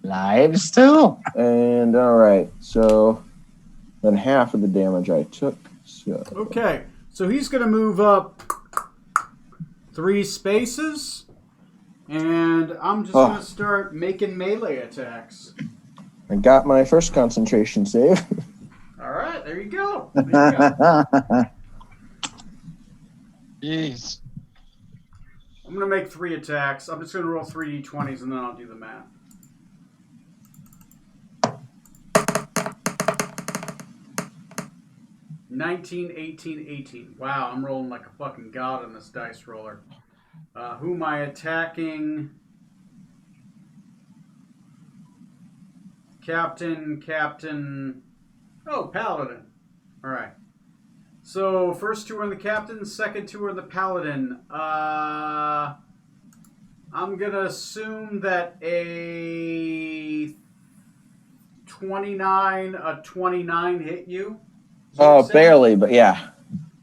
Lives too. And all right. So then half of the damage I took. So Okay, so he's going to move up 3 spaces. And I'm just going to start making melee attacks. I got my first concentration save. All right, there you go. There you go. Jeez. I'm going to make 3 attacks. I'm just going to roll 3 d20s and then I'll do the math. $19, 18, 18. Wow, I'm rolling like a fucking god on this dice roller. Who am I attacking? Captain. Oh, Paladin. All right. So, first 2 are in the Captain, second 2 are in the Paladin. I'm going to assume that a 29 hit you. Is that what you're saying? Barely, but yeah.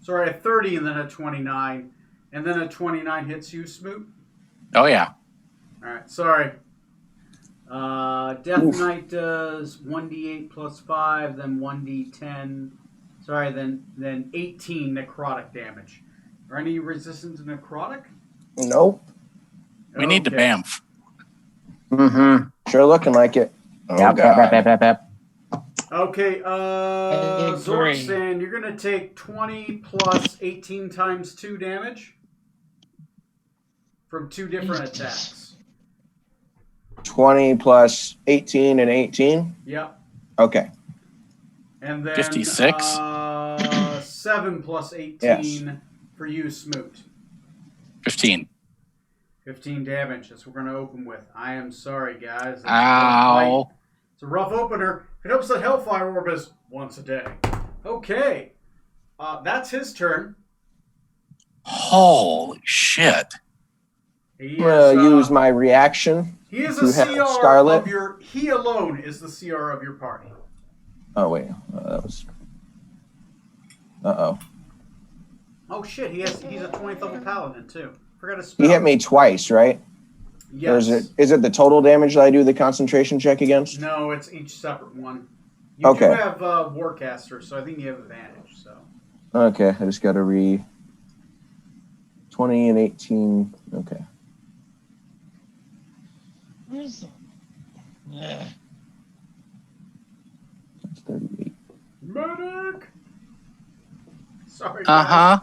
Sorry, a 30 and then a 29. And then a 29 hits you, Smoot? Oh, yeah. All right, sorry. Death Knight does 1d8 plus 5, then 1d10. Sorry, then 18 necrotic damage. Are any resistant to necrotic? Nope. We need to Okay. BAMF. Mm-hmm. Sure looking like it. Oh, Yep, God. yep. Okay, I agree. Zorksan, you're going to take 20 plus 18 times 2 damage from 2 different attacks. 20 plus 18 and 18. Yep. Okay. And then 56? 7 plus 18 Yes. for you, Smoot. 15. 15 damage. That's what we're going to open with. I am sorry, guys. That's a rough Ow. fight. It's a rough opener. It helps that Hellfire Orb is once a day. Okay. That's his turn. Holy shit. He I'm gonna is, use my reaction. He is to a have CR Scarlet. of your. He alone is the CR of your party. Oh wait, that was. Uh-oh. Oh shit! He's a 20th level paladin too. Forgot his spell. He hit me twice, right? Yes. Or is it the total damage that I do the concentration check against? No, it's each separate one. You Okay. do have Warcaster, so I think you have advantage. So. Okay, I just got to 20 and 18. Okay. Where's the... Yeah. That's 38. Medic! Sorry, guys.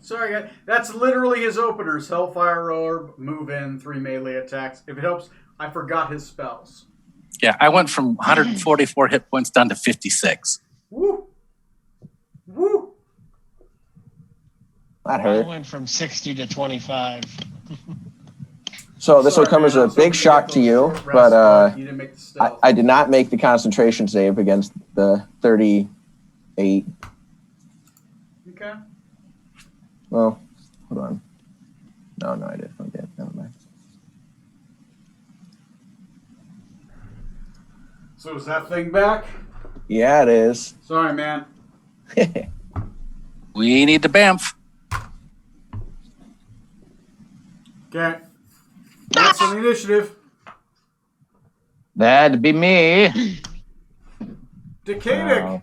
Sorry, guys. That's literally his openers. Hellfire Orb, move in, 3 melee attacks. If it helps, I forgot his spells. Yeah, I went from 144 hit points down to 56. Woo! Woo! That I hurt. went from 60 to 25. So this will Sorry, come man, as I a was hoping big to shock get to those you, short rests, but you didn't make the stealth. I did not make the concentration save against the 38. Okay. Well, hold on. No, I did. Okay, never mind. So is that thing back? Yeah, it is. Sorry, man. We need to bamf. Okay. That's an initiative. That'd be me. Decadic.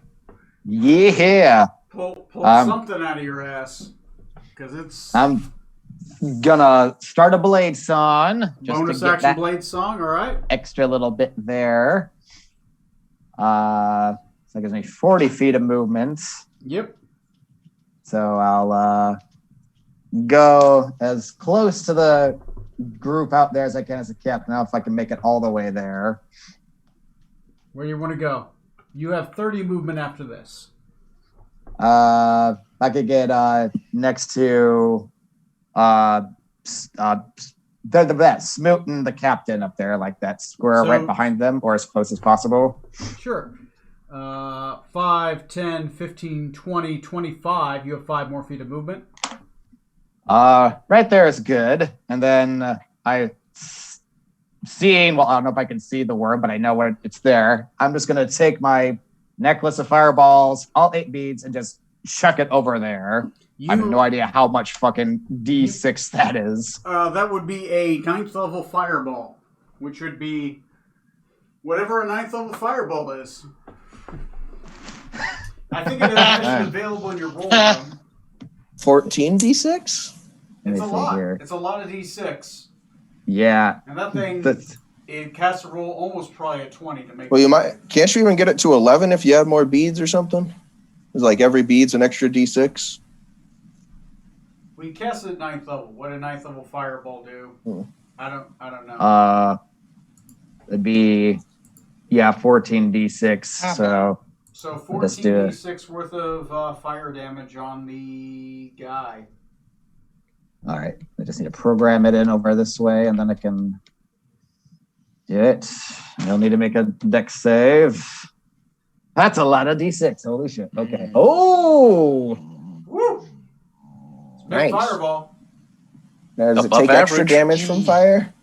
Yeah. Pull Um, something out of your ass. Because it's I'm gonna start a blade song. Just bonus to get action that blade song, alright? extra little bit there. So that gives me 40 feet of movement. Yep. So I'll go as close to the group out there as I can as a captain. Now, if I can make it all the way there. Where you want to go? You have 30 movement after this. I could get next to that Smootin, the captain up there, like that square So- right behind them, or as close as possible. Sure. 5, 10, 15, 20, 25. You have 5 more feet of movement. Right there is good. And then seeing, well, I don't know if I can see the word, but I know where it's there. I'm just going to take my necklace of fireballs, all 8 beads, and just chuck it over there. I have no idea how much fucking D6 that is. That would be a 9th level fireball, which would be whatever a 9th level fireball is. I think it is actually available in your roll room. 14 d6? It's Let me a see lot. here. It's a lot of d6. Yeah. And that thing, That's- it casts a roll almost probably at 20 to make Well, can't you even get it to 11 if you have more beads or something? It's like every bead's an extra d6. We cast it at 9th level. What did 9th level fireball do? Hmm. I don't know. It'd be 14 D6. So So let's 14 do it. d6 worth of fire damage on the guy. all right, I just need to program it in over this way, and then I can do it. You'll need to make a dex save. That's a lot of D6. Holy shit. Okay. Oh, Woo! Nice. Big fireball. Now, does it Above take extra average. damage from fire?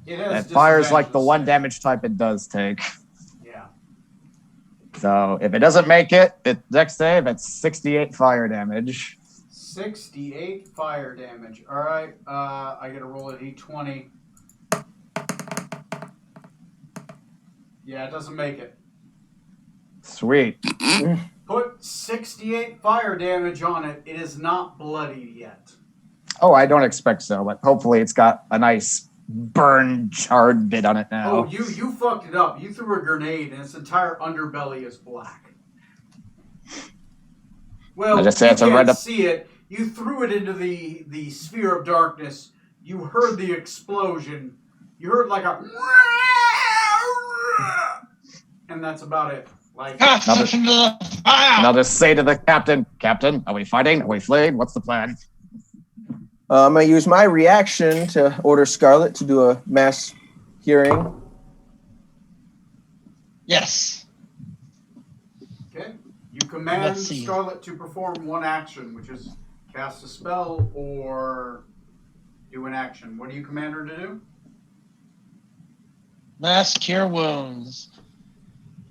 It has that fire's like the disadvantages. one damage type it does take. Yeah. So if it doesn't make it, dex save, it's 68 fire damage. 68 fire damage. All right. I got to roll a d20. Yeah, it doesn't make it. Sweet. Put 68 fire damage on it. It is not bloody yet. Oh, I don't expect so, but hopefully it's got a nice burn charred bit on it now. Oh, you fucked it up. You threw a grenade and its entire underbelly is black. Well, I just you had to can't run up- see it. You threw it into the sphere of darkness. You heard the explosion. You heard like a... And that's about it. Like, Cast it into the fire! And I'll just say to the captain, Captain, are we fighting? Are we fleeing? What's the plan? I'm going to use my reaction to order Scarlet to do a mass hearing. Yes. okay. You command Let's see. Scarlet to perform one action, which is cast a spell or do an action. What do you command her to do? Mass cure wounds.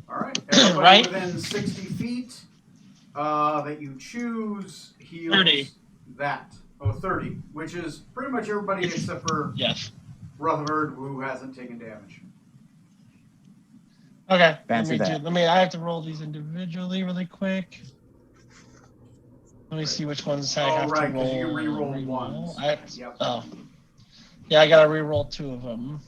All right. Everybody Right. within 60 feet that you choose heals 30. that. Oh, 30, which is pretty much everybody except for Yes. Rutherford, who hasn't taken damage. Okay. Fancy that. I have to roll these individually really quick. Let me see which ones I have right, to 'cause roll. you can re-roll ones. Yep. Oh. Yeah, I gotta re-roll 2 of them.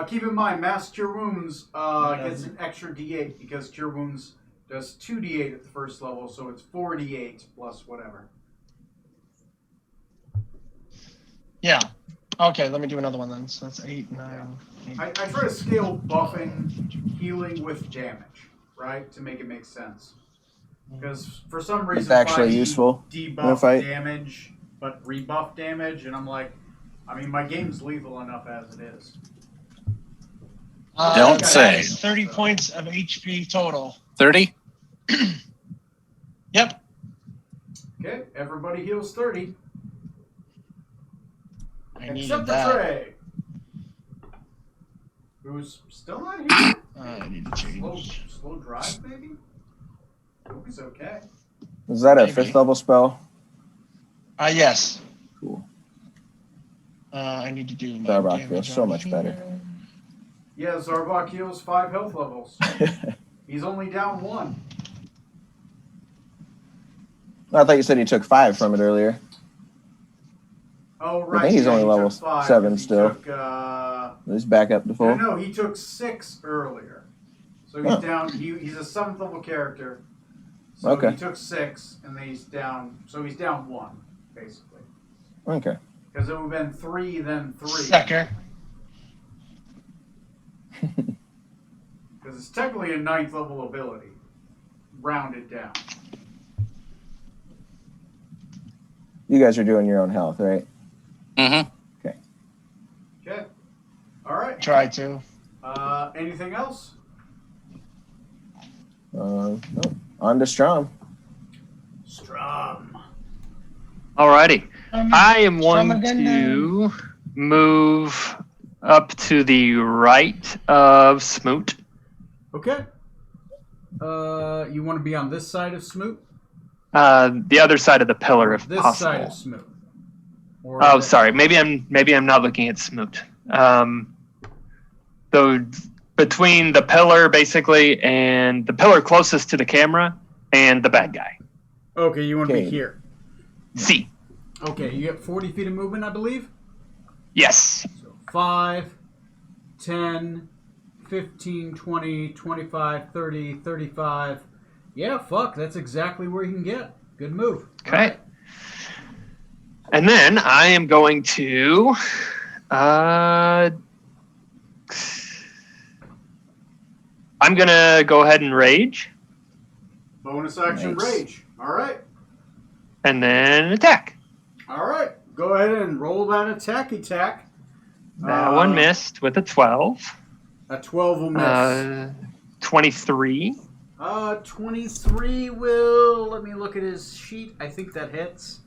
Keep in mind, Mass Cure Wounds gets an extra D8 because Cure Wounds does 2D8 at the first level, so it's 4D8 plus whatever. Yeah. Okay, let me do another one then. So that's 8, 9. I try to scale buffing healing with damage, right, to make it make sense. Because for some reason, It's actually 5e useful in a debuff fight. damage, but rebuff damage, and I'm like, I mean, my game's lethal enough as it is. Don't that say. is 30 points of HP total. 30? Yep. Okay, everybody heals 30. I needed Except for that. Trey, who's still not here. I need to change. Slow drive, maybe? Hope he's okay. Is that a Maybe. 5th level spell? Yes. Cool. I need to do my Starbuck damage feels so on much here. better. Yeah, Zarbok heals 5 health levels. He's only down 1. I thought you said he took 5 from it earlier. Oh, right. think he's yeah, only he level took 5 7 'cause he still. Took, He's back up to full. no, he took 6 earlier. So he's Oh. down. He's a 7th level character. So Okay. he took 6, and then he's down. So he's down 1, basically. Okay. Because it would have been 3, then 3. Sucker. Because it's technically a 9th level ability, rounded down. You guys are doing your own health, right? Mm-hmm. Okay. All right. Try to. Anything else? Nope. On to Strom. Strum. Alrighty. I am Strum one again to move up to the right of Smoot. Okay. You want to be on this side of Smoot? The other side of the pillar, if This possible. side of Smoot. Or Oh, this- sorry. Maybe I'm not looking at Smoot. Though between the pillar basically and the pillar closest to the camera and the bad guy. Okay, you want to be Okay. here. C. Okay, you get 40 feet of movement, I believe. Yes. So 5, 10, 15, 20, 25, 30, 35. Yeah, fuck, that's exactly where you can get. Good move. Okay. And then I am going to I'm gonna go ahead and rage Bonus action Nice. rage. All right. and then attack. All right. Go ahead and roll that attack. That one missed with a 12. A 12 will miss. 23. 23 will. Let me look at his sheet. I think that hits.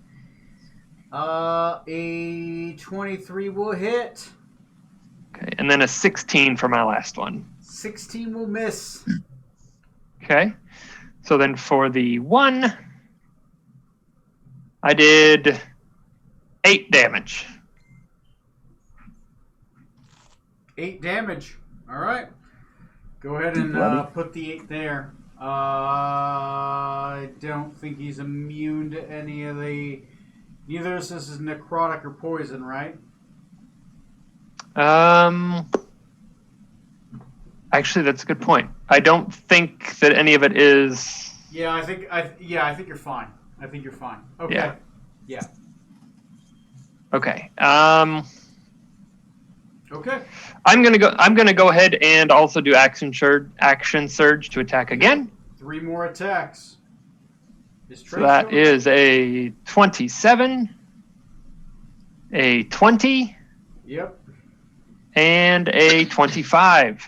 A 23 will hit. Okay, and then a 16 for my last one. 16 will miss. Okay. So then for the one, I did 8 damage. 8 damage. All right. Go ahead and Bloody. put the 8 there. I don't think he's immune to any of the. Neither of this is necrotic or poison, right? Actually, that's a good point. I don't think that any of it is. Yeah, I think you're fine. I think you're fine. Okay. Yeah. Yeah. Okay. Okay. I'm gonna go ahead and also do action surge to attack again. 3 more attacks. So that is a 27, a 20, Yep. and a 25.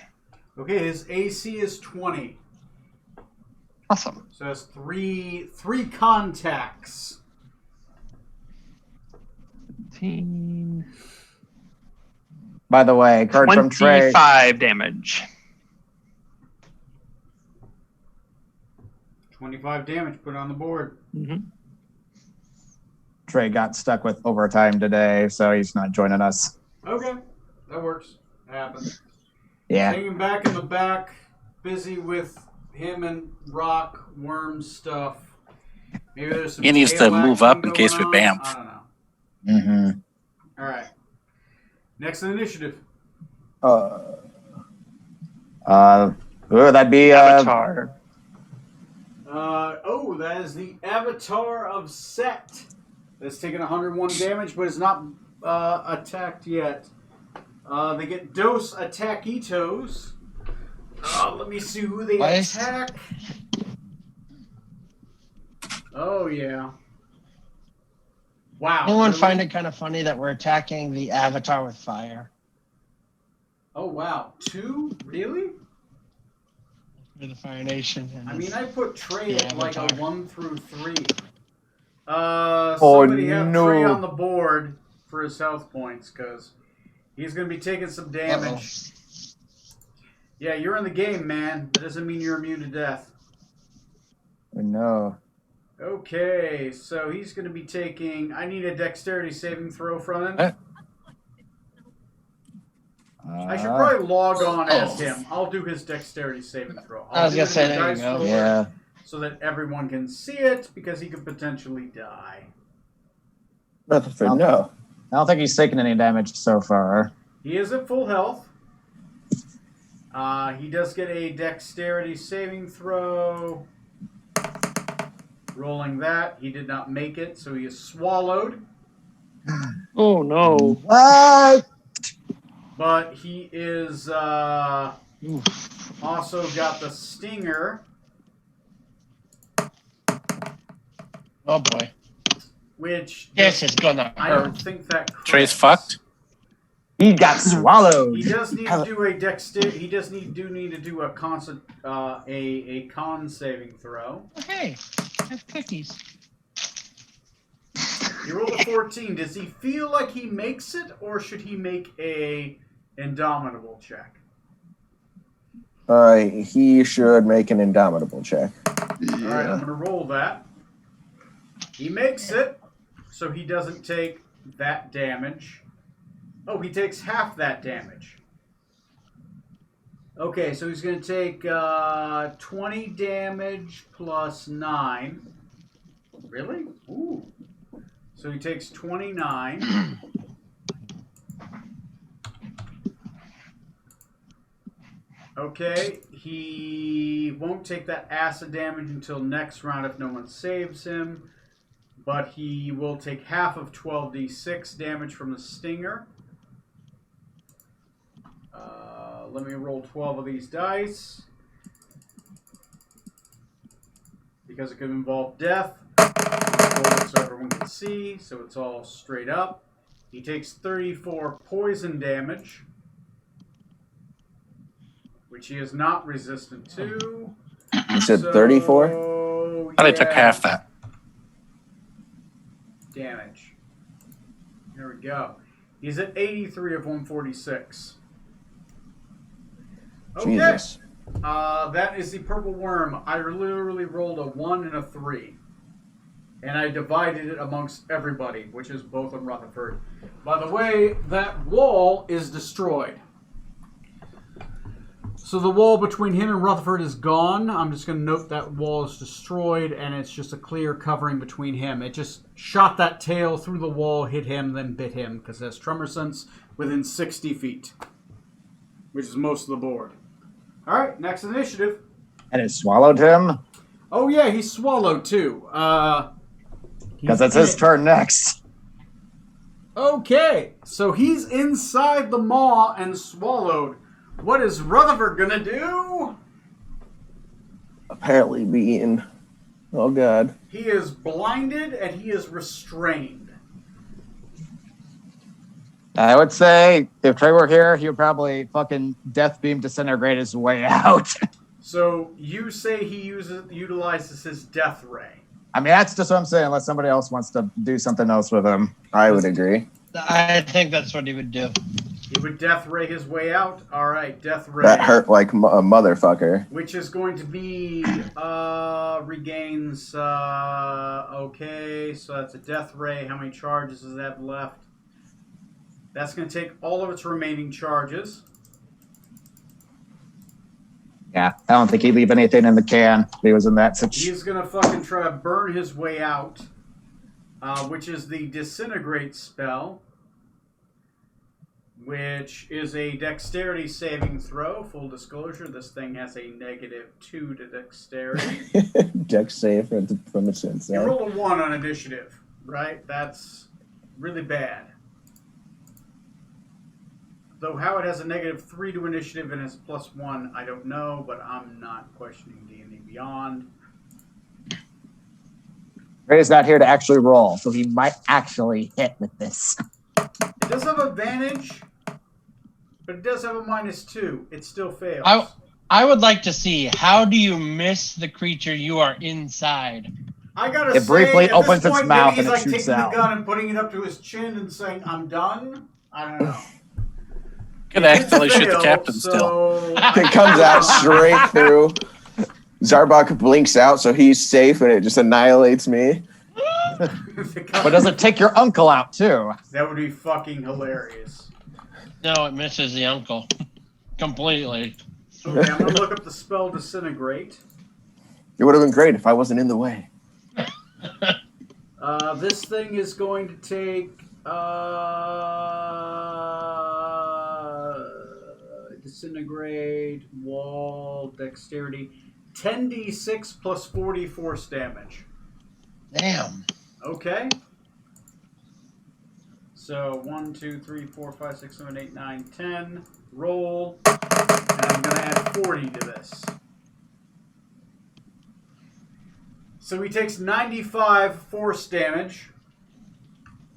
Okay, his AC is 20. Awesome. So that's three contacts. 15. By the way, card from Trey. 25 damage. 25 damage put on the board. Mm-hmm. Trey got stuck with overtime today, so he's not joining us. Okay, that works. That happens. Yeah. Hanging back in the back, busy with him and Rock worm stuff. Maybe there's some He needs to tail move action up in case we going on. bamf. I don't know. Mm-hmm. All right. Next initiative. That'd be Avatar. That is the Avatar of Set. That's taken 101 damage, but is not attacked yet. They get Dos Attackitos. Let me see who they Nice. attack. Oh, yeah. Wow. Anyone really? find it kind of funny that we're attacking the Avatar with fire? Oh, wow. 2? Really? For the Fire Nation. And I mean, I put Trey Yeah, at like a Avatar. 1 through 3. Somebody have no. Trey on the board for his health points, because he's going to be taking some damage. Yeah, you're in the game, man. That doesn't mean you're immune to death. No. Okay, so he's going to be taking... I need a dexterity saving throw from him. I should probably log on as him. I'll do his dexterity saving throw. I was do gonna it say, in the there you dice go. roller Yeah. So that everyone can see it, because he could potentially die. Rutherford, no. I don't think he's taken any damage so far. He is at full health. He does get a dexterity saving throw. Rolling that. He did not make it, so he is swallowed. Oh no. What? But he is also got the stinger, oh boy, which this is gonna I don't hurt. think that Trey's crits. fucked. He got swallowed. He does need to do a dexterity. He does need to do a con saving throw. Okay, have cookies. He rolled a 14. Does he feel like he makes it, or should he make a indomitable check? He should make an indomitable check. All right, I'm gonna roll that. He makes it, so he doesn't take that damage. Oh, he takes half that damage. Okay, so he's going to take 20 damage plus 9. Really? Ooh. So he takes 29. Okay, he won't take that acid damage until next round if no one saves him. But he will take half of 12d6 damage from the stinger. Let me roll 12 of these dice. Because it could involve death. Roll it so everyone can see, so it's all straight up. He takes 34 poison damage, which he is not resistant to. You said 34? I thought I took half that. Damage. There we go. He's at 83 of 146. Okay. Jesus. That is the purple worm. I literally rolled a 1 and a 3. And I divided it amongst everybody, which is both of Rutherford. By the way, that wall is destroyed. So the wall between him and Rutherford is gone. I'm just going to note that wall is destroyed, and it's just a clear covering between him. It just shot that tail through the wall, hit him, then bit him, because it has tremor sense within 60 feet, which is most of the board. All right, next initiative. And it swallowed him? Oh, yeah, he's swallowed, too. Because it's his turn next. Okay, so he's inside the maw and swallowed. What is Rutherford gonna do? Apparently being... Oh, God. He is blinded and he is restrained. I would say if Trey were here, he would probably fucking death beam disintegrate his way out. So you say he utilizes his death ray. I mean, that's just what I'm saying, unless somebody else wants to do something else with him. I would agree. I think that's what he would do. He would death ray his way out. All right, death ray. That hurt like a motherfucker. Which is going to be regains. Okay, so that's a death ray. How many charges does that have left? That's going to take all of its remaining charges. Yeah, I don't think he'd leave anything in the can if he was in that situation. He's going to fucking try to burn his way out, which is the disintegrate spell, which is a dexterity saving throw. Full disclosure, this thing has a -2 to dexterity. Dex save from its sense. You rolled a 1 on initiative, right? That's really bad. Though how it has a -3 to initiative and has +1, I don't know, but I'm not questioning D&D Beyond. Ray's not here to actually roll, so he might actually hit with this. It does have advantage, but it does have a -2. It still fails. I would like to see, how do you miss the creature you are inside? I gotta It say, briefly at opens this its point, mouth maybe and he's it like shoots taking out. the gun and putting it up to his chin and saying, "I'm done." I don't know. Could accidentally shoot the Fail, captain still. so- It comes out straight through. Zarbok blinks out, so he's safe, and it just annihilates me. But does it take your uncle out too? That would be fucking hilarious. No, it misses the uncle. Completely. Okay, I'm gonna look up the spell Disintegrate. It would have been great if I wasn't in the way. This thing is going to take Disintegrate, Wall, Dexterity, 10d6 plus 40 force damage. Damn. Okay. So 1, 2, 3, 4, 5, 6, 7, 8, 9, 10. Roll. And I'm going to add 40 to this. So he takes 95 force damage.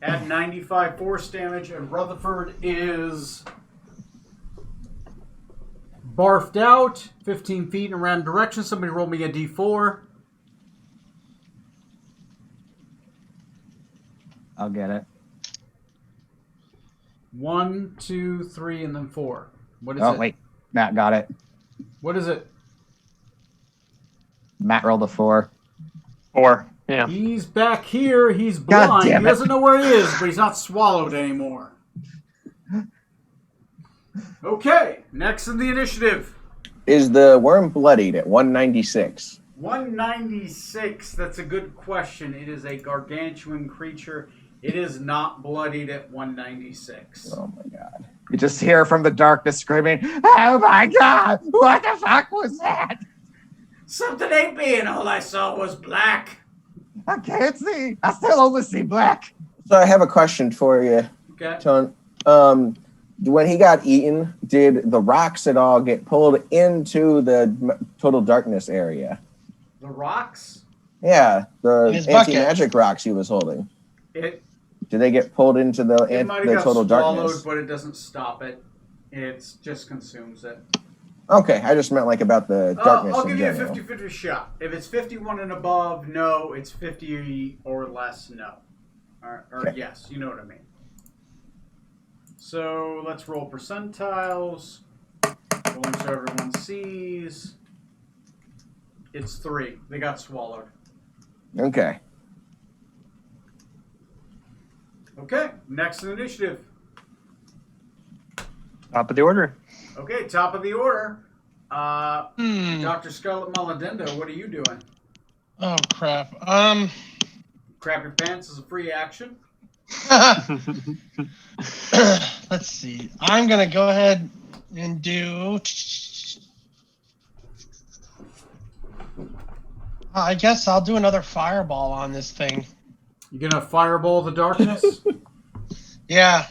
Add 95 force damage, and Rutherford is barfed out 15 feet in a random direction. Somebody roll me a d4. I'll get it. 1, 2, 3, and then 4. What is it? Oh, wait. Matt got it. What is it? Matt rolled a 4. 4. Yeah. He's back here. He's God blind. He damn it. doesn't know where he is, but he's not swallowed anymore. Okay, next in the initiative. Is the worm bloodied at 196? 196. That's a good question. It is a gargantuan creature. It is not bloodied at 196. Oh my god. You just hear from the darkness screaming, "Oh my god! What the fuck was that? Something ain't being. All I saw was black. I can't see. I still only see black." So I have a question for you, Okay. Tone. When he got eaten, did the rocks at all get pulled into the total darkness area? The rocks. Yeah, In the his bucket. anti-magic rocks he was holding. It Did they get pulled into the might have the got total swallowed, darkness? but it doesn't stop it. It just consumes it. Okay, I just meant like about the darkness I'll in give you a general. 50-50 shot. If it's 51 and above, no. It's 50 or less, no. Or Okay. yes, you know what I mean. So let's roll percentiles. Rolling so everyone sees. It's 3. They got swallowed. Okay. Okay, next in initiative. Top of the order. Okay, top of the order. Hmm. Dr. Scarlet Maladendo, what are you doing? Oh, crap. Crap your pants is a free action. Let's see. I'm going to go ahead and do... I guess I'll do another fireball on this thing. You gonna fireball the darkness? Yeah.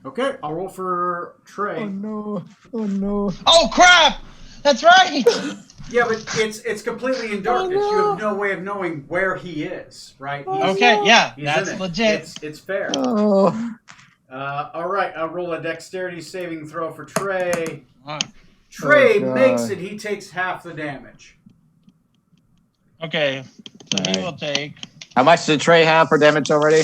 Okay, I'll roll for Trey. no. Oh no. Oh, crap! That's right! Yeah, but it's completely in darkness. You have no way of knowing where he is, right? Okay, yeah, He's that's in it. legit. It's fair. Oh. All right, I'll roll a dexterity saving throw for Trey. Ah, Trey God. makes it. He takes half the damage. Okay, so he Alright. will take... How much did Trey have for damage already?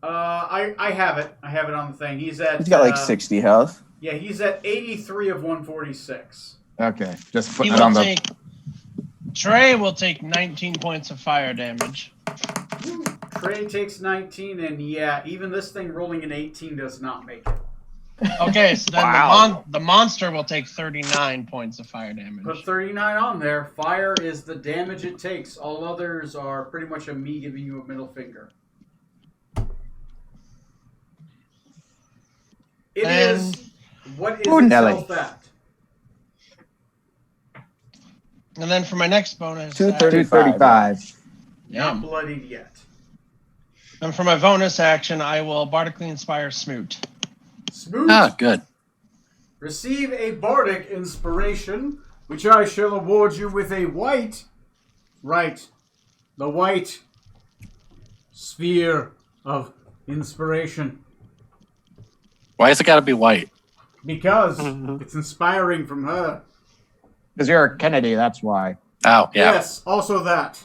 I have it. I have it on the thing. He's He's got like 60 health. Yeah, he's at 83 of 146. Okay, just put He it on will the. take. Trey will take 19 points of fire damage. Trey takes 19, and yeah, even this thing rolling an 18 does not make it. Okay, so then Wow. the monster will take 39 points of fire damage. Put 39 on there. Fire is the damage it takes. All others are pretty much a me giving you a middle finger. It And- is. What is Ooh, Nelly. itself at? And then for my next bonus, 235. Not yeah. bloodied yet. And for my bonus action, I will bardically inspire Smoot. Smooth. Oh, good. Receive a bardic inspiration, which I shall award you with a white. Right. The white sphere of inspiration. Why has it got to be white? Because it's inspiring from her. Because you're a Kennedy, that's why. Oh, yeah. Yes, also that.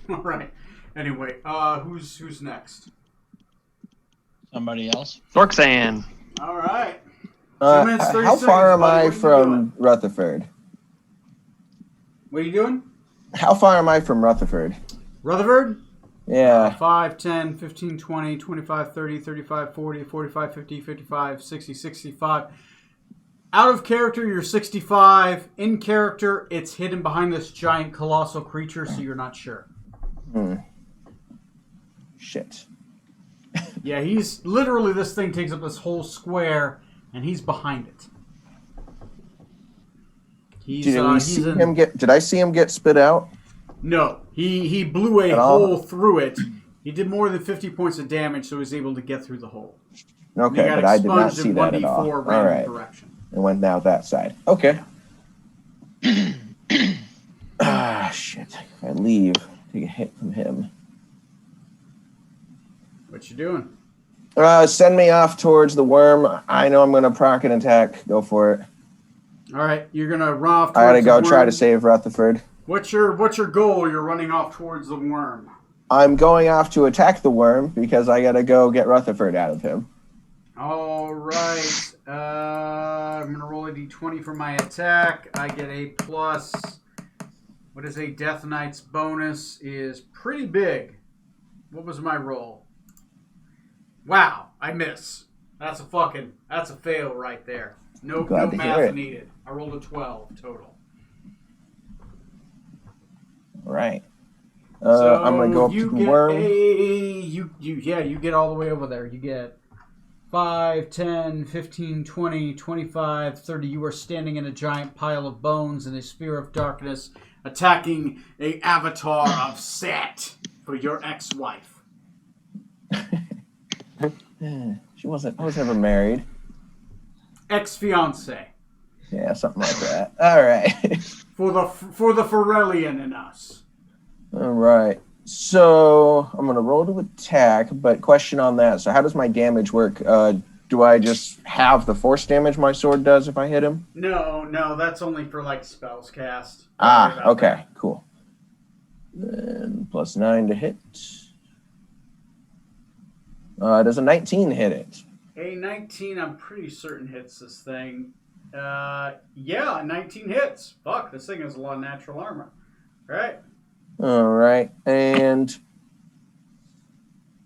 All right. Anyway, who's next? Somebody else. Dorkzan. All right. 2 minutes, 30 How far seconds, am buddy. I What are you from doing? Rutherford? What are you doing? How far am I from Rutherford? Rutherford? Yeah. 5, 10, 15, 20, 25, 30, 35, 40, 45, 50, 55, 60, 65. Out of character, you're 65. In character, it's hidden behind this giant colossal creature, so you're not sure. Shit. Yeah, he's literally, this thing takes up this whole square, and he's behind it. Did I see him get spit out? No, he blew a At all? hole through it. He did more than 50 points of damage, so he was able to get through the hole. Okay, He got but I did not expunged see in that at all. 1d4 All random right. correction. And went down that side. Okay. Shit. If I leave, take a hit from him. What you doing? Send me off towards the worm. I know I'm going to proc an attack. Go for it. All right, you're gonna run off. I gotta towards go the try worm. to save Rutherford. What's your goal? You're running off towards the worm. I'm going off to attack the worm because I gotta go get Rutherford out of him. All right. I'm gonna roll a d20 for my attack. I get a plus. What is a Death Knight's bonus? Is pretty big. What was my roll? Wow, I miss. That's a fail right there. No Glad to hear math it. needed. I rolled a 12 total. All right. So I'm gonna go up to you the get worm. you get all the way over there. You get 5, 10, 15, 20, 25, 30. You are standing in a giant pile of bones in a sphere of darkness, attacking a avatar of Set for your ex-wife. I was never married. Ex-fiance. Yeah, something like that. All right. For the Ferellian in us. All right. So I'm gonna roll to attack, but question on that. So how does my damage work? Do I just have the force damage my sword does if I hit him? No, that's only for like spells cast. Don't worry about Okay, that. cool. Then +9 to hit. Does a 19 hit it? A 19, I'm pretty certain hits this thing. Yeah, 19 hits. Fuck, this thing has a lot of natural armor. Right? All right, and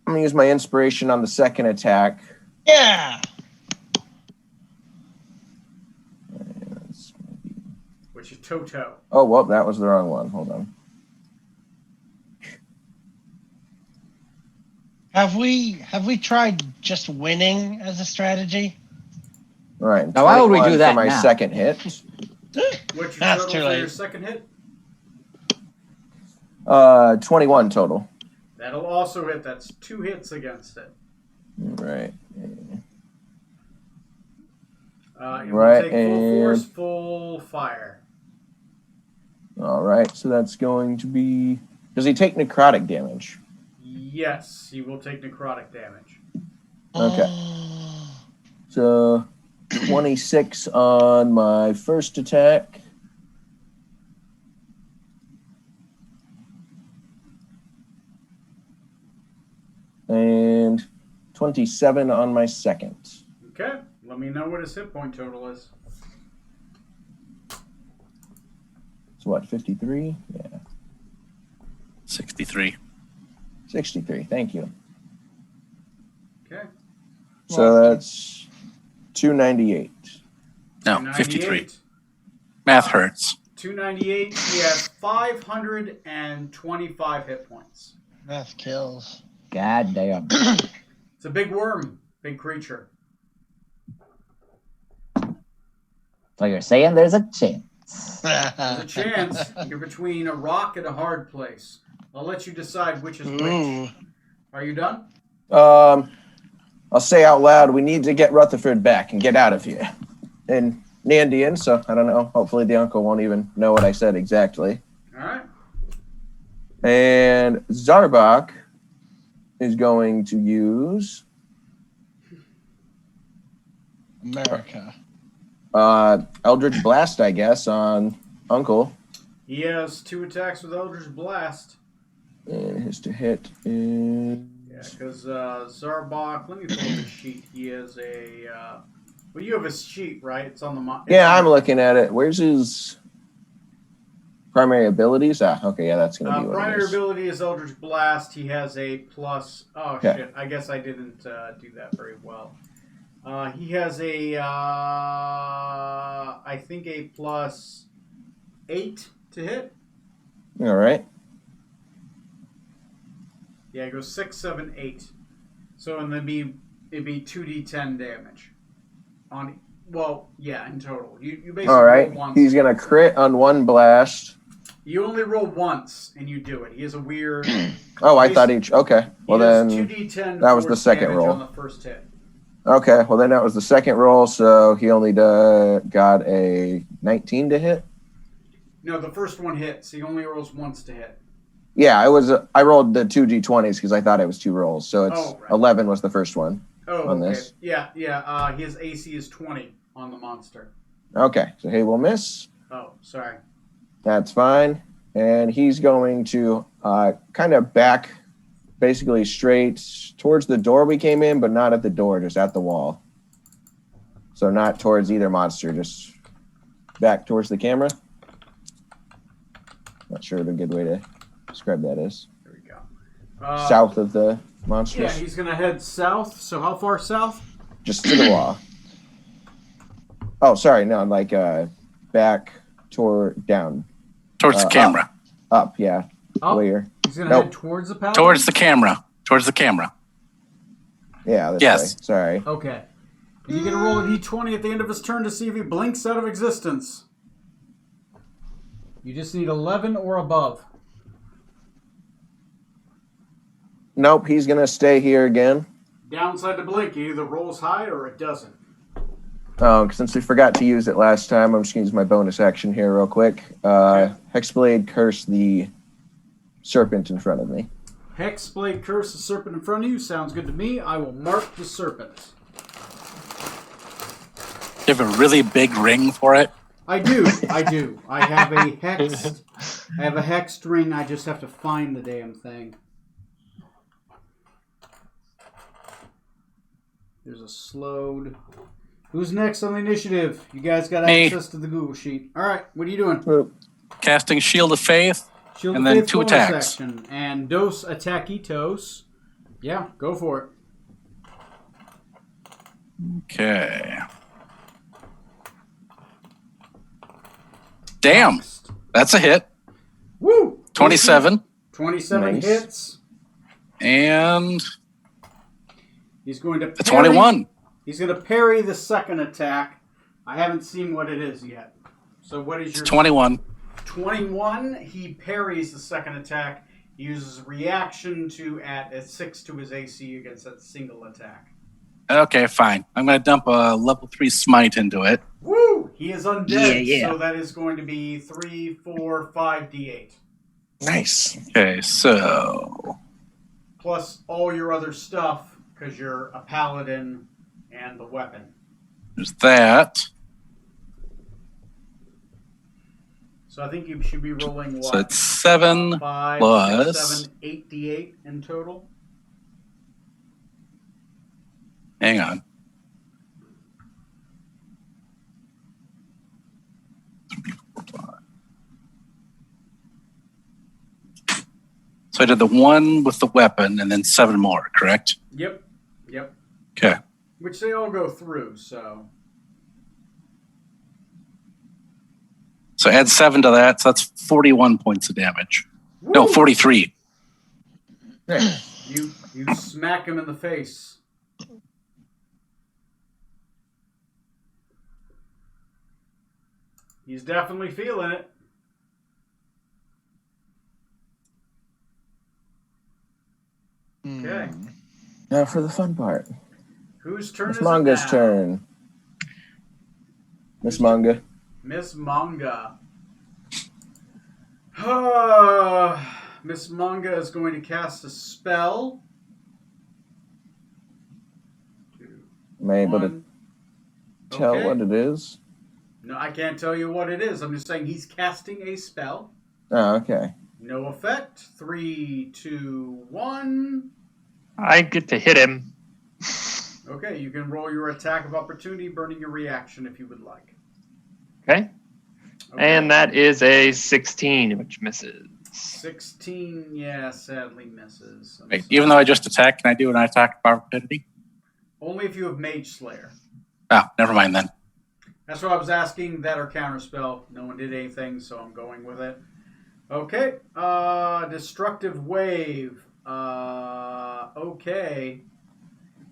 I'm gonna use my inspiration on the second attack. Yeah. Which is Toto. Oh, well, that was the wrong one. Hold on. Have we tried just winning as a strategy? All right. Now, why would we 21 do that for my now? second hit? What's your That's total too for late. your second hit? 21 total. That'll also hit. That's 2 hits against it. All right. It Right, will take full and- force, full fire. All right. So that's going to be. Does he take necrotic damage? Yes, he will take necrotic damage. Okay. So 26 on my first attack. 27 on my second. Okay. Let me know what his hit point total is. So what, 53? Yeah. 63. 63. Thank you. Okay. So that's 298. No, 53. 298. Math hurts. 298. He has 525 hit points. Math kills. God damn. It's a big worm, big creature. So you're saying there's a chance. There's a chance you're between a rock and a hard place. I'll let you decide which is Ooh. which. Are you done? I'll say out loud, we need to get Rutherford back and get out of here. And Nandian, so I don't know. Hopefully the uncle won't even know what I said exactly. All right. And Zarbak is going to use America. Eldritch Blast, I guess, on Uncle. He has 2 attacks with Eldritch Blast. And his to hit is... Yeah, because Zarbak, let me pull the sheet. He has a... well, you have a sheet, right? It's on the... Yeah, I'm looking at it. Where's his primary abilities? Okay, yeah, that's going to be what primary it is. ability is Eldritch Blast. He has a plus... Oh, Yeah. shit. I guess I didn't do that very well. He has a... I think a plus 8 to hit. All right. Yeah, it goes 6, 7, 8. So and then it'd be 2d10 damage. Well, yeah, in total. You basically All right. roll once. He's going to crit on one blast. You only roll once and you do it. He has a weird. Oh, I thought each... Okay. Well, he has then... 2d10 that was the force second damage roll. on the first hit. Okay, well, then that was the second roll, so he only got a 19 to hit. No, the first one hits. He only rolls once to hit. Yeah, I rolled the 2 d20s because I thought it was 2 rolls, so it's Oh, right. 11 was the first one. Oh, On okay. this. Yeah. His AC is 20 on the monster. Okay, so he will miss. Oh, sorry. That's fine. And he's going to kind of back basically straight towards the door we came in, but not at the door, just at the wall. So not towards either monster, just back towards the camera. Not sure what a good way to describe that is. There we go. South of the Yeah, monsters. he's going to head south. So how far south? Just to the wall. Oh, sorry, no, like back toward down. Towards the camera. Up, yeah. Up? Where? He's going to Nope. head towards the paladin? Towards the camera. Towards the camera. Yeah, this Yes. way. Sorry. Okay. And you get to roll a d20 at the end of his turn to see if he blinks out of existence. You just need 11 or above. Nope, he's going to stay here again. Downside to blink, it either rolls high or it doesn't. Since we forgot to use it last time, I'm just going to use my bonus action here real quick. Hexblade curse the serpent in front of me. Hexblade curse the serpent in front of you. Sounds good to me. I will mark the serpent. You have a really big ring for it. I do. I have a hexed ring. I just have to find the damn thing. There's a slowed. Who's next on the initiative? You guys got Me. access to the Google sheet. All right, what are you doing? Oop. Casting Shield of Faith. Shield And of then Faith 2 bonus attacks. action. And dos attackitos. Yeah, go for it. Okay. Damn. Next. That's a hit. Woo! 27. 27 Nice. hits. And He's going to a 21. He's going to parry the second attack. I haven't seen what it is yet. So what is It's your 21. 21? He parries the second attack. He uses reaction to add a 6 to his AC against that single attack. Okay, fine. I'm going to dump a level 3 smite into it. Woo! He is undead. Yeah. So that is going to be 3, 4, 5 D8. Nice. Okay, so Plus all your other stuff, because you're a paladin and the weapon. there's that. So I think you should be rolling what? So it's 7 5, plus- 6, 7, 8 D8 in total. Hang on. So I did the one with the weapon and then 7 more, correct? Yep. Okay. Which they all go through, so. So add 7 to that, so that's 41 points of damage. No, 43. You smack him in the face. He's definitely feeling it. Okay. Now for the fun part. Whose turn Miss is Manga's it now? turn. Miss Manga. Miss Manga. Miss Manga is going to cast a spell. Am I able to 1. tell Okay. what it is? No, I can't tell you what it is. I'm just saying he's casting a spell. Oh, okay. No effect. 3, 2, 1. I get to hit him. Okay, you can roll your attack of opportunity, burning your reaction if you would like. Okay. Okay. And that is a 16, which misses. 16, yeah, sadly misses. Wait, even though I just attacked, can I do an attack of opportunity? Only if you have Mage Slayer. Oh, never mind then. That's what I was asking, that or counterspell. No one did anything, so I'm going with it. Okay, Destructive Wave. Okay.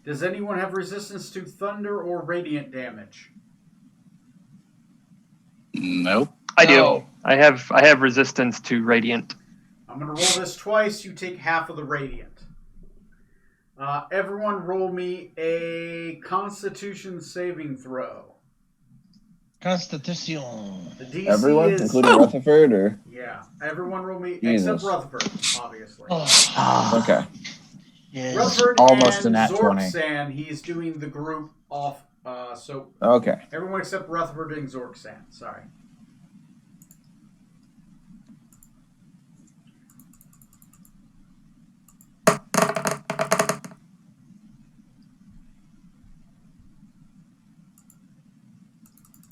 Does anyone have resistance to thunder or radiant damage? Nope. I do. No. I have resistance to radiant. I'm going to roll this twice. You take half of the radiant. Everyone roll me a Constitution saving throw. Constitution. The DC Everyone, is... including Rutherford, or Yeah, everyone roll me, Jesus. except Rutherford, obviously. Oh, okay. yes. Rutherford Almost and a nat 20. Zorksan, he's doing the group off. So Okay. everyone except Rutherford and Zorksan. Sorry.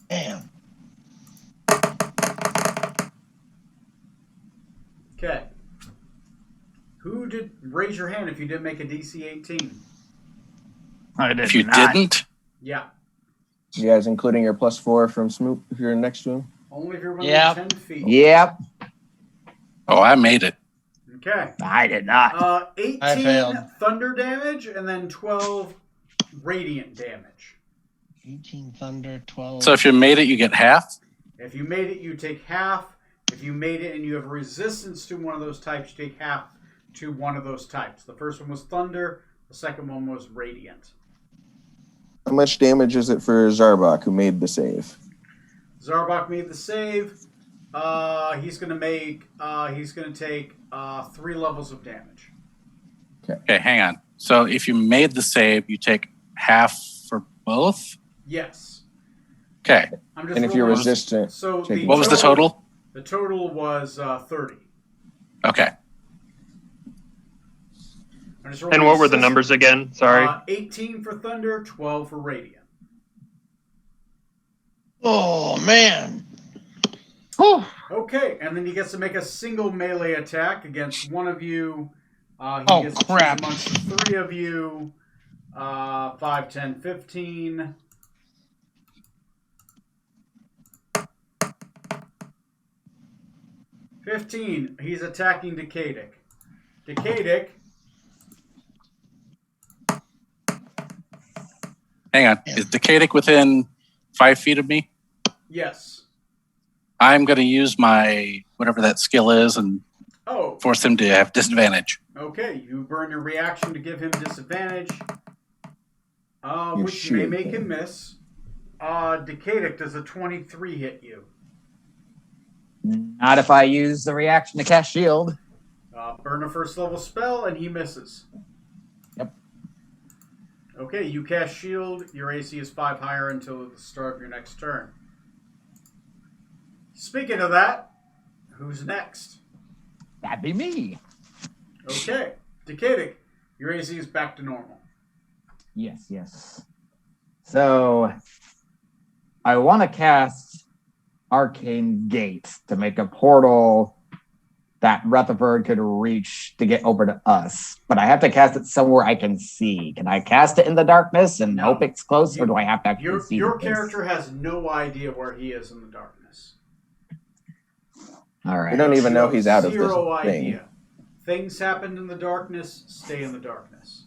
Damn. Okay. Who did raise your hand if you didn't make a DC 18? I did If you not. didn't, Yeah. You guys, including your +4 from Smoop, if you're next to him. Only if you're within Yep. 10 feet. Yep. oh, I made it. Okay. I did not. 18 I failed. thunder damage and then 12 radiant damage. 18 thunder, 12. So if you made it, you get half. If you made it, you take half. If you made it and you have resistance to one of those types, you take half to one of those types. The first one was thunder. The second one was radiant. How much damage is it for Zarbok, who made the save? Zarbok made the save. He's gonna take 3 levels of damage. Okay, hang on. So if you made the save, you take half for both. Yes. Okay. I'm just And if you're rolling- resistant, So take the What was the total? The total was 30. Okay. I'm just rolling And what were the assist- numbers again? Sorry. 18 for thunder, 12 for radiant. Oh, man. Okay, and then he gets to make a single melee attack against one of you. He Oh, gets to choose crap. amongst the 3 of you. 5, 10, 15. He's attacking Decadic. Decadic, Hang on. Is Decadic within 5 feet of me? yes. I'm going to use my whatever that skill is and Oh, force him to have disadvantage. okay. You burn your reaction to give him disadvantage. You Which may shoot make him. him miss. Decadic, does a 23 hit you? Not if I use the reaction to cast shield. Burn a first level spell, and he misses. Yep. Okay, you cast shield. Your AC is 5 higher until the start of your next turn. Speaking of that, who's next? That'd be me. Okay, Decadic, your AC is back to normal. Yes. So I want to cast Arcane Gate to make a portal that Rutherford could reach to get over to us. But I have to cast it somewhere I can see. Can I cast it in the darkness and hope it's close, or do I have to actually see Your the place? character has no idea where he is in the darkness. All We right. don't even know he's out of Zero this thing. idea. Things happened in the darkness. Stay in the darkness.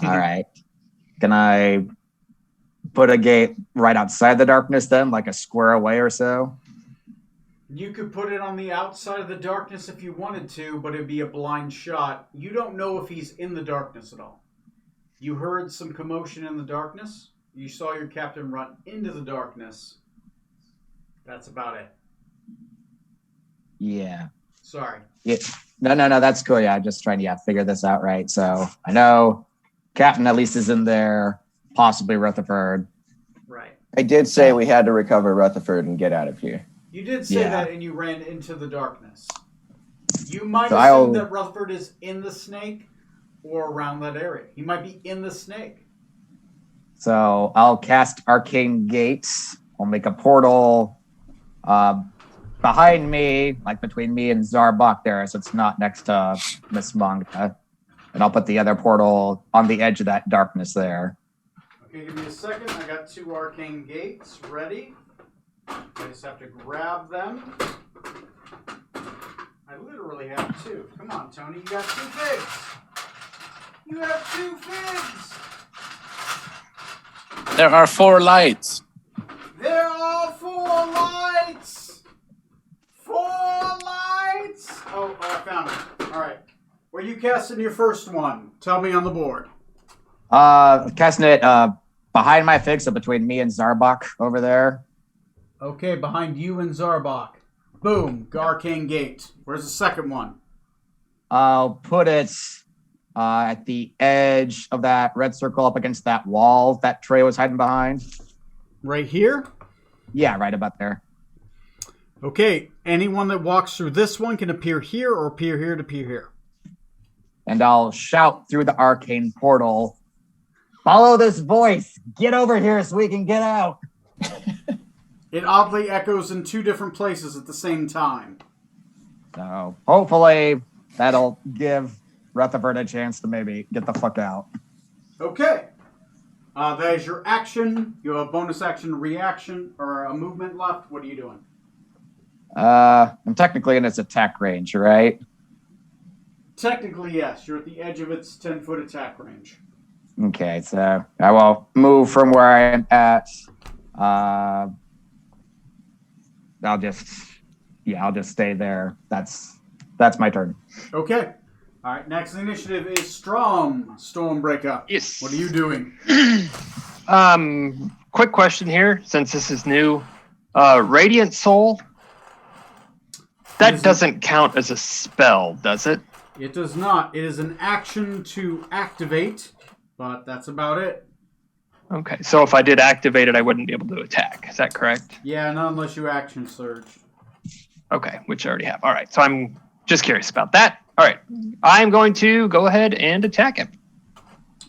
All right. Can I put a gate right outside the darkness then, like a square away or so? You could put it on the outside of the darkness if you wanted to, but it'd be a blind shot. You don't know if he's in the darkness at all. You heard some commotion in the darkness. You saw your captain run into the darkness. That's about it. Yeah. Sorry. No, that's cool. Yeah, I'm just trying to figure this out right. So I know Captain at least is in there, possibly Rutherford. Right. I did say we had to recover Rutherford and get out of here. You did say Yeah. that, and you ran into the darkness. You might So assume I'll- that Rutherford is in the snake or around that area. He might be in the snake. So I'll cast Arcane Gates. I'll make a portal behind me, like between me and Zarbok there, so it's not next to Miss Manga. And I'll put the other portal on the edge of that darkness there. Okay, give me a second. I got 2 arcane gates ready. I just have to grab them. I literally have 2. Come on, Tony. You got 2 figs. You have 2 figs. There are 4 lights. There are 4 lights. 4 lights. Oh, I found it. All right. Where you casting your first one? Tell me on the board. Casting it behind my fig, so between me and Zarbok over there. Okay, behind you and Zarbok. Boom. Arcane gate. Where's the second one? I'll put it at the edge of that red circle up against that wall that Trey was hiding behind. Right here? Yeah, right about there. Okay, anyone that walks through this one can appear here or appear here to appear here. And I'll shout through the arcane portal, "Follow this voice! Get over here so we can get out!" It oddly echoes in 2 different places at the same time. So hopefully that'll give Rutherford a chance to maybe get the fuck out. Okay. That is your action. You have a bonus action reaction or a movement left. What are you doing? I'm technically in its attack range, right? Technically, yes. You're at the edge of its 10-foot attack range. Okay, so I will move from where I am at. I'll just stay there. That's my turn. Okay. All right, next initiative is Stormbreaker. Yes. What are you doing? Quick question here, since this is new. Radiant Soul. That doesn't count as a spell, does it? It does not. It is an action to activate, but that's about it. Okay, so if I did activate it, I wouldn't be able to attack. Is that correct? Yeah, not unless you action surge. Okay, which I already have. All right, so I'm just curious about that. All right, I'm going to go ahead and attack him.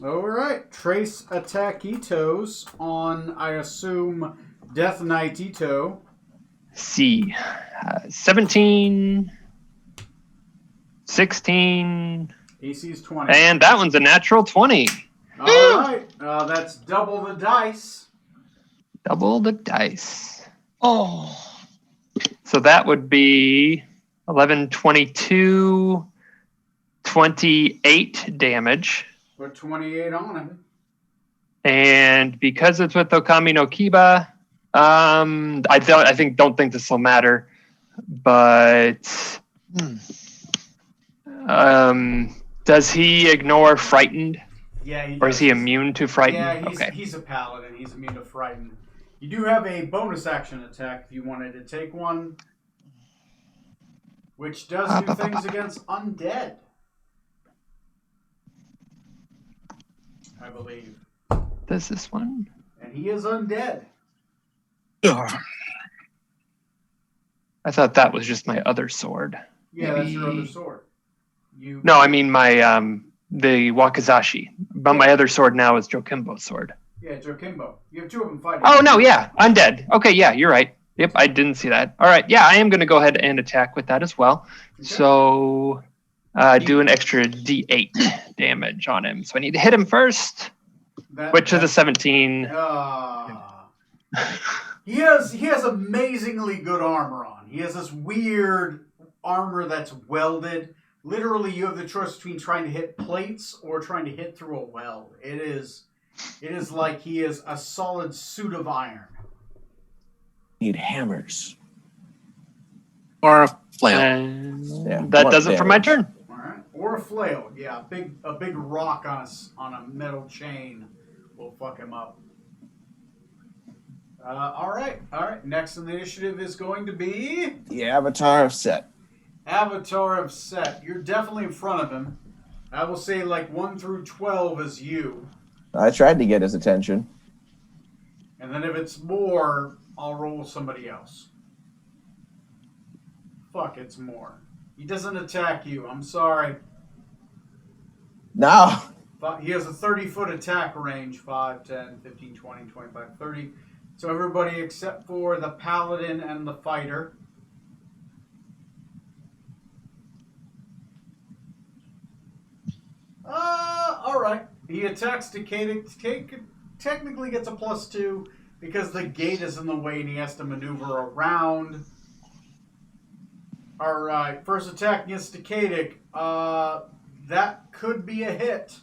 All right. Trace attack Itos on, I assume, Death Knight Ito. See, 17, 16, AC is 20. and that one's a natural 20. All right. That's double the dice. Double the dice. Oh, So that would be 11, 22, 28 damage. Put 28 on it. And because it's with Okami no Kiba, I don't think this will matter. But does he ignore frightened? Yeah, he Or does. is he immune to frightened? Yeah, Okay. he's a paladin. He's immune to frighten. You do have a bonus action attack if you wanted to take one, which does do things against undead, I believe. Does this one? And he is undead. I thought that was just my other sword. Yeah, that's your Maybe- other sword. You No, I mean my the Wakizashi. But my other sword now is Jokimbo's sword. Yeah, Jokimbo. You have two of them fighting. Oh, no, yeah. Undead. Okay, yeah, you're right. Yep, I didn't see that. All right, yeah, I am going to go ahead and attack with that as well. Okay. So do an extra D8 damage on him. So I need to hit him first, which is a 17. He has amazingly good armor on. He has this weird armor that's welded. Literally, you have the choice between trying to hit plates or trying to hit through a weld. It is like he is a solid suit of iron. Need hammers. Or a flail. And that does it for my turn. All right, or a flail. Yeah, a big rock on a metal chain will fuck him up. All right. Next on the initiative is going to be The Avatar of Set. Avatar of Set. You're definitely in front of him. I will say like 1 through 12 is you. I tried to get his attention. And then if it's more, I'll roll somebody else. Fuck, it's more. He doesn't attack you. I'm sorry. No. He has a 30-foot attack range. 5, 10, 15, 20, 25, 30. So everybody except for the paladin and the fighter. All right. He attacks Decadic. Technically gets a +2 because the gate is in the way and he has to maneuver around. All right. First attack against Decadic. That could be a hit.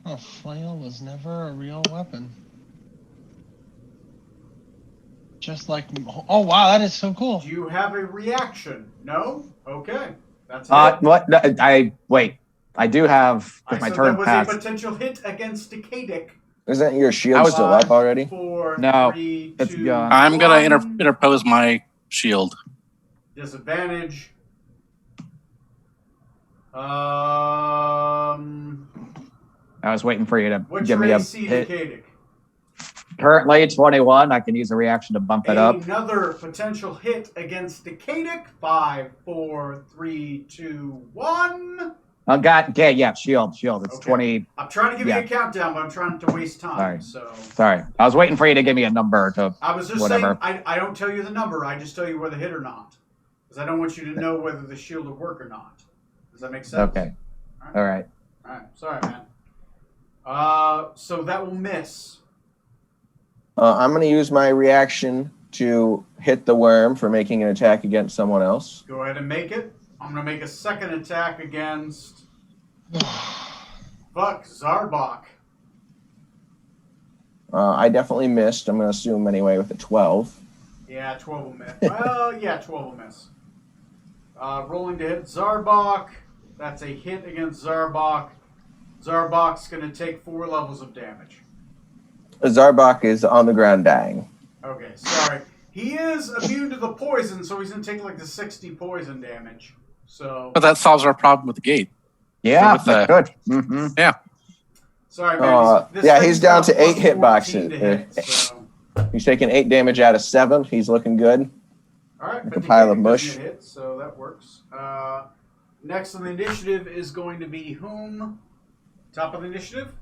A flail was never a real weapon. Just like, oh wow, that is so cool. Do you have a reaction? No? Okay. That's it. What? No, I do have, because my So turn that was passed. a potential hit against Decadic. Isn't your shield I was- still up already? 4, No, 3, it's 2, gone. I'm going to 1. interpose my shield. Disadvantage. I was waiting for you to What's give your me a AC, hit. Decadic? Currently 21. I can use a reaction to bump it up. Another potential hit against Decadic. 5, 4, 3, 2, 1. Oh God, okay, yeah, shield. It's Okay. 20. I'm trying to give Yeah. you a countdown, but I'm trying to waste time. Sorry. So Sorry, I was waiting for you to give me a number to. I was just Whatever. saying, I don't tell you the number. I just tell you whether hit or not. Because I don't want you to know whether the shield will work or not. Does that make sense? Okay. All right. All right. Sorry, man. So that will miss. I'm going to use my reaction to hit the worm for making an attack against someone else. Go ahead and make it. I'm going to make a second attack against... Zarbok. I definitely missed. I'm going to assume anyway with a 12. Yeah, 12 will miss. Well, yeah, 12 will miss. Rolling to hit Zarbok. That's a hit against Zarbok. Zarbok's going to take 4 levels of damage. Zarbok is on the ground dying. Okay, sorry. He is immune to the poison, so he's going to take like the 60 poison damage. So, But that solves our problem with the gate. Yeah, With the- that's good. Mm-hmm. sorry, man. This yeah, thing's he's down got to 8 plus hit 14 boxes. to hit, so. He's taking 8 damage out of 7. He's looking good. All right, Like but a pile of Decadic mush. doesn't hit, so that works. Next on the initiative is going to be whom? Top of the initiative?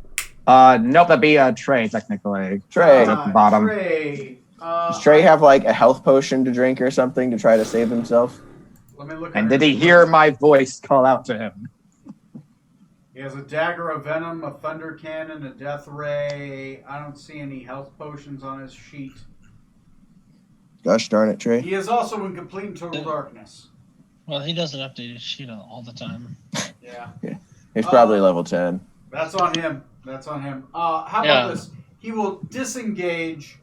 Nope, that'd be a Trey technically. Trey. Bottom. Trey. Does Trey have like a health potion to drink or something to try to save himself? Let me look. And at did he his hear list. my voice call out to him? He has a dagger of venom, a thunder cannon, a death ray. I don't see any health potions on his sheet. Gosh darn it, Trey. He is also in complete and total darkness. Well, he doesn't update his sheet all the time. Yeah, He's probably level 10. that's on him. That's on him. How about Yeah. this? He will disengage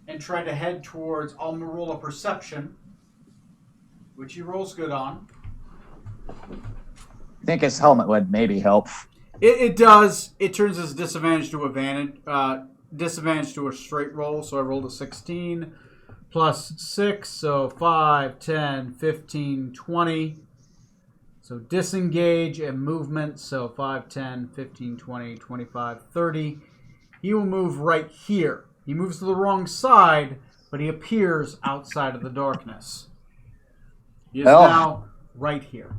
and try to head towards. I'll roll a perception, which he rolls good on. I think his helmet would maybe help. It does. It turns his disadvantage to advantage. Disadvantage to a straight roll. So I rolled a 16 plus 6. So 5, 10, 15, 20. So disengage and movement. So 5, 10, 15, 20, 25, 30. He will move right here. He moves to the wrong side, but he appears outside of the darkness. He is Oh. now right here.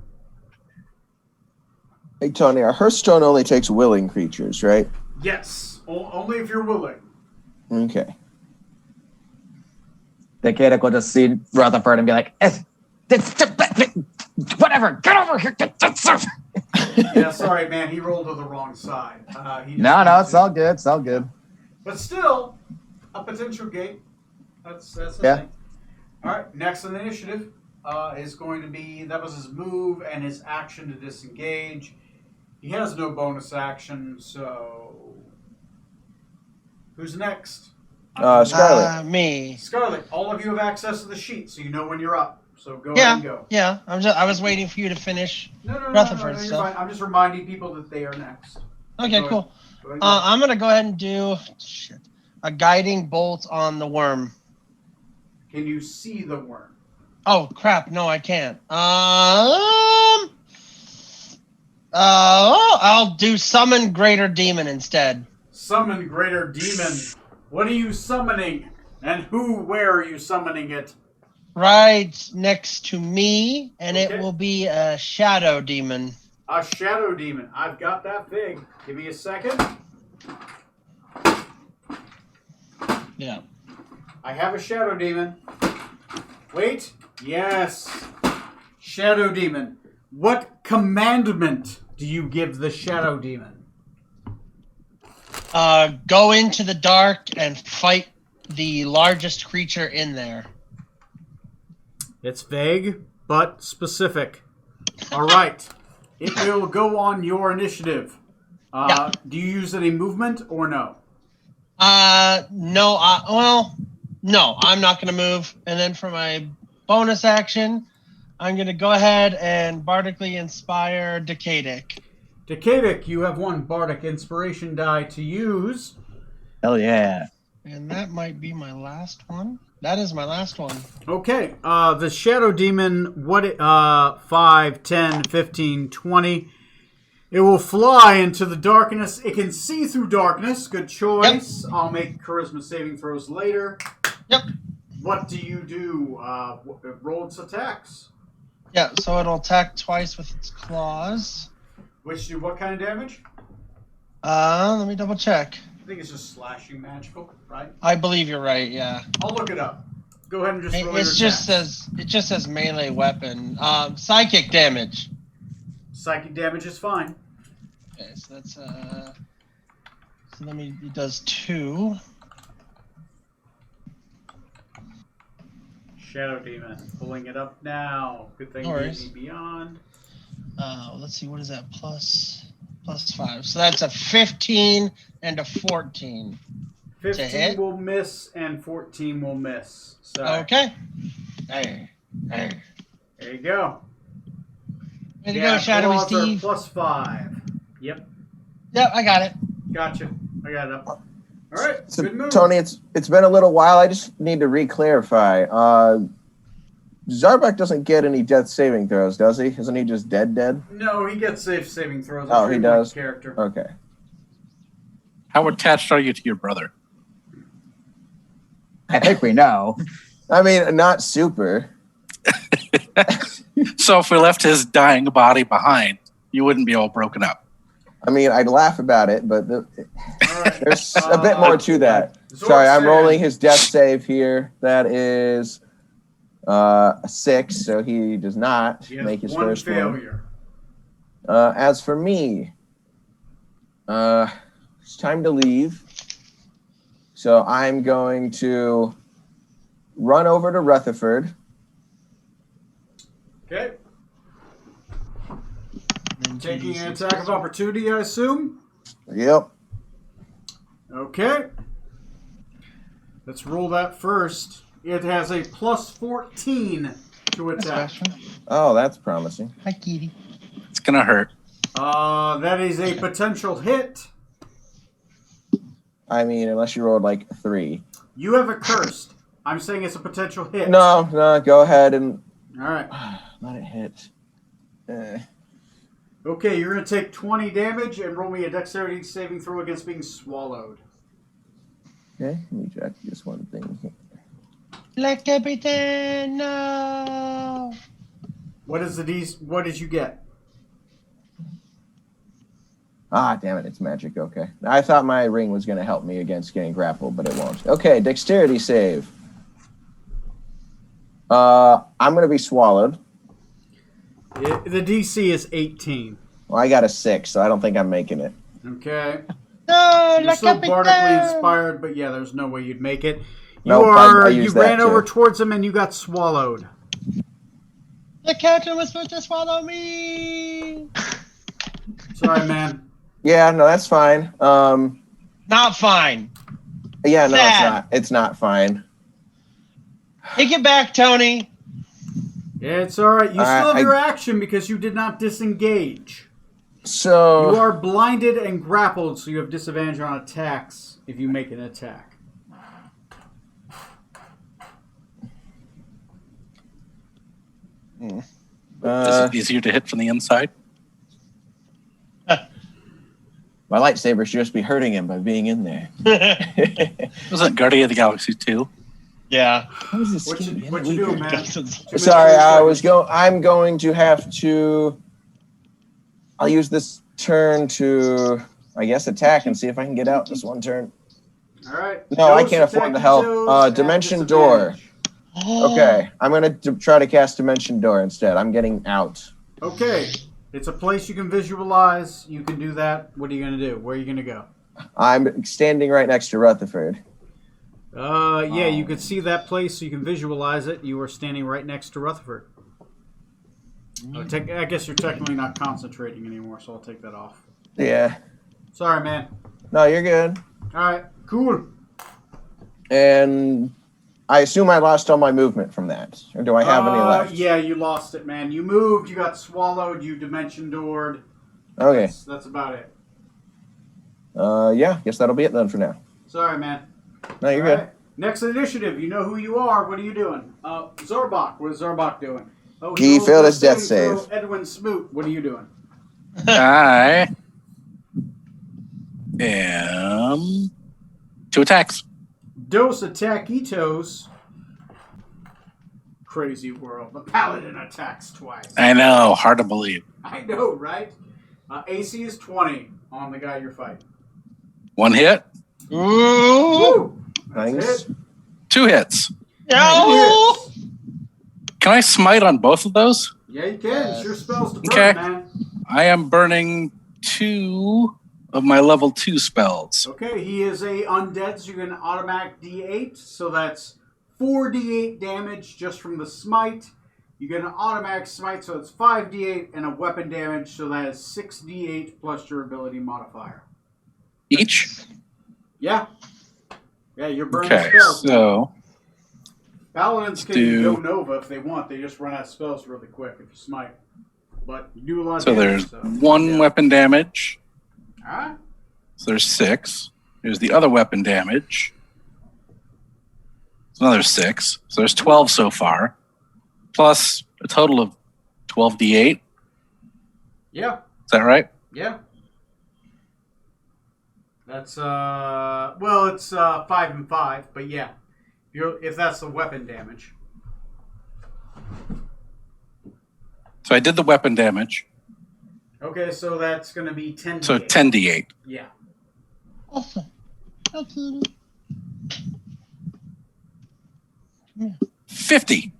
Hey, Tony, our Hearthstone only takes willing creatures, right? Yes, only if you're willing. Okay. The kid will just see Rutherford and be like, whatever, get over here. Yeah, sorry, man. He rolled to the wrong side. He just No, needs it's to- all good. It's all good. But still, a potential gate. That's the Yeah. thing. All right, next on the initiative is going to be, that was his move and his action to disengage. He has no bonus action, so who's next? Scarlet. Me. Scarlet, all of you have access to the sheet, so you know when you're up. So go ahead and go. Yeah. I was waiting for you to finish. No, Rutherford you're stuff. fine. I'm just reminding people that they are next. Okay, Go cool. ahead. Go ahead and go. I'm gonna go ahead and do a guiding bolt on the worm. Can you see the worm? Oh crap! No, I can't. I'll do summon greater demon instead. Summon greater demon. What are you summoning? And where are you summoning it? Right next to me, and Okay. it will be a shadow demon. A shadow demon. I've got that fig. Give me a second. Yeah. I have a shadow demon. Wait. Yes. Shadow demon. What commandment do you give the shadow demon? Go into the dark and fight the largest creature in there. It's vague, but specific. All right. It will go on your initiative. Yeah. Do you use any movement or no? No. No, I'm not going to move. And then for my bonus action, I'm going to go ahead and bardically inspire Decadic. Decadic, you have one bardic inspiration die to use. Hell yeah. And that might be my last one. That is my last one. Okay, the Shadow Demon, 5, 10, 15, 20. It will fly into the darkness. It can see through darkness. Good choice. I'll make charisma saving throws later. Yep. What do you do? Roll its attacks. Yeah, so it'll attack twice with its claws. Which do what kind of damage? Let me double check. I think it's just slashing magical, right? I believe you're right, yeah. I'll look it up. Go ahead and just roll It your just attacks. says melee weapon. Psychic damage. Psychic damage is fine. Okay, so that's it does 2. Shadow Demon. Pulling it up now. Good thing No worries. maybe beyond. Let's see, what is that? Plus 5. So that's a 15 and a 14. 15 hit? will miss and 14 will miss. So Okay. Hey. there you go. Way to go, Shadowy claws are Steve. +5. Yep. Yep, I got it. Gotcha. I got it up. All right. So, Good move. Tony, it's been a little while. I just need to re-clarify. Zarbak doesn't get any death saving throws, does he? Isn't he just dead? No, he gets safe saving throws. Oh, I'm he treating him like does? a Character. Okay. How attached are you to your brother? I think we know. I mean, not super. So if we left his dying body behind, you wouldn't be all broken up. I mean, I'd laugh about it, but All right. there's a bit more to that. Sorry, I'm rolling his death save here. That is a 6, so he does not He has make his one first one. failure. As for me, it's time to leave. So I'm going to run over to Rutherford. Okay. Taking an attack of opportunity, I assume. Yep. Okay. Let's roll that first. It has a +14 to attack. Oh, that's promising. Hi, Kitty. It's going to hurt. That is a potential hit. I mean, unless you rolled like 3. You have a cursed. I'm saying it's a potential hit. No, go ahead and All right. let it hit. Okay, you're going to take 20 damage and roll me a dexterity saving throw against being swallowed. Okay, let me check just one thing here. Le Capitaine, no! What is the what did you get? Ah, damn it, it's magic. Okay. I thought my ring was going to help me against getting grappled, but it won't. Okay, dexterity save. I'm going to be swallowed. The DC is 18. Well, I got a 6, so I don't think I'm making it. Okay. No, You're la still Capitão. bardically inspired, but yeah, there's no way you'd make it. Nope, I You used that ran over too. towards him and you got swallowed. The captain was supposed to swallow me. Sorry, man. Yeah, no, that's fine. Not fine. Yeah, no, it's Sad. not. It's not fine. Take it back, Tony. Yeah, it's all right. You still have I- your action because you did not disengage. So You are blinded and grappled, so you have disadvantage on attacks if you make an attack. Is it easier to hit from the inside? my lightsaber should just be hurting him by being in there. Wasn't Guardian of the Galaxy 2? Yeah. What you doing, man? Sorry, I'm going to have to. I'll use this turn to, I guess, attack and see if I can get out this one turn. All right. No, I Dose can't afford attack the help. dose at Dimension Door. disadvantage. Okay, I'm going to try to cast Dimension Door instead. I'm getting out. Okay. It's a place you can visualize. You can do that. What are you going to do? Where are you going to go? I'm standing right next to Rutherford. Yeah, you can see that place, so you can visualize it. You are standing right next to Rutherford. I guess you're technically not concentrating anymore, so I'll take that off. Yeah. Sorry, man. No, you're good. All right, cool. And I assume I lost all my movement from that. Or do I have any left? Yeah, you lost it, man. You moved, you got swallowed, you dimension doored. Okay. That's about it. Yeah, guess that'll be it then for now. Sorry, man. No, you're All good. right. Next initiative, you know who you are. What are you doing? Zorbach. What is Zorbach doing? Oh, He rolled failed a his death saving save. throw. Edwin Smoot. What are you doing? I am 2 attacks. Dos attackitos. Crazy world. The paladin attacks twice. I know, hard to believe. I know, right? AC is 20 on the guy you're fighting. 1 hit, Woo! Nice. That's it. 2 hits. No. Can I smite on both of those? Yeah, you can. It's your spells to burn, Okay. man. I am burning 2 of my level 2 spells. Okay, he is a undead, so you're going to automatic D8. So that's 4d8 damage just from the smite. You get an automatic smite, so it's 5d8, and a weapon damage, so that is 6d8 plus your ability modifier. Each? Yeah. Yeah, you're burning Okay, spells. so Paladins can do- go Nova if they want. They just run out of spells really quick if you smite. But you do a lot of so damage. there's 1 weapon damage. Alright. So there's 6. There's the other weapon damage. It's another 6. So there's 12 so far. Plus a total of 12d8. Yeah. Is that right? Yeah. That's well, it's 5 and 5, but yeah, if that's the weapon damage. So I did the weapon damage. Okay, so that's going to be 10. So 10d8. Yeah. Awesome. Okay. 50.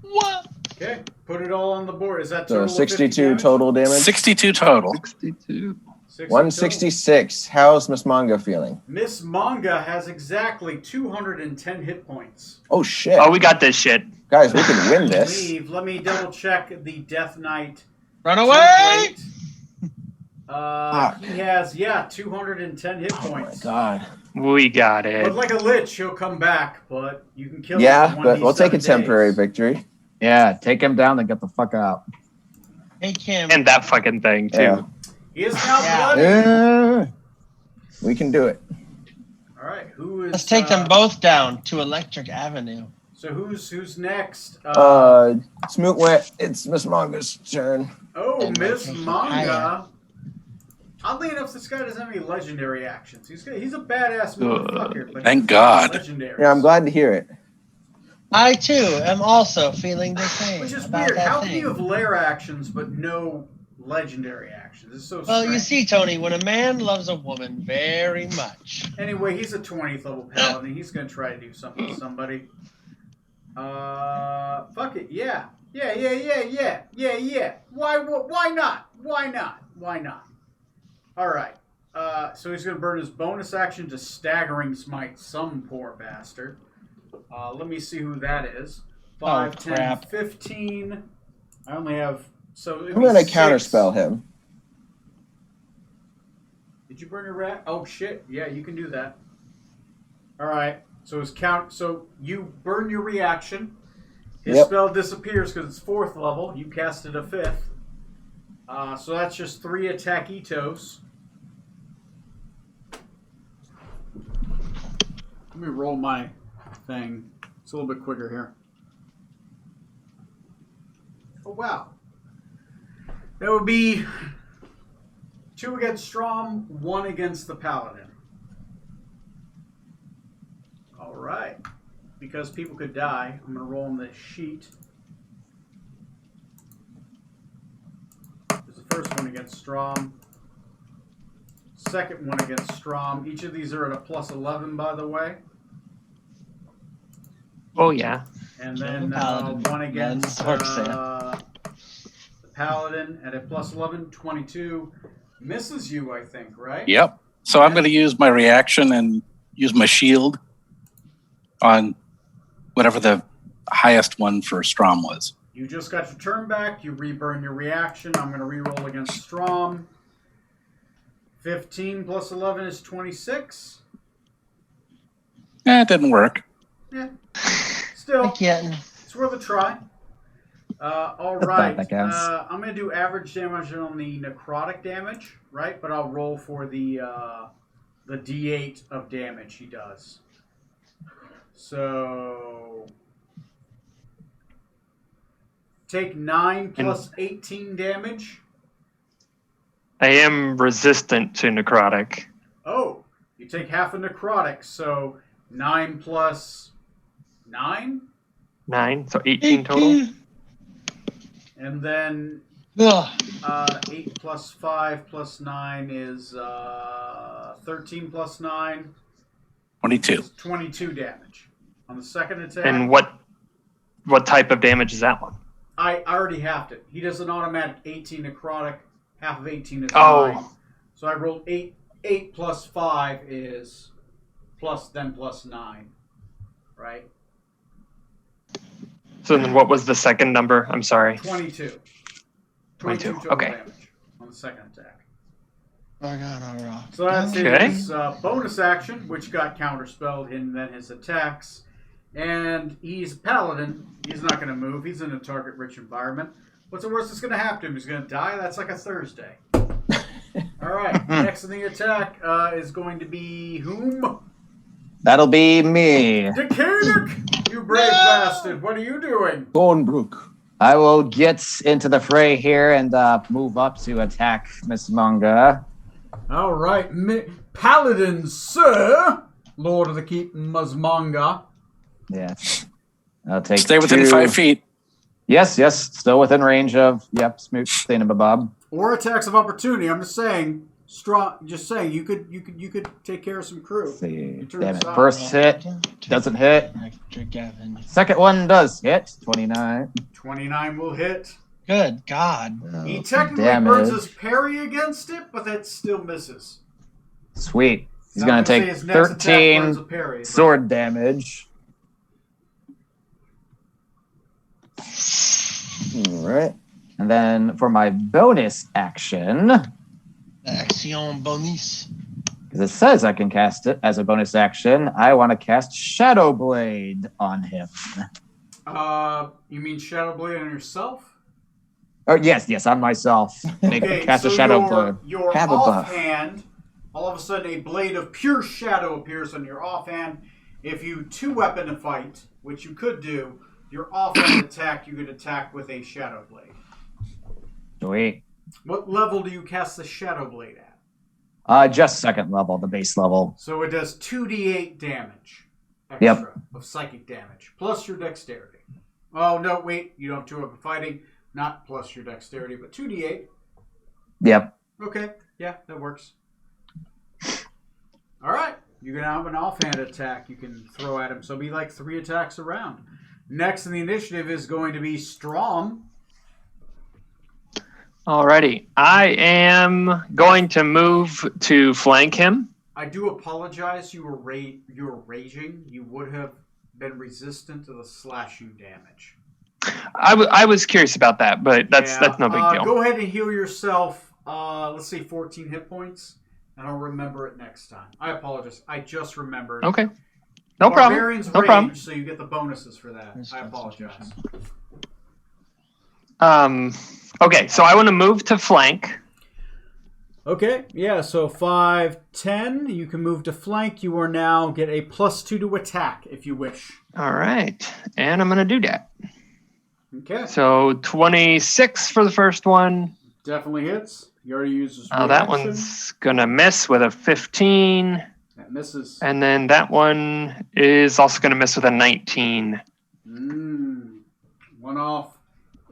What? Okay, put it all on the board. Is that So total? of 50 62 damage? total damage. 62 total. 62. 60 166. How's Miss Manga feeling? total. Miss Manga has exactly 210 hit points. Oh shit. Oh, we got this shit. Guys, we can win this. Let me double check the Death Knight. Run away! He has 210 hit Oh my points. god. We got But it. like a lich, he'll come back, but you can kill him. Yeah, in but we'll take a 1d7 temporary days. victory. Yeah, take him down and get the fuck out. Take him. And that fucking thing, too. Yeah. He is now Yeah. bloody. We can do it. All right, who is? Let's take them both down to Electric Avenue. So who's next? Smoot went. It's Miss Manga's turn. Oh, Miss Higher. Manga. Oddly enough, this guy doesn't have any legendary actions. He's a badass motherfucker. But thank he's God. not legendaries. Yeah, I'm glad to hear it. I too am also feeling the same. Which is about weird. that How thing. can you have lair actions but no legendary actions. This is so Well, you strange. see, Tony, when a man loves a woman very much, Anyway, he's a 20th level paladin. He's gonna try to do something to somebody. Fuck it. Yeah. Why not? All right. So he's gonna burn his bonus action to staggering smite some poor bastard. Let me see who that is. 5, 10, crap. 15. I only have. So it'd I'm be gonna 6. counterspell him. Did you burn your rat? Oh shit! Yeah, you can do that. All right. So his count. So you burn your reaction. His Yep. spell disappears because it's 4th level. You casted a 5th. So that's just 3 attackitos. Let me roll my thing. It's a little bit quicker here. Oh wow. That would be 2 against Strom, 1 against the Paladin. All right. Because people could die, I'm going to roll on this sheet. There's the first one against Strom. Second one against Strom. Each of these are at a plus 11, by the way. Oh yeah. And then Paladin. one against Then Torxia. the Paladin at a plus 11, 22. Misses you, I think, right? Yep. So I'm going to use my reaction and use my shield on whatever the highest one for Strom was. You just got your turn back. You reburn your reaction. I'm going to reroll against Strom. 15 plus 11 is 26. It didn't work. Yeah. Still, Again. it's worth a try. All right. That counts. I'm going to do average damage on the necrotic damage, right? But I'll roll for the D8 of damage he does. So take 9 plus 18 damage. I am resistant to necrotic. Oh, you take half a necrotic, so 9 plus 9, 9, so 18 total. and then Ugh. 8 plus 5 plus 9 is 13 plus 9. 22. Is 22 damage on the second attack. And what type of damage is that one? I already halved it. He does an automatic 18 necrotic. Half of 18 is Oh. 9. So I rolled 8. 8 plus 5 is plus 9. Right? So then what was the second number? I'm sorry. 22. 22, total okay. damage on the second attack. Oh, So that's Okay. his bonus action, which got counterspelled, and then his attacks. And he's a paladin. He's not going to move. He's in a target-rich environment. What's the worst that's going to happen to him? He's going to die? That's like a Thursday. All right. Next in the attack is going to be whom? That'll be me. Decadic! You brave bastard. What are you doing? Thornbrook. I will get into the fray here and move up to attack Miss Manga. All right. Paladin, sir. Lord of the Keep, Mazmanga. Yes. I'll take Stay within 2. 5 feet. Yes, still within range of, Smoot, Thingamabob. Or attacks of opportunity. I'm just saying, you could take care of some crew. Let's see. You turn Damn it. aside. First hit doesn't hit. Extra Gavin. Second one does hit. 29. 29 will hit. Good God. He Oh, technically burns his parry against it, but that still misses. Sweet. He's Now, going I'm to say take his next attack burns 13 a parry, but- sword damage. All right. And then for my bonus action, Action bonus. because it says I can cast it as a bonus action, I want to cast Shadow Blade on him. You mean Shadow Blade on yourself? Oh, yes, on myself. Cast a Shadow Blade. Your Have a buff. offhand, all of a sudden a blade of pure shadow appears on your offhand. If you two-weapon a fight, which you could do, your offhand attack, you could attack with a Shadow Blade. Sweet. What level do you cast the Shadow Blade at? Just second level, the base level. So it does 2d8 damage extra of psychic damage, plus your dexterity. Oh, no, wait, you don't have two-weapon fighting. Not plus your dexterity, but 2d8. Yep. Okay. Yeah, that works. All right. You're going to have an offhand attack you can throw at him. So it'll be like 3 attacks around. Next in the initiative is going to be Strom. Alrighty. I am going to move to flank him. I do apologize. You were raging. You would have been resistant to the slashing damage. I was curious about that, but that's no big deal. Go ahead and heal yourself. Let's say 14 hit points, and I'll remember it next time. I apologize. I just remembered. Okay. No problem. Barbarians No rage, problem. so you get the bonuses for that. I apologize. Okay, so I want to move to flank. Okay, yeah, so 5, 10. You can move to flank. You are now get a +2 to attack if you wish. All right, and I'm going to do that. Okay. So 26 for the first one. Definitely hits. You already used this That reaction. one's going to miss with a 15. That misses. And then that one is also going to miss with a 19. One off.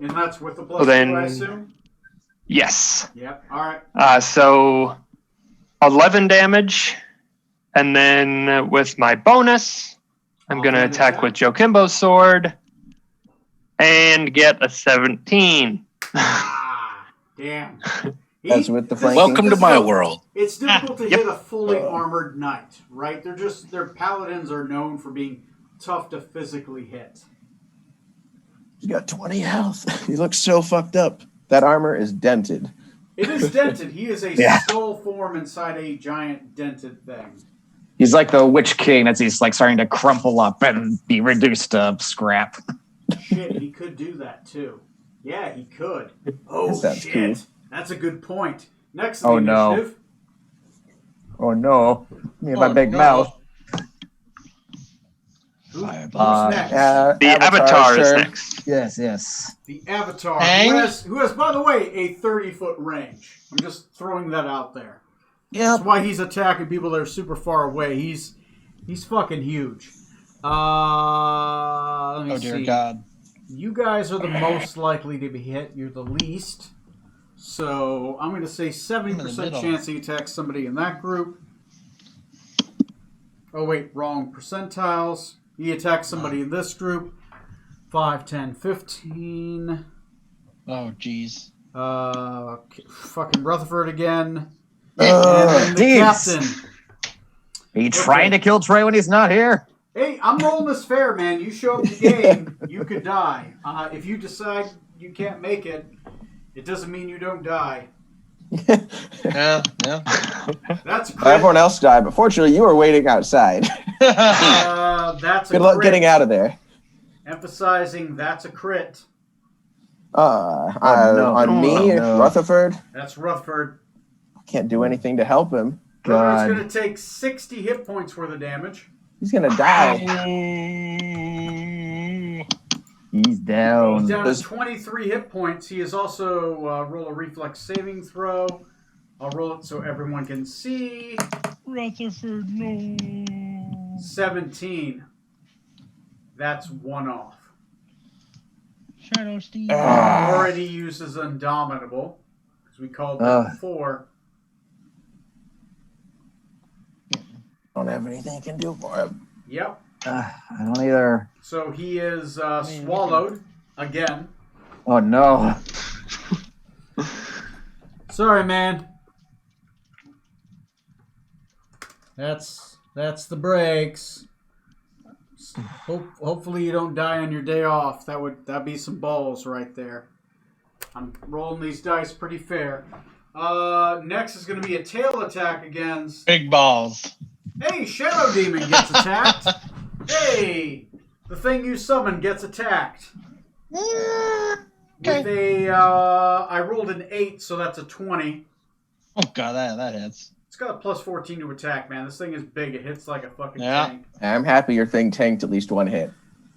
And that's with the +2, So then- I assume? Yes. Yep. All right. So 11 damage. And then with my bonus, I'm going to Offhand attack with Joe Kimbo's sword and get a 17. Damn. That's with the flanking. Welcome to my world. It's difficult to Yep. hit a fully armored knight, right? Their paladins are known for being tough to physically hit. He's got 20 health. He looks so fucked up. That armor is dented. It is dented. He is a Yeah. skull form inside a giant dented thing. He's like the Witch King as he's like starting to crumple up and be reduced to scrap. Shit, he could do that too. Yeah, he could. Oh Yes, that's shit. cool. That's a good point. Next Oh, no. initiative. Oh no. Me and my Oh, big no. mouth. Who's next? The Avatar is sure. next. Yes. The Avatar, Aang? who has, by the way, a 30-foot range. I'm just throwing that out there. Yep. That's why he's attacking people that are super far away. He's fucking huge. Let me Oh see. dear God. You guys are the most likely to be hit. You're the least. So I'm going to say 70% middle. chance he attacks somebody in that group. Oh, wait, wrong percentiles. He attacks somebody in this group. 5, 10, 15. Oh jeez. Fucking Rutherford again. And Ugh. then the Jeez. captain. Are you trying to kill Trey when he's not here? Hey, I'm rolling this fair, man. You show up to the game, you could die. If you decide you can't make it, it doesn't mean you don't die. Yeah. That's a crit. Everyone else died, but fortunately you were waiting outside. That's a Good luck crit. getting out of there. Emphasizing that's a crit. no. On me, Oh, no. Rutherford, That's Rutherford. can't do anything to help him. Rutherford's God. going to take 60 hit points worth of damage. He's gonna die. He's He's down. down to 23 hit points. He is also roll a reflex saving throw. I'll roll it so everyone can see. Rutherford, no. 17. That's one off. Shadow Steve. Already uses Indomitable, because we called that before. Don't have anything I can do for him. Yep. I don't either. So he is swallowed again. Oh no. Sorry, man. That's the breaks. Hopefully you don't die on your day off. That'd be some balls right there. I'm rolling these dice pretty fair. Next is going to be a tail attack against. Big balls. Hey, Shadow Demon gets attacked. Hey, the thing you summoned gets attacked. With a, I rolled an 8, so that's a 20. Oh god, that hits. It's got a plus 14 to attack, man. This thing is big. It hits like a fucking Yeah. tank. I'm happy your thing tanked at least one hit.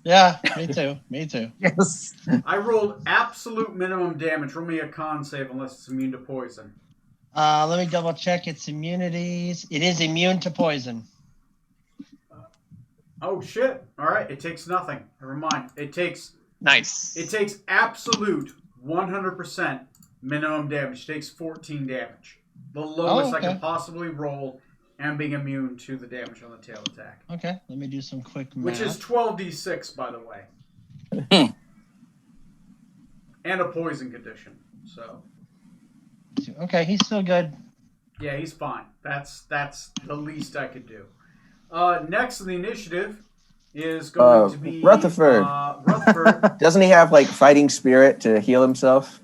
Yeah, me too. Me too. Yes. I rolled absolute minimum damage. Roll me a con save unless it's immune to poison. Let me double check its immunities. It is immune to poison. Oh shit! All right, it takes nothing. Never mind. It takes Nice. absolute 100% minimum damage. Takes 14 damage. The lowest I okay. can possibly roll, and being immune to the damage on the tail attack. Okay, let me do some quick math. Which is 12d6, by the way. And a poison condition. So. Okay, he's still good. Yeah, he's fine. That's the least I could do. Next in the initiative is going to be Rutherford. Rutherford. Doesn't he have like fighting spirit to heal himself?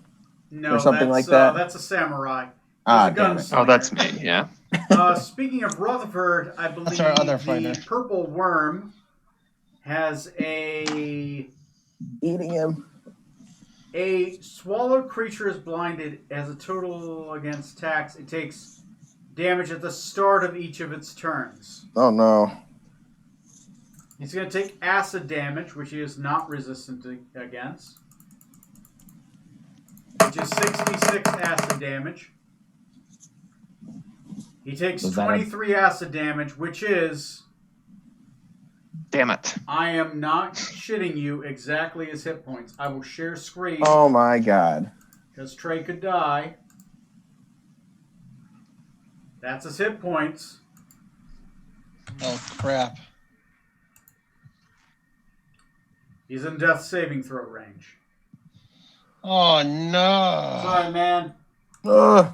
No, Or something that's, like that? That's a samurai. He's Ah, a damn it. gunslinger. Oh, that's me. Yeah. Speaking of Rutherford, I believe That's our other the fighter. purple worm has a Eating him. swallowed creature is blinded as a total against attacks. It takes damage at the start of each of its turns. Oh no. He's going to take acid damage, which he is not resistant against, which is 66 acid damage. He takes Was that 23 acid damage, which is, Damn it. I am not shitting you, exactly his hit points. I will share screen Oh my god. because Trey could die. That's his hit points. Oh crap! He's in death saving throw range. Oh no! Sorry, man. Ugh.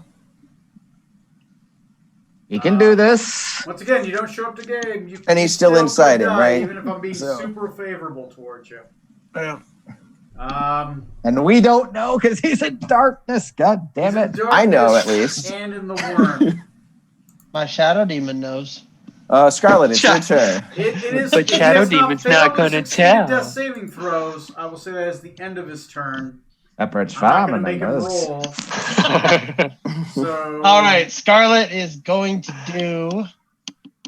He can do this. Once again, you don't show up to game. You, And you he's still inside could him, die, right? Even if I'm being So- super favorable towards you. Yeah. And we don't know because he's in darkness. God damn it. I know, at least. And in the worm. My shadow demon knows. Scarlet, it's your turn. It is. But he Shadow has Demon's failed not to gonna succeed tell. in death saving throws. I will say that is the end of his turn. Separate I'm not farm going to and make him those. roll. So. All right, Scarlet is going to do.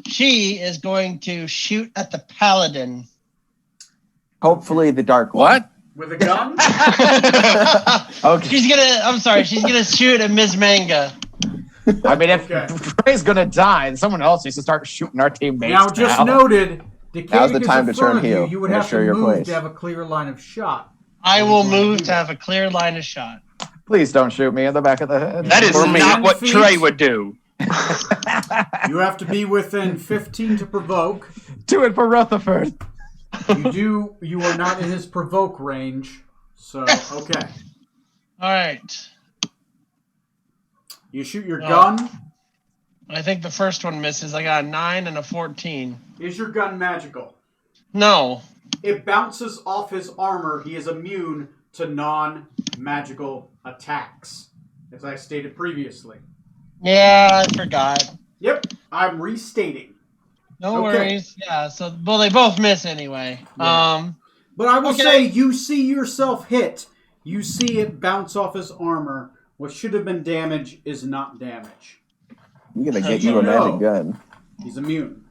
She is going to shoot at the paladin. Hopefully the dark one. What? With a gun? Okay. She's gonna shoot at Ms. Manga. I mean, if Okay. Trey's gonna die, someone else needs to start shooting our teammates. Now, just noted, Now's the Decatur time is to in front turn of you. heel You would and have to assure your move place. to have a clear line of shot. I will move to have a clear line of shot. Please don't shoot me in the back of the head. That is For me. not what 10 feet. Trey would do. You have to be within 15 to provoke. Do it for Rutherford. You are not in his provoke range. So, okay. All right. You shoot your Oh. gun. I think the first one misses. I got a 9 and a 14. Is your gun magical? No. It bounces off his armor. He is immune to non-magical attacks, as I stated previously. Yeah, I forgot. Yep, I'm restating. No Okay. worries. Yeah. So, well, they both miss anyway. Yeah. But I will Okay. say, you see yourself hit. You see it bounce off his armor. What should have been damage is not damage. I'm gonna get you a magic gun. He's immune.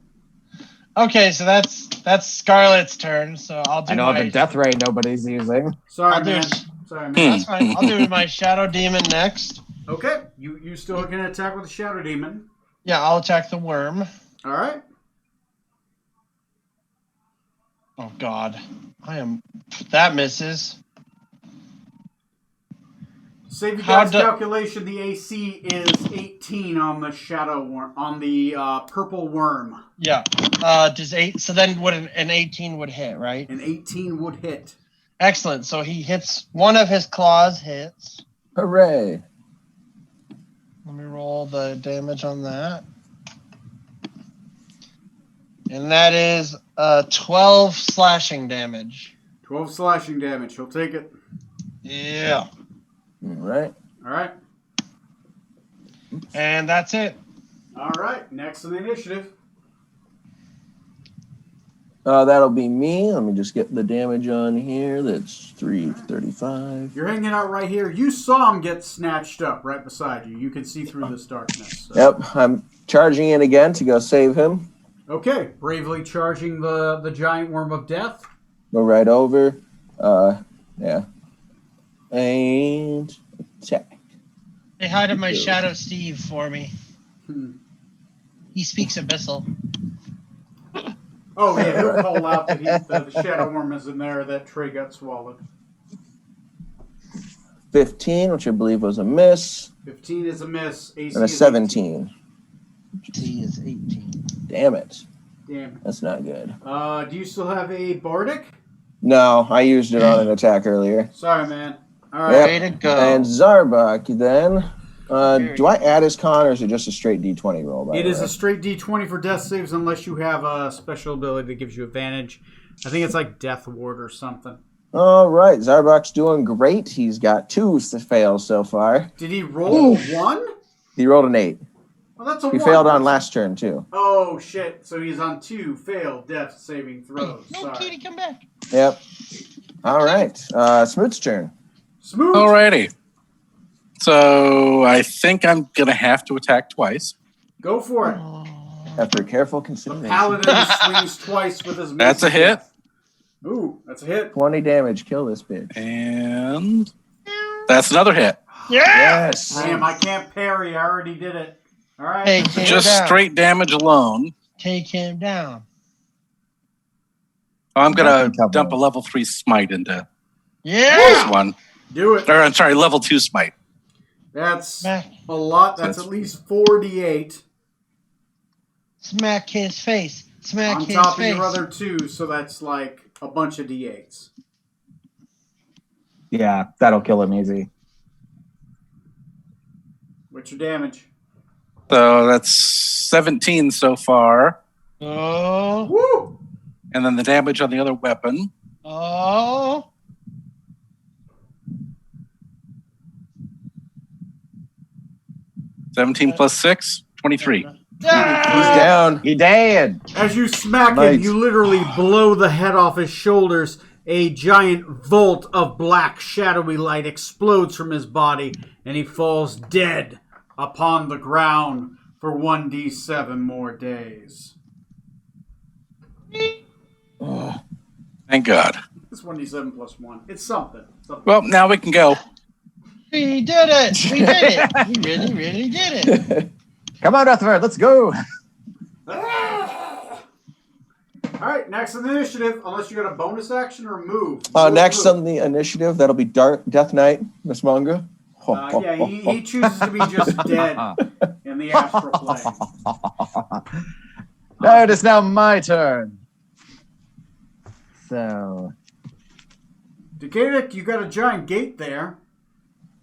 Okay, so that's Scarlet's turn. So I'll do I know my. the death ray nobody's using. Sorry, I'll do man. it. Sorry, man. That's fine. I'll do my Shadow Demon next. Okay, you still can attack with the Shadow Demon. Yeah, I'll attack the worm. All right. Oh God, that misses. Save your How guys' do- calculation. The AC is 18 on the shadow worm, on the purple worm. Yeah. Does 8? So then, would an 18 would hit, right? An 18 would hit. Excellent. So he hits one of his claws. Hits. Hooray! Let me roll the damage on that. And that is 12 slashing damage. 12 slashing damage. He'll take it. Yeah. All right. All right. And that's it. All right. Next in the initiative. That'll be me. Let me just get the damage on here. That's 335. You're hanging out right here. You saw him get snatched up right beside you. You can see through this darkness. So. Yep, I'm charging in again to go save him. Okay. Bravely charging the giant worm of death. Go right over. Yeah. And attack. Say hi to my Shadow Steve for me. He speaks Abyssal. Oh, yeah. He'll call out that the shadow worm is in there that Trey got swallowed. 15, which I believe was a miss, 15 is a miss. AC and a is 17. T is 18. Damn it. Damn. That's not good. Do you still have a bardic? No, I used it on an attack earlier. Sorry, man. All right. Yep. Way to go. And Zarbak then. Do I add his con, or is it just a straight D20 roll? By It the is way? a straight D20 for death saves unless you have a special ability that gives you advantage. I think it's like Death Ward or something. All right, Zarbak's doing great. He's got 2 fails so far. Did he roll a 1? He rolled an 8. Well, that's a He 1. failed on last turn too. Oh, shit. So he's on 2 failed death saving throws. No, Sorry. Kitty, come back. Yep. All right, Smoot's turn. Smooth. Alrighty. So I think I'm gonna have to attack twice. Go for it. After careful The consideration, paladin swings twice with his That's a mace. hit. Ooh, that's a hit. 20 damage. Kill this bitch. And that's another hit. Yes. Damn, I can't parry. I already did it. All right. Take him Just down. straight damage alone. Take him down. I'm gonna Nothing covered. dump a level 3 smite into Yeah. this one. Do it. Or I'm sorry, level 2 smite. That's Smack, a lot. That's at least 48 smack his face. Smack on his top of face. your other 2. So that's like a bunch of D8s. Yeah, that'll kill him easy. What's your damage? So that's 17 so far. Oh, Woo! And then the damage on the other weapon. oh. 17 plus 6, 23. He's down. He dead. As you smack him, Nice. you literally blow the head off his shoulders. A giant volt of black, shadowy light explodes from his body, and he falls dead upon the ground for 1d7 more days. Thank God. It's 1d7 plus 1. It's something. Something. Well, now we can go. We did it. We did it. We really, really did it. Come on, Rutherford, let's go. All right, next on the initiative, unless you got a bonus action or a move. Next on the initiative, that'll be Death Knight, Miss Manga. Yeah, he chooses to be just dead in the astral plane. No, it is now my turn. So, Decadic, you got a giant gate there.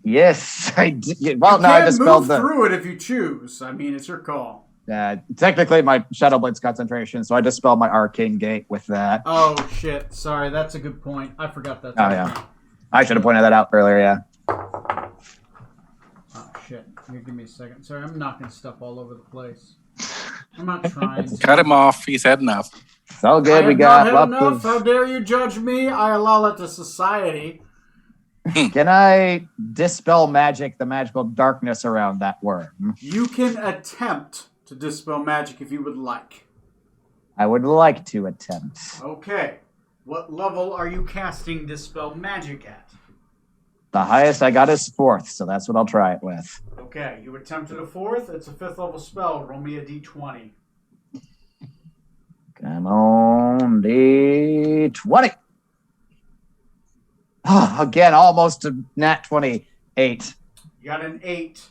yes, I did. Well, You no, I can dispelled move through it if you choose. I mean, it's your call. technically my Shadow Blade's concentration, so I dispelled my Arcane Gate with that. Oh, shit. Sorry, that's a good point. I forgot that. Oh, yeah. I should have pointed that out earlier, yeah. Oh, shit. Here, give me a second. Sorry, I'm knocking stuff all over the place. I'm not trying to. Cut him off. He's had enough. It's all good. I We have got not had lots enough. How of... dare you judge me? I allow that to society. Can I dispel magic, the magical darkness around that worm? You can attempt to dispel magic if you would like. I would like to attempt. Okay. What level are you casting dispel magic at? The highest I got is 4th, so that's what I'll try it with. Okay, you attempted a 4th. It's a 5th level spell. Roll me a d20. Come on, D20. Oh, again, almost a nat 28. You got an 8.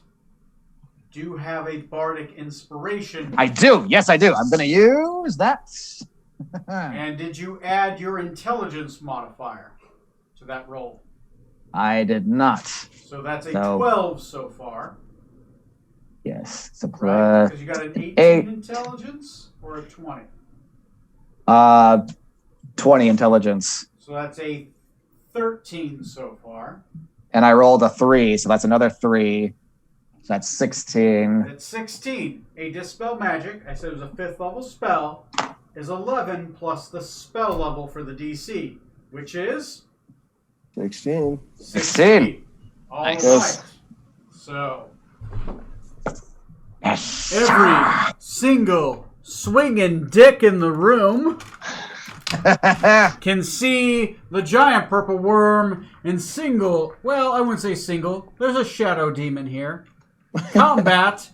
Do you have a bardic inspiration? I do. Yes, I do. I'm going to use that. And did you add your intelligence modifier to that roll? I did not. So that's a So- 12 so far, Yes. It's a right? plus Because you got an 18 8. intelligence or a 20. 20 intelligence. So that's a 13 so far. And I rolled a 3, so that's another 3. So that's 16. At 16, a dispel magic, I said it was a 5th level spell, is 11 plus the spell level for the DC, which is 16. 16. All Nice. right. So Yes. every single swinging dick in the room can see the giant purple worm in single, well, I wouldn't say single, there's a shadow demon here, combat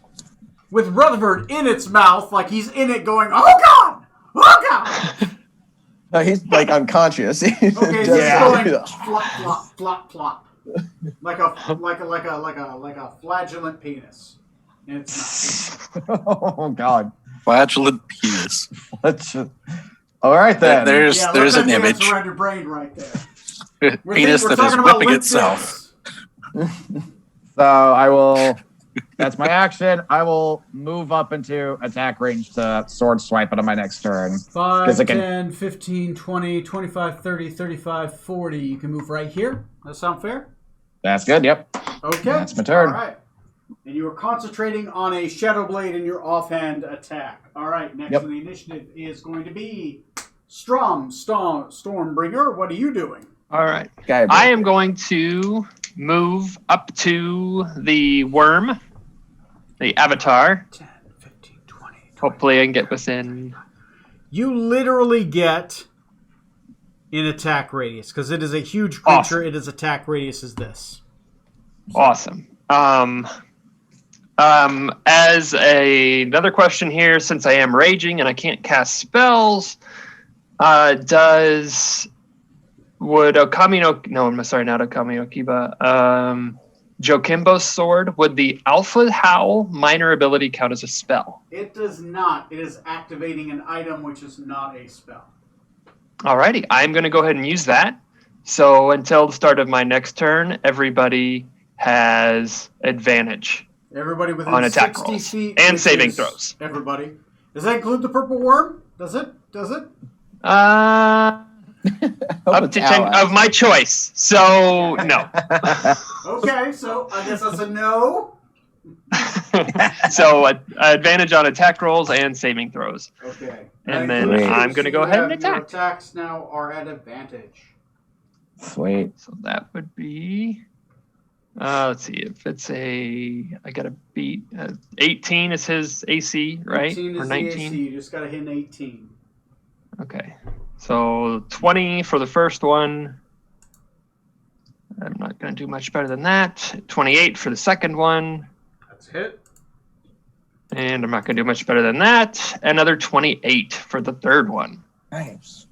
with Rutherford in its mouth like he's in it going, oh God! Oh God! No, he's like unconscious. Okay, so Yeah. it's going flop, flop, flop, flop. like a flagellant penis. And it's not. Oh God. Flatulent penis. Let's just... All right then. There's Yeah, there's let an that image. dance around your brain right there. Penis that is talking about whipping limp itself. dicks. So I will. That's my action. I will move up into attack range to sword swipe it on my next turn. 5, 'Cause I can- 10, 15, 20, 25, 30, 35, 40. You can move right here. That sound fair? That's good. Yep. Okay. That's my turn. All right. And you are concentrating on a Shadow Blade in your offhand attack. All right. Next Yep. on the initiative is going to be Stormbringer. What are you doing? All right. Guy I am going to move up to the worm, the avatar. 10, 15, 20. Hopefully I can get within. You literally get in attack radius because it is a huge creature. Awesome. Its attack radius is this. Awesome. As another question here, since I am raging and I can't cast spells, would Okami no, I'm sorry, not Okami no Kiba. Jokimbo's sword, would the Alpha Howl minor ability count as a spell? It does not. It is activating an item which is not a spell. Alrighty, I'm going to go ahead and use that. So until the start of my next turn, everybody has advantage Everybody within on attack 60 rolls feet. and which saving is throws. Everybody. Does that include the purple worm? Does it? Up to 10 of my choice. So no. Okay, so I guess that's a no. So advantage on attack rolls and saving throws. Okay. And That then includes- I'm going to go ahead and your attack. attacks now are at advantage. Sweet. So that would be, let's see, if it's I got to beat 18 is his AC, right? 18 Or is 19? the AC. You just got to hit an 18. Okay. So 20 for the first one. I'm not going to do much better than that. 28 for the second one. That's a hit. And I'm not going to do much better than that. Another 28 for the third one. Nice.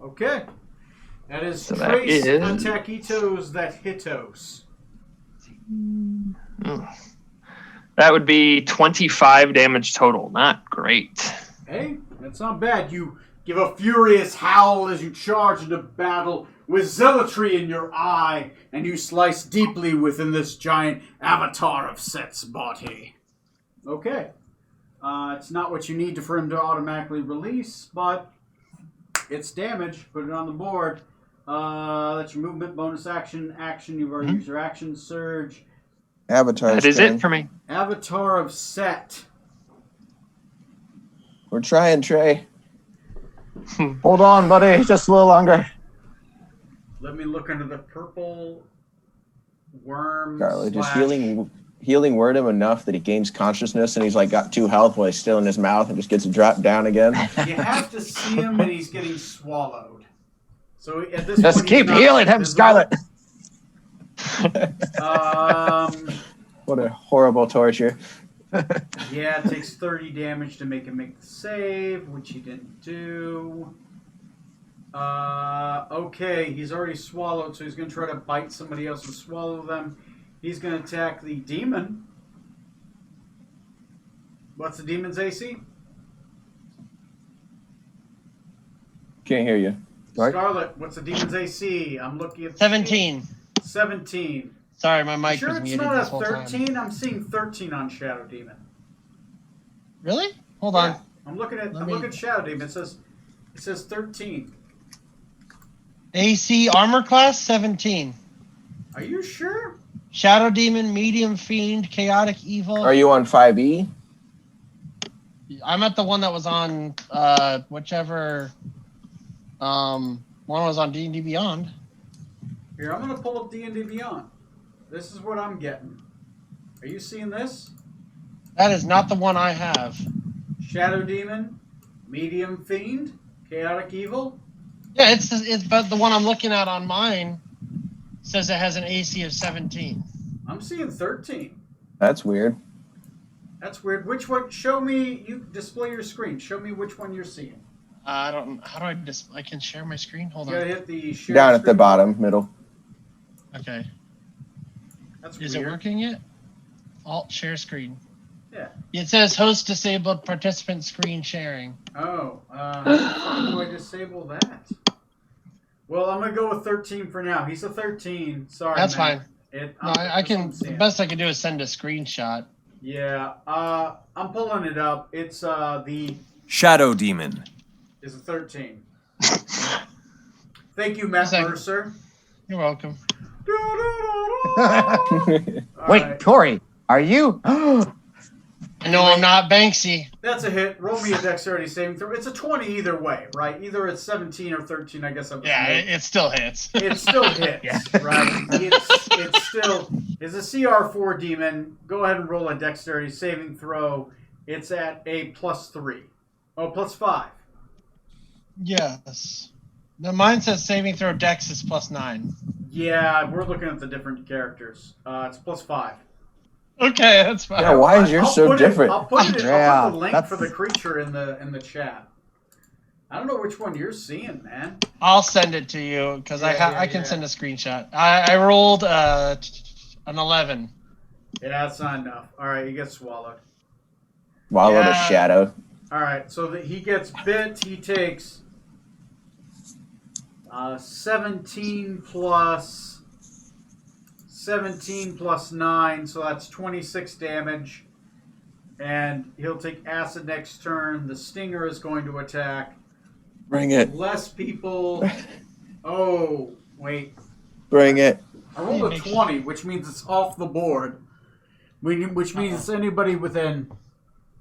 Okay. That is So that Trace is- Attackitos that Hitos. That would be 25 damage total. Not great. Hey, that's not bad. You give a furious howl as you charge into battle with zealotry in your eye, and you slice deeply within this giant avatar of Set's body. Okay. It's not what you need for him to automatically release, but it's damage. Put it on the board. That's your movement, bonus action. You've already used your action surge. Avatar's That is turn. it for me. Avatar of Set. We're trying, Trey. Hold on, buddy. Just a little longer. Let me look under the purple worm. Carly, just slash- healing word him enough that he gains consciousness and he's like got 2 health while he's still in his mouth and just gets dropped down again. You have to see him and he's getting swallowed. So at this Just point, he's keep not healing him, visible. Scarlet. What a horrible torture. Yeah, it takes 30 damage to make him make the save, which he didn't do. Okay, he's already swallowed, so he's going to try to bite somebody else and swallow them. He's going to attack the demon. What's the demon's AC? Can't hear you. Right. Scarlet, what's the demon's AC? I'm looking at 17. 17. Sorry, my mic Sure was it's muted not a this whole time. 13? I'm seeing 13 on Shadow Demon. Really? Hold on. I'm looking at Let me- Shadow Demon. It says 13. AC armor class 17. Are you sure? Shadow Demon, Medium Fiend, Chaotic Evil. Are you on 5e? I'm at the one that was on whichever one was on D&D Beyond. Here, I'm gonna pull up D&D Beyond. This is what I'm getting. Are you seeing this? That is not the one I have. Shadow Demon, Medium Fiend, Chaotic Evil. Yeah, it's but the one I'm looking at on mine says it has an AC of 17. I'm seeing 13. That's weird. That's weird. Which one? Show me. You display your screen. Show me which one you're seeing. I don't. How do I I can share my screen. Hold You gotta on. hit the share Down at the screen bottom, middle. Okay. That's Is weird. it working yet? Alt share screen. Yeah. It says host disabled participant screen sharing. Oh, how the fuck do I disable that? Well, I'm gonna go with 13 for now. He's a 13. Sorry, That's man. fine. It, No, I that's what can. I'm The seeing. best I can do is send a screenshot. Yeah. I'm pulling it up. It's the Shadow Demon. is a 13. Thank you, Matt Second. Mercer. You're welcome. Wait, Alright. Corey, are you? No, I'm not Banksy. That's a hit. Roll me a dexterity saving throw. It's a 20 either way, right? Either it's 17 or 13. I guess I'm. Yeah, it still hits. It still hits, Yeah. right? It's still. It's a CR4 demon. Go ahead and roll a dexterity saving throw. It's at a +3. Oh, +5. Yes. No, mine says saving throw dex is +9. Yeah, we're looking at the different characters. It's +5. Okay, that's fine. Yeah, why is yours I'll so put it- different? I'll put it. Yeah, I'll put the link that's- for the creature in the chat. I don't know which one you're seeing, man. I'll send it to you because Yeah, I can yeah. send a screenshot. I rolled an 11. Yeah, that's not enough. All right, you get swallowed. Swallowed a Yeah. shadow. All right, so that he gets bit, he takes 17 plus 9, so that's 26 damage. And he'll take acid next turn. The stinger is going to attack. Bring it. Less people. Oh, wait. Bring it. I rolled a 20, which means it's off the board. Which means it's anybody within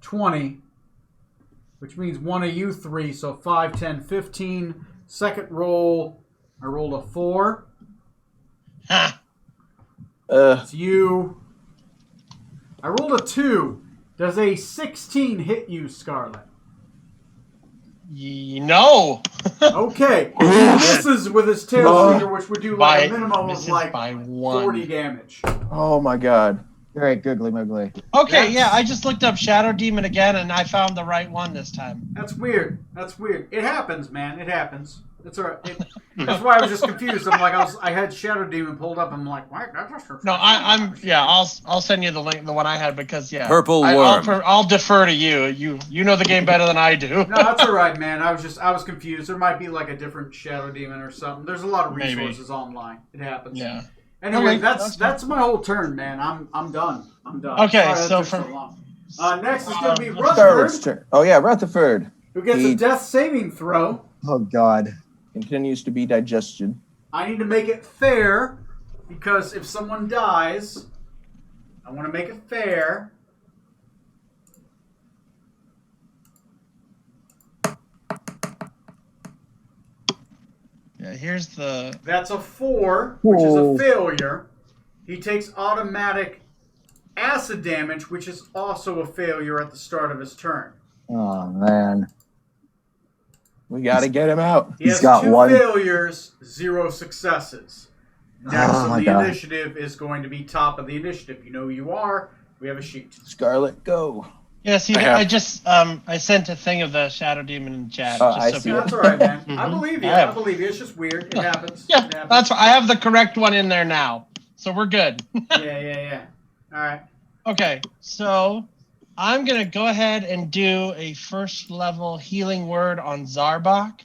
20. Which means one of you three. So 5, 10, 15. Second roll, I rolled a 4. Ha! It's you. I rolled a 2. Does a 16 hit you, Scarlet? No. Okay. He misses with his tail stinger, which would do like a minimum of misses like by 1. 40 damage. Oh my god. Great, googly moogly. Okay, yeah, I just looked up Shadow Demon again and I found the right one this time. That's weird. That's weird. It happens, man. It happens. That's alright. That's why I was just confused. I had Shadow Demon pulled up. I'm like, what? No, I'll send you the link, the one I had because Purple worm. I'll defer to you. You know the game better than I do. No, that's all right, man. I was confused. There might be like a different Shadow Demon or something. There's a lot of Maybe. resources online. It happens. Yeah. Anyway, Okay, that's my whole turn, man. I'm done. I'm done. Okay, Sorry that so took from- long. Next is going to be Scarlet's Rutherford, turn. Oh yeah, Rutherford who gets He- a death saving throw. Oh God. continues to be digested. I need to make it fair because if someone dies, I want to make it fair. Yeah, here's the That's a 4, which is a Whoa. failure. He takes automatic acid damage, which is also a failure at the start of his turn. Oh man. We got to get him out. He He's has got 2 one. failures, 0 successes. Next Oh on my the God. initiative is going to be top of the initiative. You know who you are. We have a sheet. Scarlet, go. yeah. See, I have- I just I sent a thing of the Shadow Demon in chat. Oh, just I so see people- That's all right, man. I Mhm. believe you. I have- I believe you. It's just weird. It happens. Yeah, It happens. that's I have the correct one in there now, so we're good. Yeah. All right. Okay, so I'm gonna go ahead and do a first level healing word on Zarbok.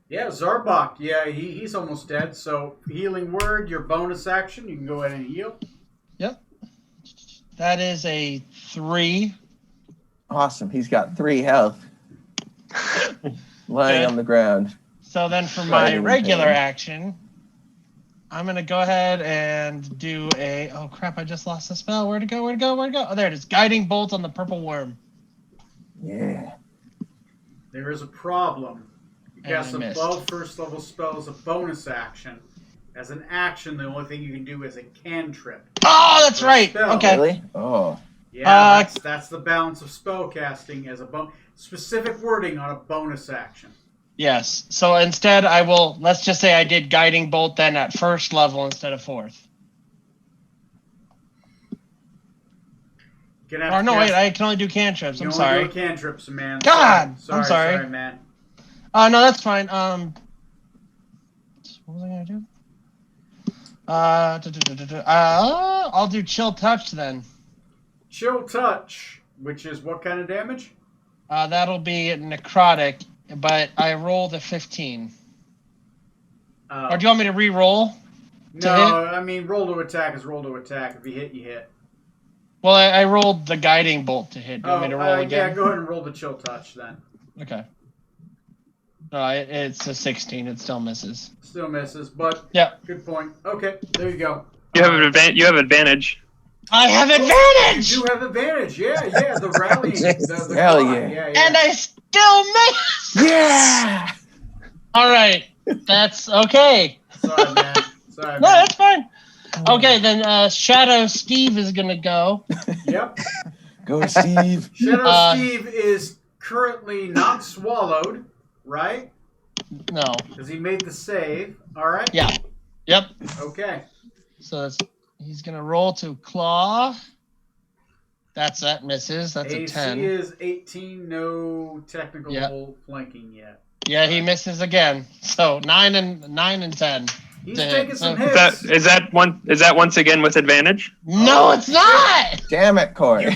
Yeah, Zarbok. Yeah, he's almost dead. So healing word, your bonus action. You can go ahead and heal. That is a 3. Awesome. He's got 3 health. Lying Good. on the ground. So then for Right, my in regular pain. action, I'm gonna go ahead and do a oh crap, I just lost the spell. Where'd it go? Oh, there it is. Guiding bolt on the purple worm. Yeah. There is a problem. You And cast I missed. above first level spell as a bonus action. As an action, the only thing you can do is a cantrip. Oh, that's right. Spell. Okay. Really? Oh. Yeah, that's the balance of spell casting as a specific wording on a bonus action. Yes. So instead I will let's just say I did guiding bolt then at first level instead of 4th. You're gonna Or have no, to wait, cast- I can only do cantrips. you I'm only sorry. do cantrips, man. God! I'm sorry. Sorry, man. No, that's fine. What was I gonna do? I'll do chill touch then. Chill touch, which is what kind of damage? That'll be necrotic, but I rolled a 15. Or do you want me to re-roll? No, I mean roll to attack is roll to attack. If you hit, you hit. Well, I rolled the guiding bolt to hit. Do you want me to roll again? Yeah, go ahead and roll the chill touch then. Okay. It's a 16. It still misses. Still misses, but yeah. Good point. Okay, there you go. You have advantage. I have advantage. You do have advantage. Yeah. The rally. the Hell climb. yeah. And I still miss. Yeah. All right. That's okay. Sorry, man. No, that's fine. Okay, then Shadow Steve is gonna go. Yep. Go, Steve. Shadow Steve is currently not swallowed, right? No. Because he made the save. All right. Yeah. Yep. Okay. So he's gonna roll to claw. That misses. That's AC a 10. is 18. No technical flanking yet. Yeah, he misses again. So 9 and 10. He's taking some hits. Is that once again with advantage? No, it's not. Damn it, Corey.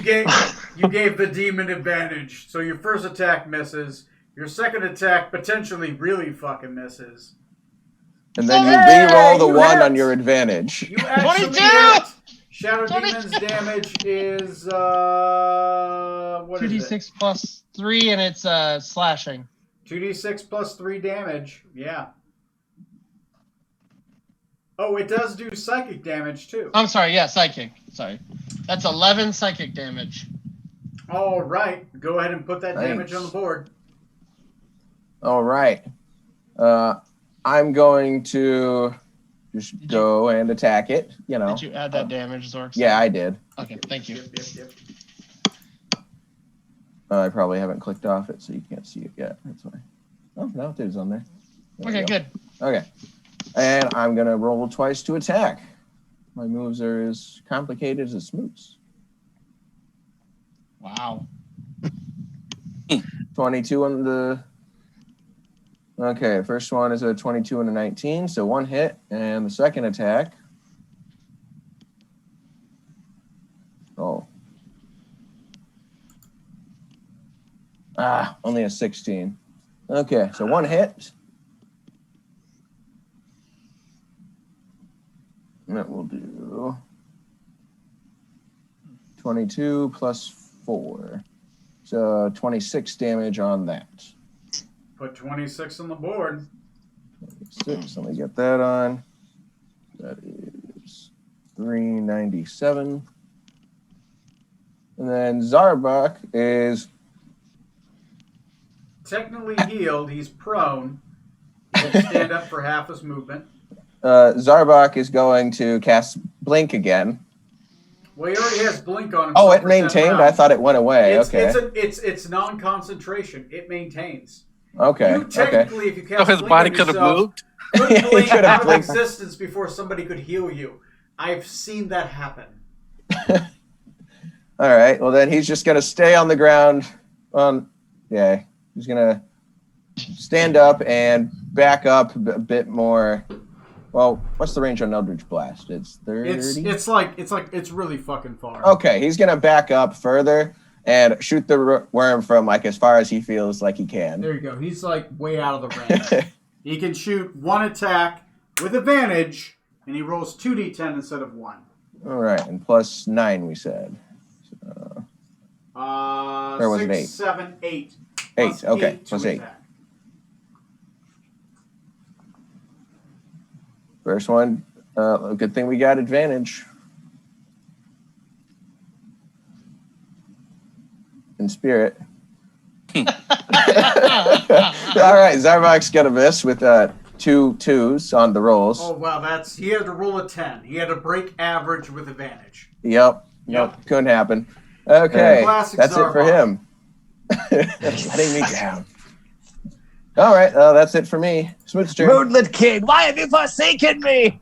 You gave the demon advantage. So your first attack misses. Your second attack potentially really fucking misses. And then you re-roll the 1 on your advantage. You actually 22! hit. Shadow Demon's damage is what is it? 2d6 plus 3, and it's slashing. 2d6 plus 3 damage. Yeah. Oh, it does do psychic damage too. I'm sorry. Yeah, psychic. Sorry. That's 11 psychic damage. All right. Go ahead and put that Thanks. damage on the board. All right. I'm going to just go and attack it. You know. Did you add that damage, Zork? Yeah, I did. Okay, thank you. Yep. I probably haven't clicked off it, so you can't see it yet. That's why. Oh, no, it is on there. Okay, good. Okay. And I'm going to roll twice to attack. My moves are as complicated as smooths. Wow. 22 on the... Okay, first one is a 22 and a 19, so 1 hit. And the second attack... Oh. Only a 16. Okay, so 1 hit. That will do 22 plus 4. So 26 damage on that. Put 26 on the board. 26, let me get that on. That is 397. And then Zarbak is... Technically healed. He's prone. He'll stand up for half his movement. Zarbak is going to cast Blink again. Well, he already has Blink on him. Oh, it maintained? I thought it went away. Okay. It's non-concentration. It maintains. Okay. You technically, if you cast his Blink body on could have yourself, moved. could blink could have out of blinked. existence before somebody could heal you. I've seen that happen. All right. Well, then he's just going to stay on the ground. Yeah. He's going to stand up and back up a bit more. Well, what's the range on Eldritch Blast? It's 30? It's really fucking far. Okay, he's going to back up further and shoot the worm from like as far as he feels like he can. There you go. He's like way out of the range. He can shoot 1 attack with advantage, and he rolls 2d10 instead of 1. All right, and plus 9 we said. So, or was 6, it 8? 7, 8. 8, okay, to plus 8. attack. First one, good thing we got advantage. In spirit. All right, Zarbak's got a miss with 2 2s on the rolls. Oh, wow, he had to roll a 10. He had to break average with advantage. Yep. Couldn't happen. Okay, Classic that's Zarbak. it for him. Letting me down. All right, that's it for me. Smooth's turn. Moonlit King, why have you forsaken me?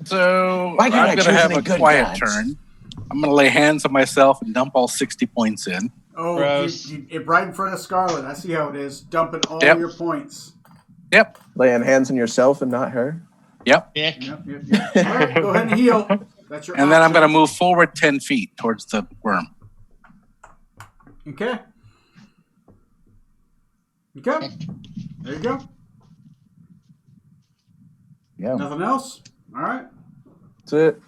So Why I'm can't I going to choose have any a good quiet gods? turn. I'm going to lay hands on myself and dump all 60 points in. Oh, Gross. right in front of Scarlet. I see how it is. Dumping all Yep. your points. Yep. Laying hands on yourself and not her. Yep. Dick. Yep. All right, go ahead and heal. That's your And then I'm going to action. move forward 10 feet towards the worm. Okay. Okay. There you go. Yeah. Nothing else? All right. That's it.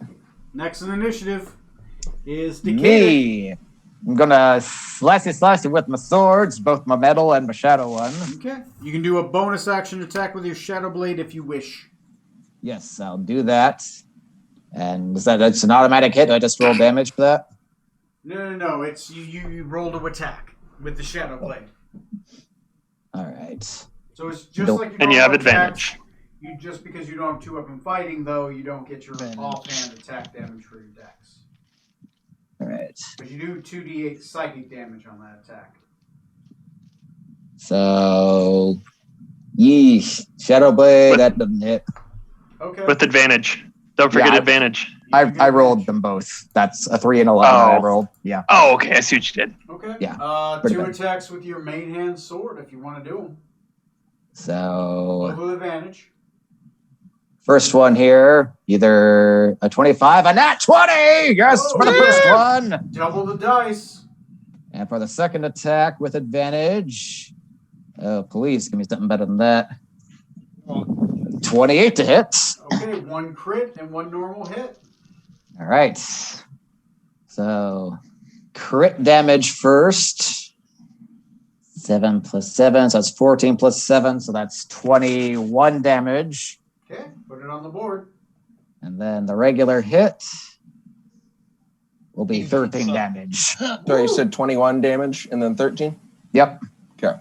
Next in initiative is Decay. Me. I'm gonna slice it with my swords, both my metal and my shadow one. Okay. You can do a bonus action attack with your Shadow Blade if you wish. Yes, I'll do that. And is that's an automatic hit? Do I just roll damage for that? No. It's you roll to attack with the Shadow Blade. All right. So it's just Nope. like your And you have normal attacks. advantage. You just because you don't have 2-weapon fighting, though, you don't get your Advantage. offhand attack damage for your dex. All right. But you do 2d8 psychic damage on that attack. So, yeesh. Shadow Blade, that doesn't hit. Okay. With advantage. Don't forget Yeah, advantage. I rolled them both. That's a 3 and 11 Oh. I rolled. Yeah. Oh, okay. I see what you did. Okay. Yeah, pretty 2 bad. attacks with your main hand sword if you want to do them. So, With advantage. first one here, either a 25, a nat 20! Yes, Oh, for the yeah. first one! Double the dice. And for the second attack with advantage, oh, please give me something better than that. 28 to hit. Okay, 1 crit and 1 normal hit. All right. So, crit damage first. 7 plus 7, so that's 14 plus 7, so that's 21 damage. Okay, put it on the board. And then the regular hit will be Even 13 so. damage. So you said 21 damage and then 13? Yep. Okay.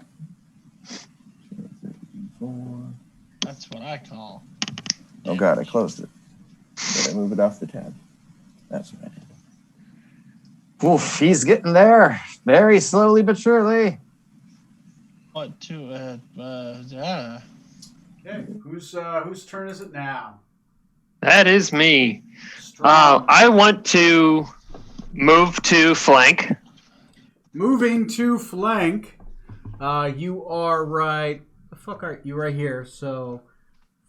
That's what I call. Oh god, I closed it. Did I move it off the tab? That's what I did. Oof, he's getting there. Very slowly but surely. What to? Yeah. Okay, whose turn is it now? That is me. Strong. I want to move to flank. Moving to flank. You are right. The fuck are you right here? So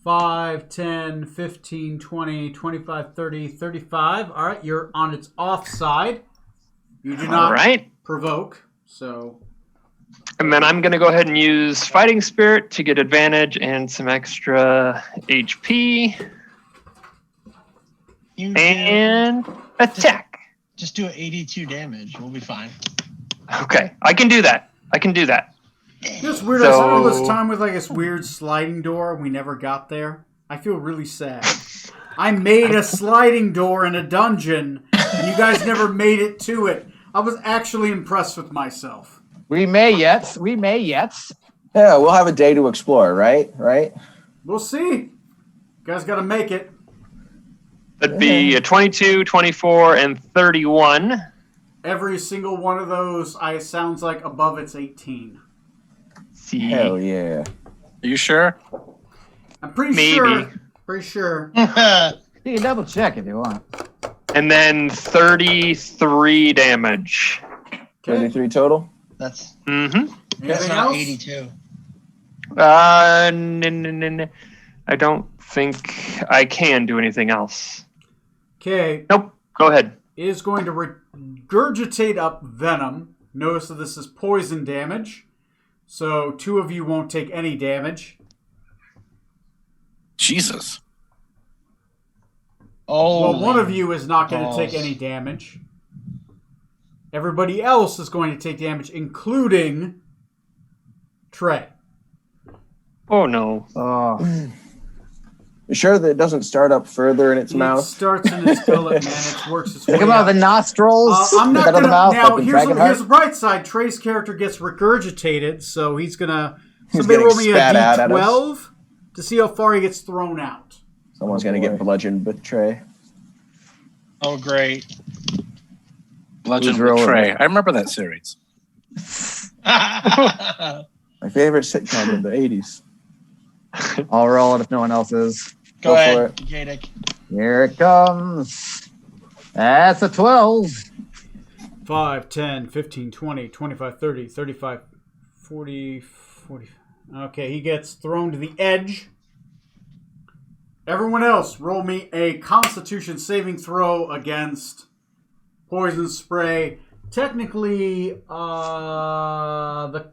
5, 10, 15, 20, 25, 30, 35. All right, you're on its off side. You do All not right. provoke. So And then I'm going to go ahead and use Fighting Spirit to get advantage and some extra HP. You And attack. just do 82 damage. We'll be fine. Okay, I can do that. this weird. I spent all this So- time with like this weird sliding door. And we never got there. I feel really sad. I made a sliding door in a dungeon, and you guys never made it to it. I was actually impressed with myself. We may yet. Yeah, we'll have a day to explore, right? Right? We'll see. You guys got to make it. That'd be a 22, 24, and 31. Every single one of those, sounds like above its 18. See. Hell yeah. Are you sure? I'm pretty Maybe. sure. Pretty sure. You can double check if you want. And then 33 damage. Okay. 33 total? That's Mm-hmm. that's Anything not else? 82. No. I don't think I can do anything else. Okay. Nope. Go ahead. Is going to regurgitate up venom. Notice that this is poison damage. So 2 of you won't take any damage. Jesus. Oh, Well, one of you is not going to take balls. any damage. Everybody else is going to take damage, including Trey. Oh, no. Oh, You sure that it doesn't start up further in its It mouth? starts in its gullet, man. It works its way think about up. the nostrils. I'm not instead of gonna. the mouth, Now, like in here's Dragonheart. the bright side. Trey's character gets regurgitated, so he's gonna. He's Somebody roll getting me a spat out at us. d12 to see how far he gets thrown out. Someone's Oh, gonna boy. get bludgeoned with Trey. Oh, great. Bludgeon Who's with rolling Trey. it? I remember that series. My favorite sitcom of the 80s. I'll roll it if no one else is. Go Go for ahead, it. Gadek. Here it comes. That's a 12. 5, 10, 15, 20, 25, 30, 35, 40, 40. Okay, he gets thrown to the edge. Everyone else, roll me a Constitution saving throw against poison spray. Technically, the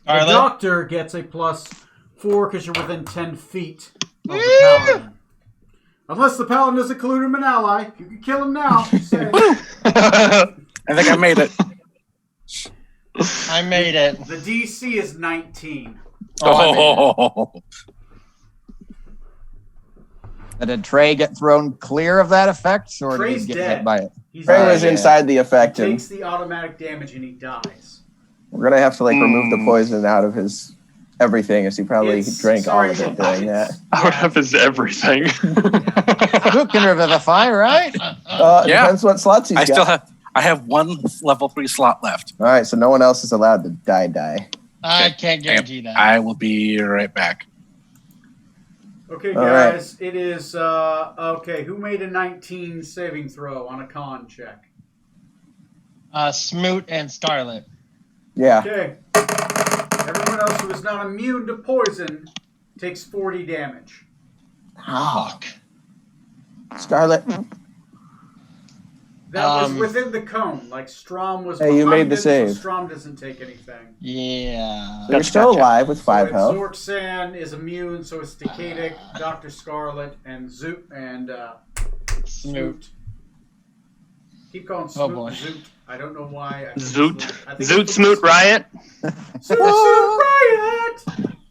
doctor gets a +4 because you're within 10 feet of the paladin. Unless the paladin doesn't include him an ally. You can kill him now. I think I made it. I made it. The DC is 19. Did Trey get thrown clear of that effect, or Trey's did he get dead. hit by it? Trey was inside the effect, He and takes the automatic damage and he dies. we're gonna have to remove the poison out of his everything, as he probably drank all of it doing that. Out of his everything. Who can revivify, right? Depends what slots he's got. I have 1 level 3 slot left. All right, so no one else is allowed to die. I can't guarantee that. I will be right back. Okay, All guys, it is okay. Who made a 19 saving throw on a con check? Smoot and Scarlet. Yeah. Okay. Everyone else who is not immune to poison takes 40 damage. Fuck. Scarlet. That was within the cone. Like Strom was. Hey, you made the it, save. So Strom doesn't take anything. Yeah. So you're still alive with 5 health. Zorksan is immune, so it's Decadic, Dr. Scarlet, and Zoot and Smoot. Keep calling Smoot Zoot. I don't know why. Zoot Smoot Riot. Zoot Riot.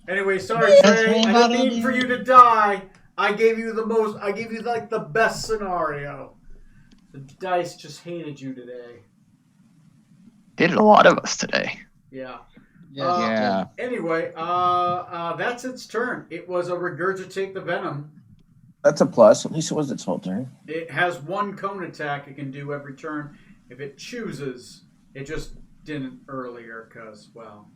Anyway, sorry Trey. I didn't mean for you to die. I gave you the best scenario. The dice just hated you today. Hated a lot of us today. Yeah. Yeah. Anyway, that's its turn. It was a regurgitate the venom. That's a plus. At least it was its whole turn. It has 1 cone attack it can do every turn. If it chooses, it just didn't earlier because, well,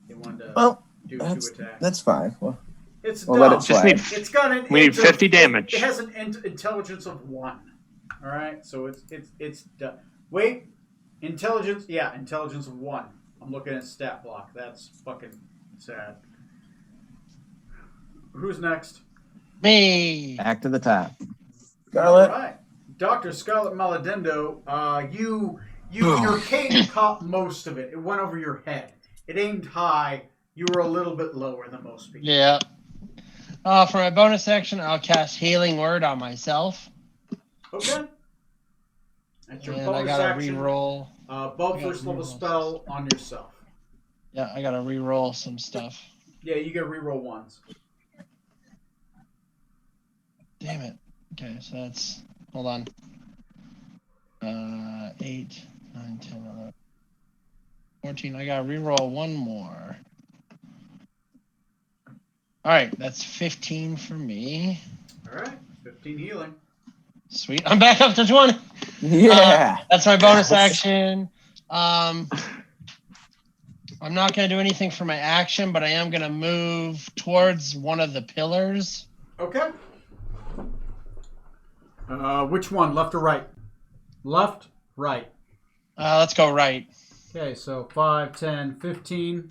it wanted to do 2 attacks. That's fine. Well, it's we'll dumb. let it slide. We need 50 damage. It has an intelligence of 1. All right, so it's done. Wait, intelligence? Yeah, intelligence of 1. I'm looking at stat block. That's fucking sad. Who's next? Me. Back to the top. Scarlet. All right, Dr. Scarlet Maladendo. Your cape caught most of it. It went over your head. It aimed high. You were a little bit lower than most people. Yeah. For my bonus action, I'll cast Healing Word on myself. Okay. That's your And bonus I gotta action. reroll. Above first level spell on yourself. Yeah, I gotta reroll some stuff. Yeah, you get reroll ones. Damn it. Okay, so that's. Hold on. 8, 9, 10, 11, 14. I gotta reroll 1 more. Alright, that's 15 for me. Alright, 15 healing. Sweet. I'm back up to 20. Yeah. That's my bonus action. I'm not going to do anything for my action, but I am going to move towards one of the pillars. Okay. Which one? Left or right? Left, right. Let's go right. Okay, so 5, 10, 15.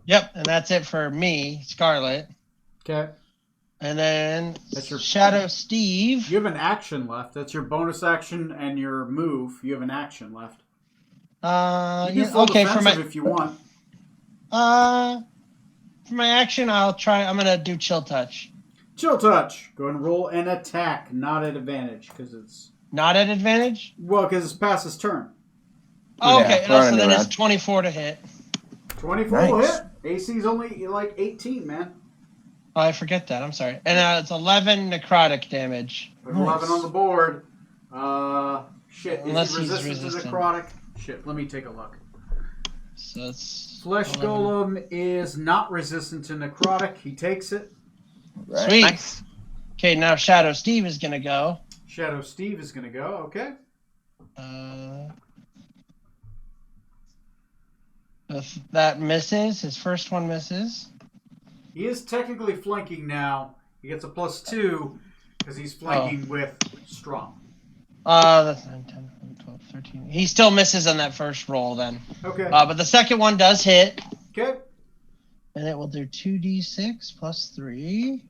Yep, and that's it for me, Scarlet. Okay. And then That's your Shadow Steve. You have an action left. That's your bonus action and your move. You have an action left. You can Yeah, full okay, defensive if you want. for my action, I'm gonna do Chill Touch. Chill touch. Go ahead and roll an attack, not at advantage, because it's Not at advantage? because it's past his turn. Oh, Yeah, okay, throwing so it then it's around. 24 to hit. 24 will Nice. hit. AC's only like 18, man. Oh, I forget that. I'm sorry. And it's 11 necrotic damage. Put 11 on the board. Shit. Unless Is he he's resistant to resistant. necrotic? Shit. Let me take a look. So it's Flesh 11. Golem is not resistant to necrotic. He takes it. Right. Sweet. Nice. Okay, now Shadow Steve is gonna go. Shadow Steve is going to go. Okay. If that misses, his first one misses. He is technically flanking now. He gets a +2 because he's flanking with Strong. That's 9, 10, 11, 12, 13. He still misses on that first roll then. Okay. But the second one does hit. Okay. And it will do 2d6 plus 3.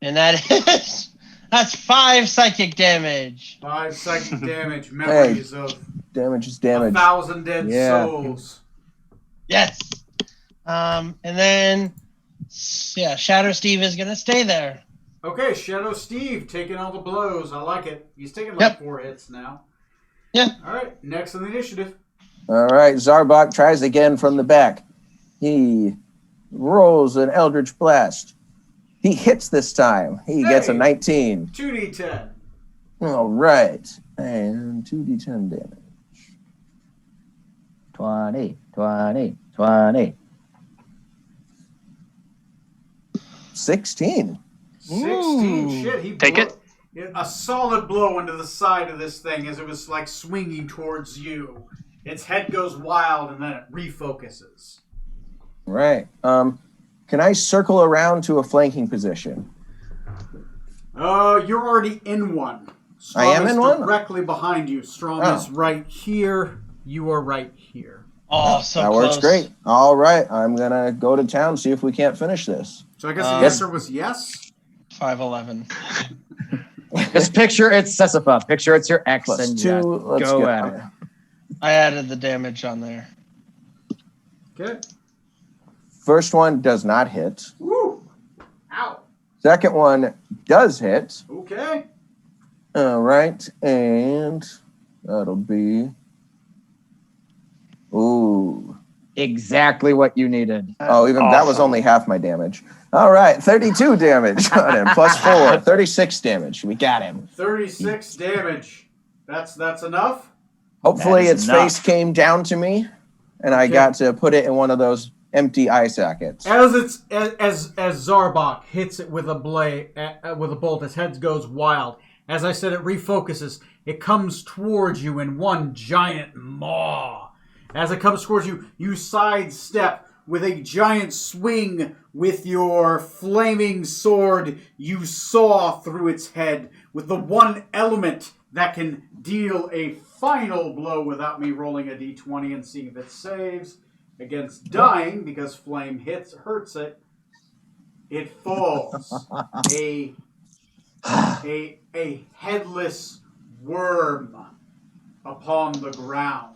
And that's 5 psychic damage. 5 psychic damage. Memories of Damage is damage. 1,000 dead souls. Yes. And then, yeah, Shadow Steve is going to stay there. Okay, Shadow Steve taking all the blows. I like it. He's taking like 4 hits now. Yeah. All right, next on the initiative. All right, Zarbok tries again from the back. He rolls an Eldritch Blast. He hits this time. He gets a 19. 2d10. All right, and 2d10 damage. 20, 20, 20. 16. 16. Shit, he Take it. A solid blow into the side of this thing as it was like swinging towards you. Its head goes wild and then it refocuses. Right. Can I circle around to a flanking position? You're already in one. Strom I am is in one? directly behind you. Strom is right here. You are right here. Oh, so that close. works great. All right, I'm going to go to town, see if we can't finish this. So I guess the answer was yes? 5'11". Just picture it's Sessipa. Picture it's your ex Plus and 2. yeah, Let's go get at it. I added the damage on there. Okay. First one does not hit. Woo! Ow. Second one does hit. Okay. All right, and that'll be... Ooh. Exactly what you needed. Oh, even that was only half my damage. All right, 32 damage on him, plus 4, 36 damage. We got him. 36 damage. That's enough? Hopefully That is its enough. face came down to me, and I Okay. got to put it in one of those empty eye sockets. As Zarbok hits it with a with a bolt, his head goes wild. As I said, it refocuses. It comes towards you in one giant maw. As it comes towards you, you sidestep with a giant swing with your flaming sword. You saw through its head with the one element that can deal a final blow without me rolling a d20 and seeing if it saves against dying, because flame hurts it. It falls. a headless worm upon the ground.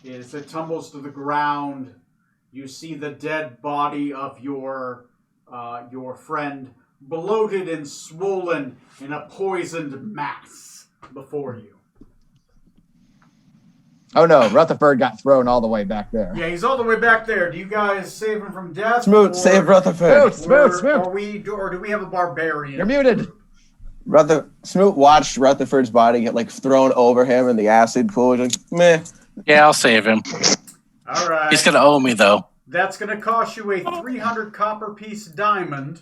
As it tumbles to the ground, you see the dead body of your friend, bloated and swollen in a poisoned mass before you. Oh no, Rutherford got thrown all the way back there. Yeah, he's all the way back there. Do you guys save him from death? Smoot, save Rutherford. Smooth. Or do we have a barbarian? You're muted. Smoot watched Rutherford's body get like thrown over him in the acid pool. He's like, meh. Yeah, I'll save him. All right. He's gonna owe me though. That's going to cost you a 300 copper piece diamond,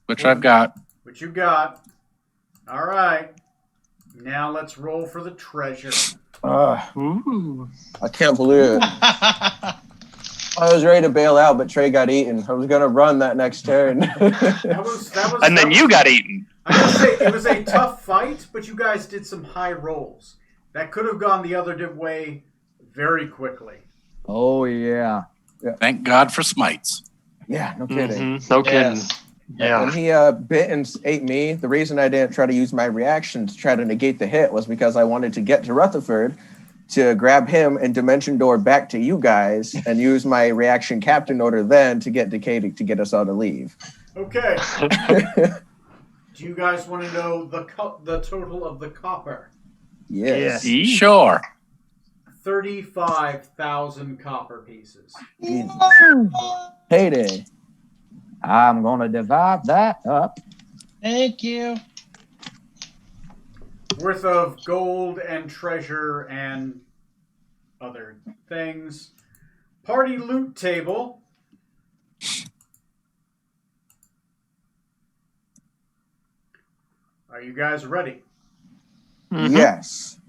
Which I've got. which you got. All right. Now let's roll for the treasure. Ooh. I can't believe it. I was ready to bail out, but Trey got eaten. I was gonna run that next turn. That was, And then you got eaten. I gotta say, it was a tough fight, but you guys did some high rolls. That could have gone the other way very quickly. Oh yeah. Thank God for smites. Yeah, no kidding. No kidding. Yes. Yeah. When he bit and ate me, the reason I didn't try to use my reaction to try to negate the hit was because I wanted to get to Rutherford to grab him and dimension door back to you guys and use my reaction captain order then to get Decay to get us all to leave. Okay. Do you guys want to know the total of the copper? Yes. Sure. 35,000 copper pieces. Jesus. Payday. I'm gonna divide that up. Thank you. Worth of gold and treasure and other things. Party loot table. Are you guys ready? Mhm. Yes.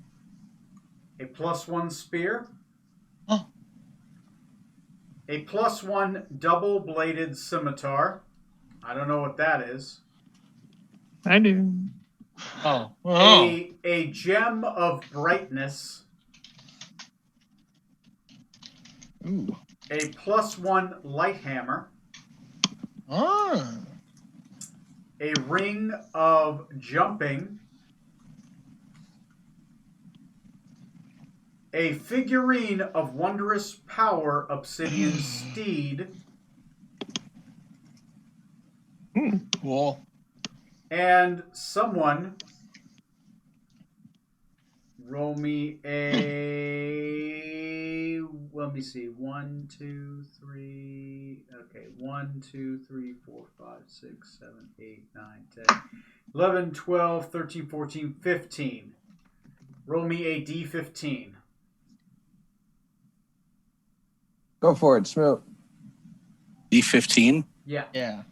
A +1 spear. Oh. A +1 double-bladed scimitar. I don't know what that is. I do. Oh. A gem of brightness. Ooh. a +1 light hammer, Ah. a ring of jumping, a figurine of wondrous power, obsidian steed, Cool. and someone roll me a. Let me see. 1, 2, 3. Okay. 1, 2, 3, 4, 5, 6, 7, 8, 9, 10, 11, 12, 13, 14, 15. Roll me a D15. Go for it, Smoot. D15. Yeah. Yeah.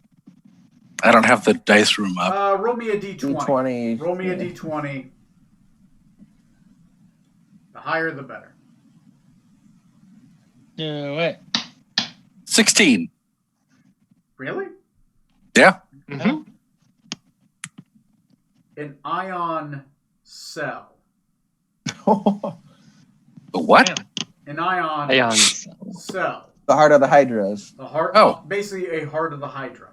I don't have the dice room up. Roll me a D20. D20. Roll me a D20. The higher, the better. Do it. 16. Really? Yeah. Mhm. An ion cell. The what? An ion Ions. cell. The heart of the Hydras. A heart. Oh. Basically, a heart of the Hydra.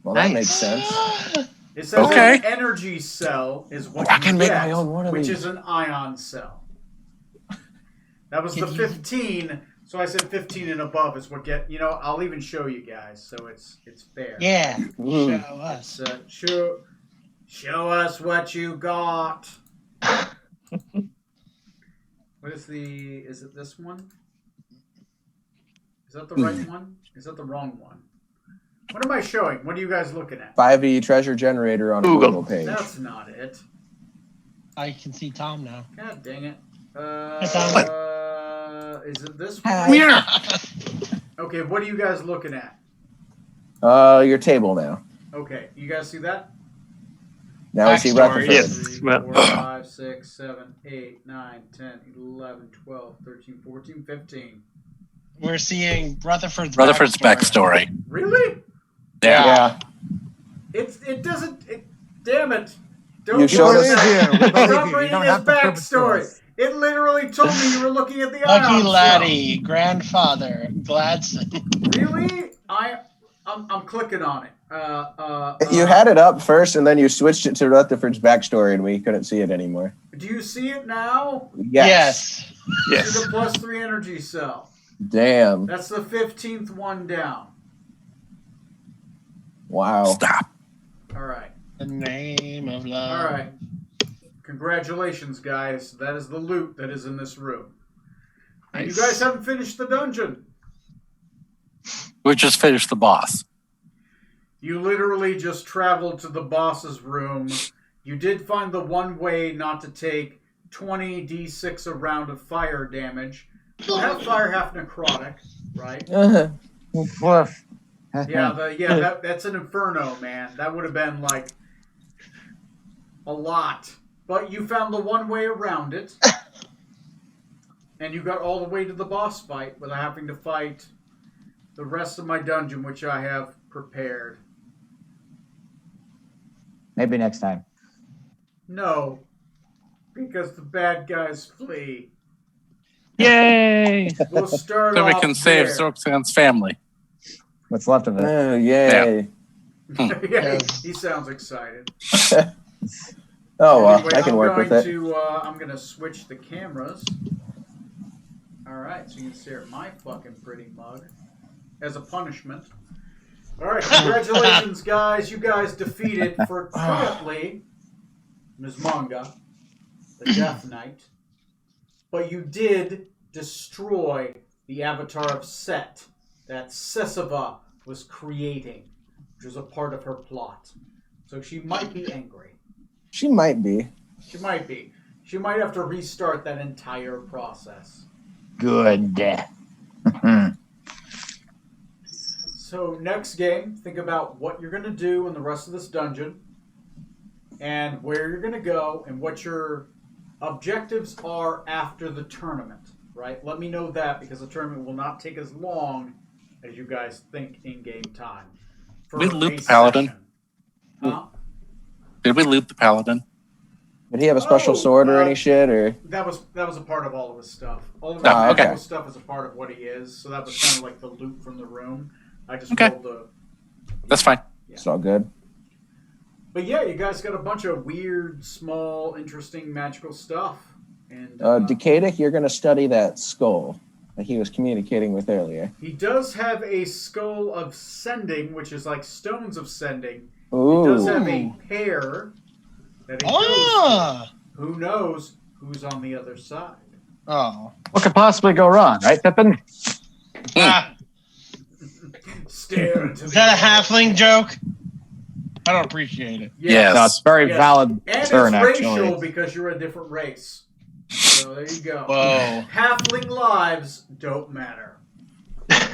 Well, that Nice. makes sense. It says Okay. an energy cell is what I you can make get, my own one of which these. is an ion cell. That was the Can you- 15, so I said 15 and above is what get. You know, I'll even show you guys, so it's fair. Yeah. Ooh. Show us. Show us what you got. What is the? Is it this one? Is that the right one? Is that the wrong one? What am I showing? What are you guys looking at? 5e treasure generator on a Google. Google page. That's not it. I can see Tom now. God dang it. Is it this one? Here. Okay, what are you guys looking at? Your table now. Okay, you guys see that? Now we see Backstory. Rutherford. Yes. 3, well- 4, 5, 6, 7, 8, 9, 10, 11, 12, 13, 14, 15. We're seeing Rutherford's Backstory. Really? Yeah. It doesn't. Damn it! Don't You showed believe us- that. We believe Stop you. You reading don't his have to prove it to backstory. us. It literally told me you were looking at the Lucky ion cell. Laddie, grandfather, Gladson. Really? I'm clicking on it. You had it up first, and then you switched it to Rutherford's backstory, and we couldn't see it anymore. Do you see it now? Yes. See Yes. the +3 energy cell. Damn. That's the 15th one down. Wow. Stop. All right. The name of love. All right. Congratulations, guys. That is the loot that is in this room. And you Nice. guys haven't finished the dungeon. We just finished the boss. You literally just traveled to the boss's room. You did find the one way not to take 20 d6 a round of fire damage. Half fire, half necrotic, right? Woof. Yeah, that's an inferno, man. That would have been like a lot. But you found the one way around it. And you got all the way to the boss fight without having to fight the rest of my dungeon, which I have prepared. Maybe next time. No, because the bad guys flee. Yay! We'll start So we off can save there. Roxanne's family. What's left of it? Oh, yay. Yeah, he sounds excited. Oh, well, Anyway, I can work with it. I'm going to switch the cameras. All right, so you can stare at my fucking pretty mug as a punishment. All right, congratulations, guys. You guys defeated for currently Mizmanga, the Death Knight. But you did destroy the avatar of Set that Sesiva was creating, which was a part of her plot. So she might be angry. She might be. She might be. She might have to restart that entire process. Good. So next game, think about what you're going to do in the rest of this dungeon and where you're going to go and what your objectives are after the tournament, right? Let me know that because the tournament will not take as long as you guys think in game time. For We loot a the Paladin. session. Huh? Did we loot the Paladin? Did he have a special sword or any shit? Or that was a part of all of his stuff. All of his Oh, okay. magical stuff is a part of what he is. So that was kind of like the loot from the room. I just rolled the. That's fine. it's all good. But yeah, you guys got a bunch of weird, small, interesting, magical stuff. And Decadic, you're going to study that skull that he was communicating with earlier. he does have a skull of sending, which is like stones of sending. Ooh. He does have a pair that he goes to. Who knows who's on the other side? Oh. What could possibly go wrong, right, Pippin? Stare into Is that a halfling joke? I don't appreciate it. Yes. No, it's very Yes. valid And turn, it's racial actually. because you're a different race. So there you go. Whoa. Halfling lives don't matter.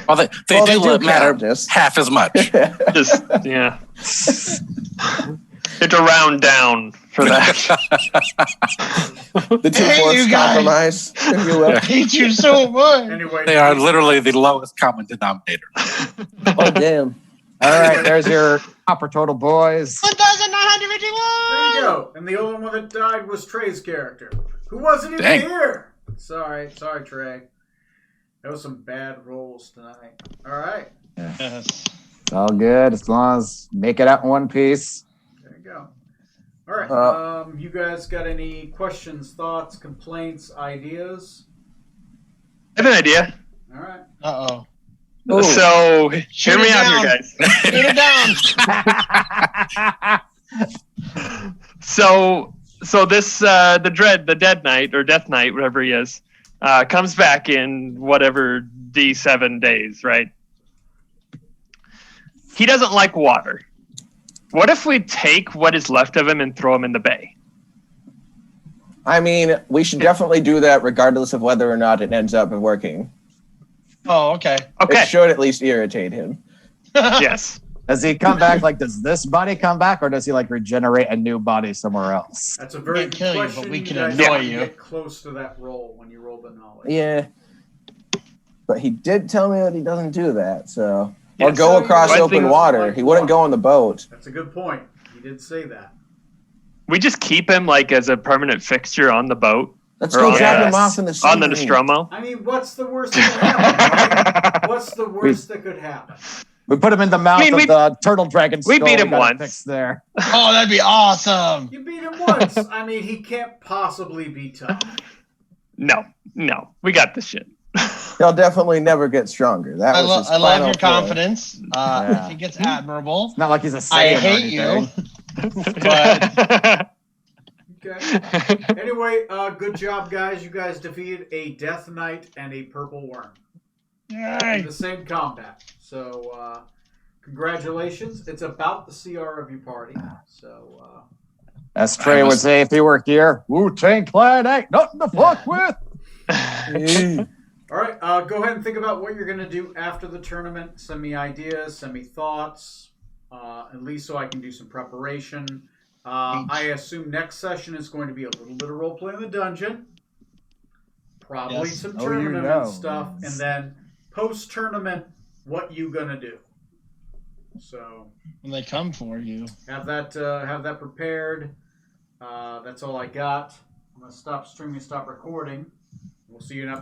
Well, they Well, do count, matter just. half as much. Just yeah. Had to round down for that. The Hey, you 2/4 guys. compromise, if you will. I hate you so much. Anyway, They are literally the lowest common denominator. Oh, damn. All right, there's your copper total, boys. 1,951. there you go. And the only one that died was Trey's character, who wasn't even Dang. here. Sorry, Trey. That was some bad rolls tonight. All right, Yes. It's all good as long as make it out in one piece. there you go. All right, you guys got any questions, thoughts, complaints, ideas? I have an idea. All right. Uh-oh. Ooh. So hear Shoot me it out down. here, guys. Shoot it down. So this the Dead Knight or Death Knight, whatever he is, comes back in whatever D7 days, right? He doesn't like water. What if we take what is left of him and throw him in the bay? I mean, we should definitely do that regardless of whether or not it ends up working. Oh, okay. Okay. It should at least irritate him. Yes. Does he come back? Like, does this body come back, or does he like regenerate a new body somewhere else? That's a very Can't good kill you, question. but we can guys annoy have to you. Get close to that roll when you roll the knowledge. Yeah. But he did tell me that he doesn't do that, so. Or Yes. go across One open thing- water. He wouldn't go on the boat. That's a good point. He did say that. We just keep him like as a permanent fixture on the boat Let's Or go on drop the- him off in the on the submarine. Nostromo. I mean, what's the worst that could happen? Right? What's the worst that could happen? We put him in the mouth I mean, of the turtle dragon we skull. beat him got it once. fixed there. Oh, that'd be awesome. You beat him once. I mean, he can't possibly be tough. No, we got this shit. He'll definitely never get stronger. That I, was his I love final your ploy. confidence. Yeah. I think it's admirable. It's not like he's a I Saiyan or hate you. anything. But Okay. Anyway, good job, guys. You guys defeated a Death Knight and a Purple Worm in Yay. the same combat. So, congratulations. It's about the CR of your party. So, As Trey would say if he were here, Wu-Tang Clan ain't nothing to fuck with. all right. Go ahead and think about what you're going to do after the tournament. Send me ideas. Send me thoughts. At least so I can do some preparation. I assume next session is going to be a little bit of role play in the dungeon. Probably Yes. some Oh, you tournament know. stuff. And then post-tournament, what you going to do. So when they come for you. have that prepared. That's all I got. I'm going to stop streaming, stop recording. We'll see you in episode